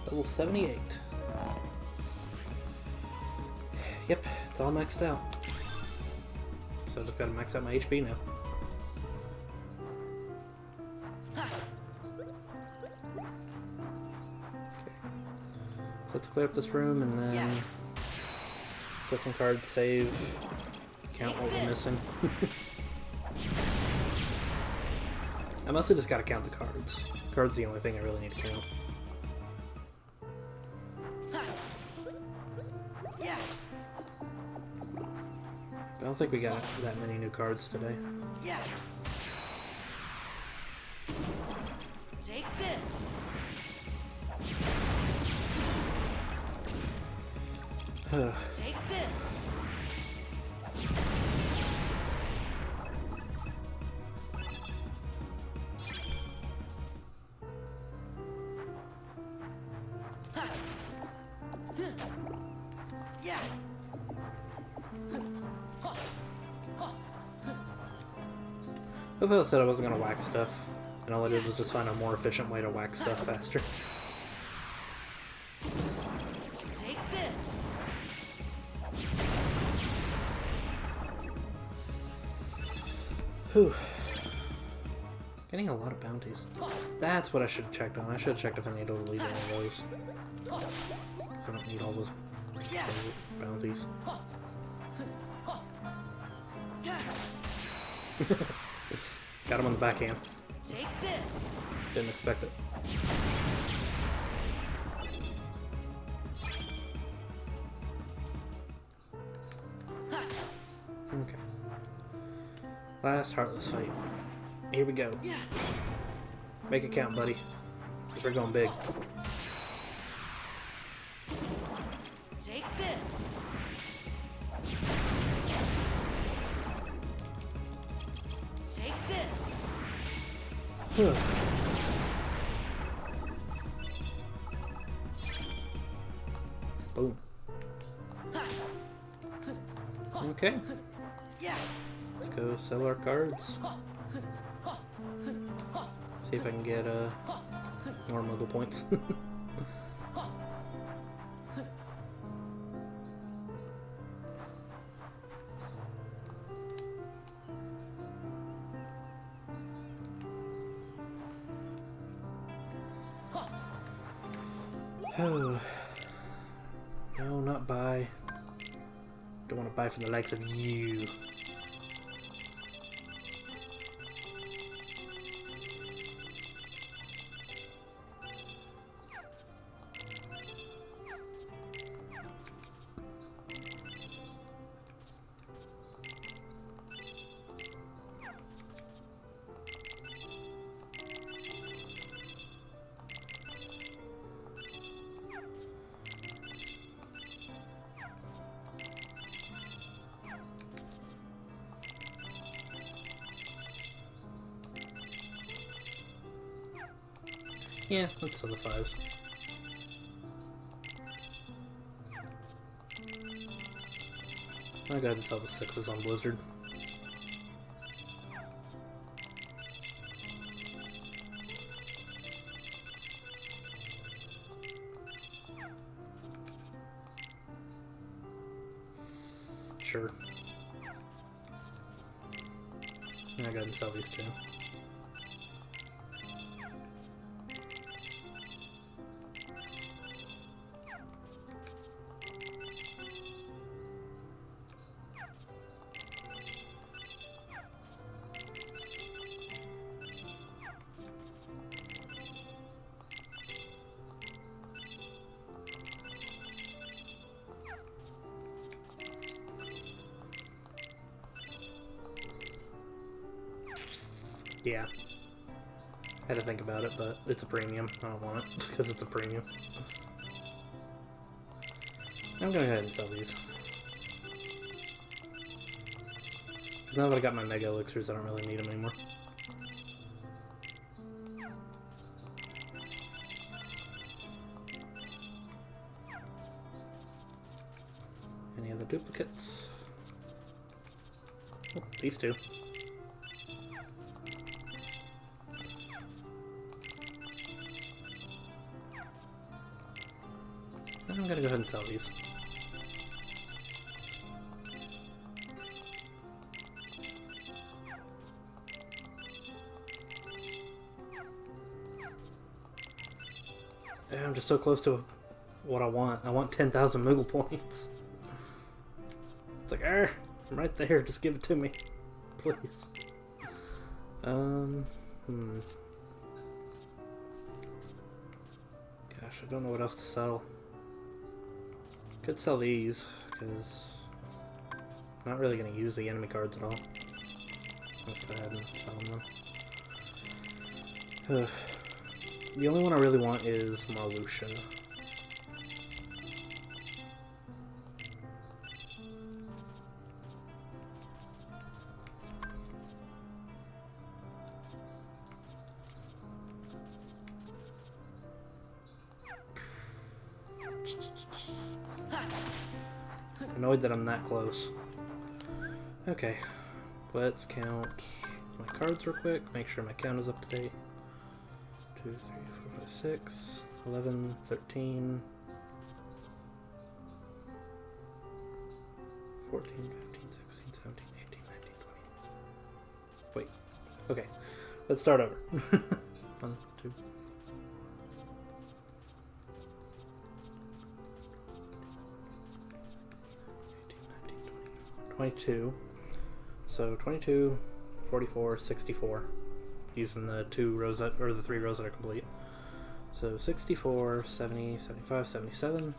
S1: Level 78. Yep, it's all maxed out. So I just gotta max out my HP now. Let's clear up this room and then set some cards, save, count what we're missing. I mostly just gotta count the cards. Cards the only thing I really need to count.
S2: Yeah.
S1: I don't think we got that many new cards today.
S2: Yeah. Take this. Take this. Yeah.
S1: I thought I said I wasn't gonna whack stuff, and all I did was just find a more efficient way to whack stuff faster.
S2: Take this.
S1: Whew. Getting a lot of bounties. That's what I should have checked on. I should have checked if I needed to delete any of those. Because I don't need all those
S2: Yeah.
S1: bounties. Got him on the backhand.
S2: Take this.
S1: Didn't expect it. Okay. Last Heartless fight. Here we go.
S2: Yeah.
S1: Make it count, buddy. 'Cause we're going big.
S2: Take this. Take this.
S1: Boom. Okay.
S2: Yeah.
S1: Let's go sell our cards. See if I can get more Moogle points. Oh. No, not buy. Don't want to buy from the likes of you. Yeah, let's sell the 5s. I'll go ahead and sell the 6s on Blizzard. Sure. I'll go ahead and sell these 2. Yeah. I had to think about it, but it's a premium. I don't want it because it's a premium. I'm gonna go ahead and sell these. Because now that I got my Mega Elixirs, I don't really need them anymore. Any other duplicates? Oh, these 2. I'm gonna go ahead and sell these. Yeah, I'm just so close to what I want. I want 10,000 Moogle points. It's like, I'm right there. Just give it to me, please. Gosh, I don't know what else to sell. Could sell these, because I'm not really going to use the enemy cards at all. Let's go ahead and sell them. The only one I really want is Marluxia. Annoyed that I'm that close. Okay, let's count my cards real quick, make sure my count is up to date. 2, 3, 4, 5, 6, 11, 13, 14, 15, 16, 17, 18, 19, 20. Wait, okay, let's start over. 1, 2. 22. So 22, 44, 64. Using the 2 rows that, or the 3 rows that are complete. So 64, 70, 75, 77,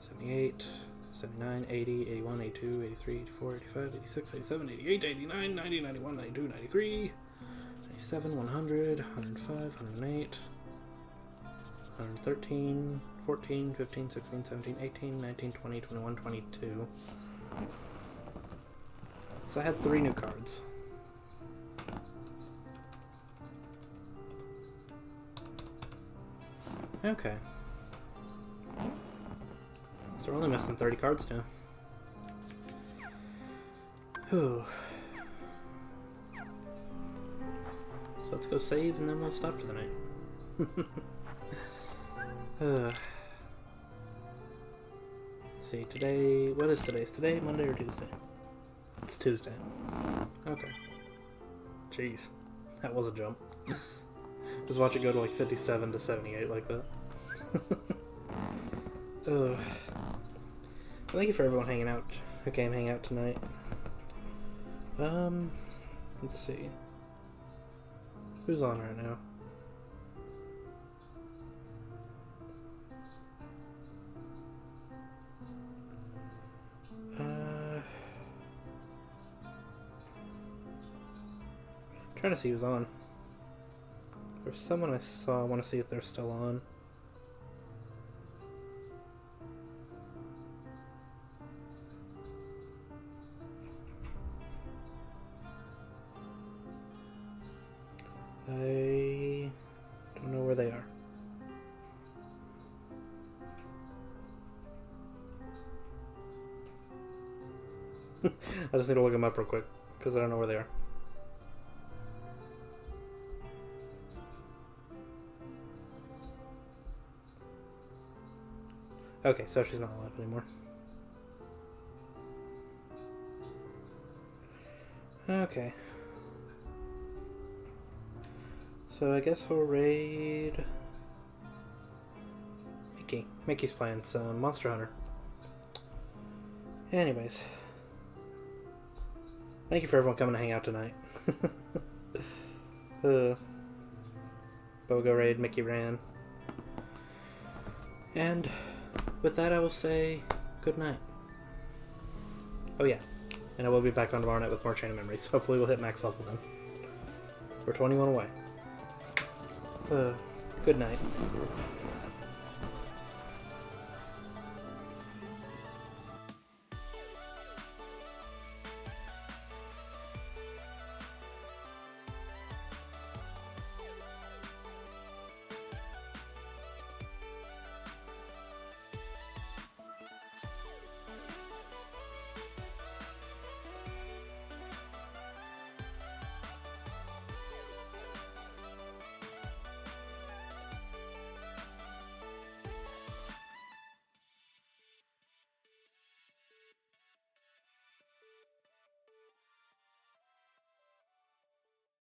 S1: 78, 79, 80, 81, 82, 83, 84, 85, 86, 87, 88, 89, 90, 91, 92, 93, 97, 100, 105, 108, 113, 14, 15, 16, 17, 18, 19, 20, 21, 22. So I had 3 new cards. Okay. So we're only missing 30 cards now. Whew. So let's go save and then we'll stop for the night. Let's see, today... What is today? Is today Monday or Tuesday? It's Tuesday. Okay. Jeez. That was a jump. Just watch it go to like 57 to 78 like that. Well, thank you for everyone hanging out, who came hang out tonight. Let's see. Who's on right now? Trying to see who's on. There's someone I saw. I want to see if they're still on. I just need to look them up real quick, because I don't know where they are. Okay, so she's not alive anymore. Okay. So I guess we'll raid Mickey. Mickey's playing some Monster Hunter. Anyways. Thank you for everyone coming to hang out tonight. But we'll go raid Mickey Ran. And with that I will say good night. Oh yeah. And I will be back on tomorrow night with more Chain of Memories. Hopefully we'll hit max level then. We're 21 away. Good night.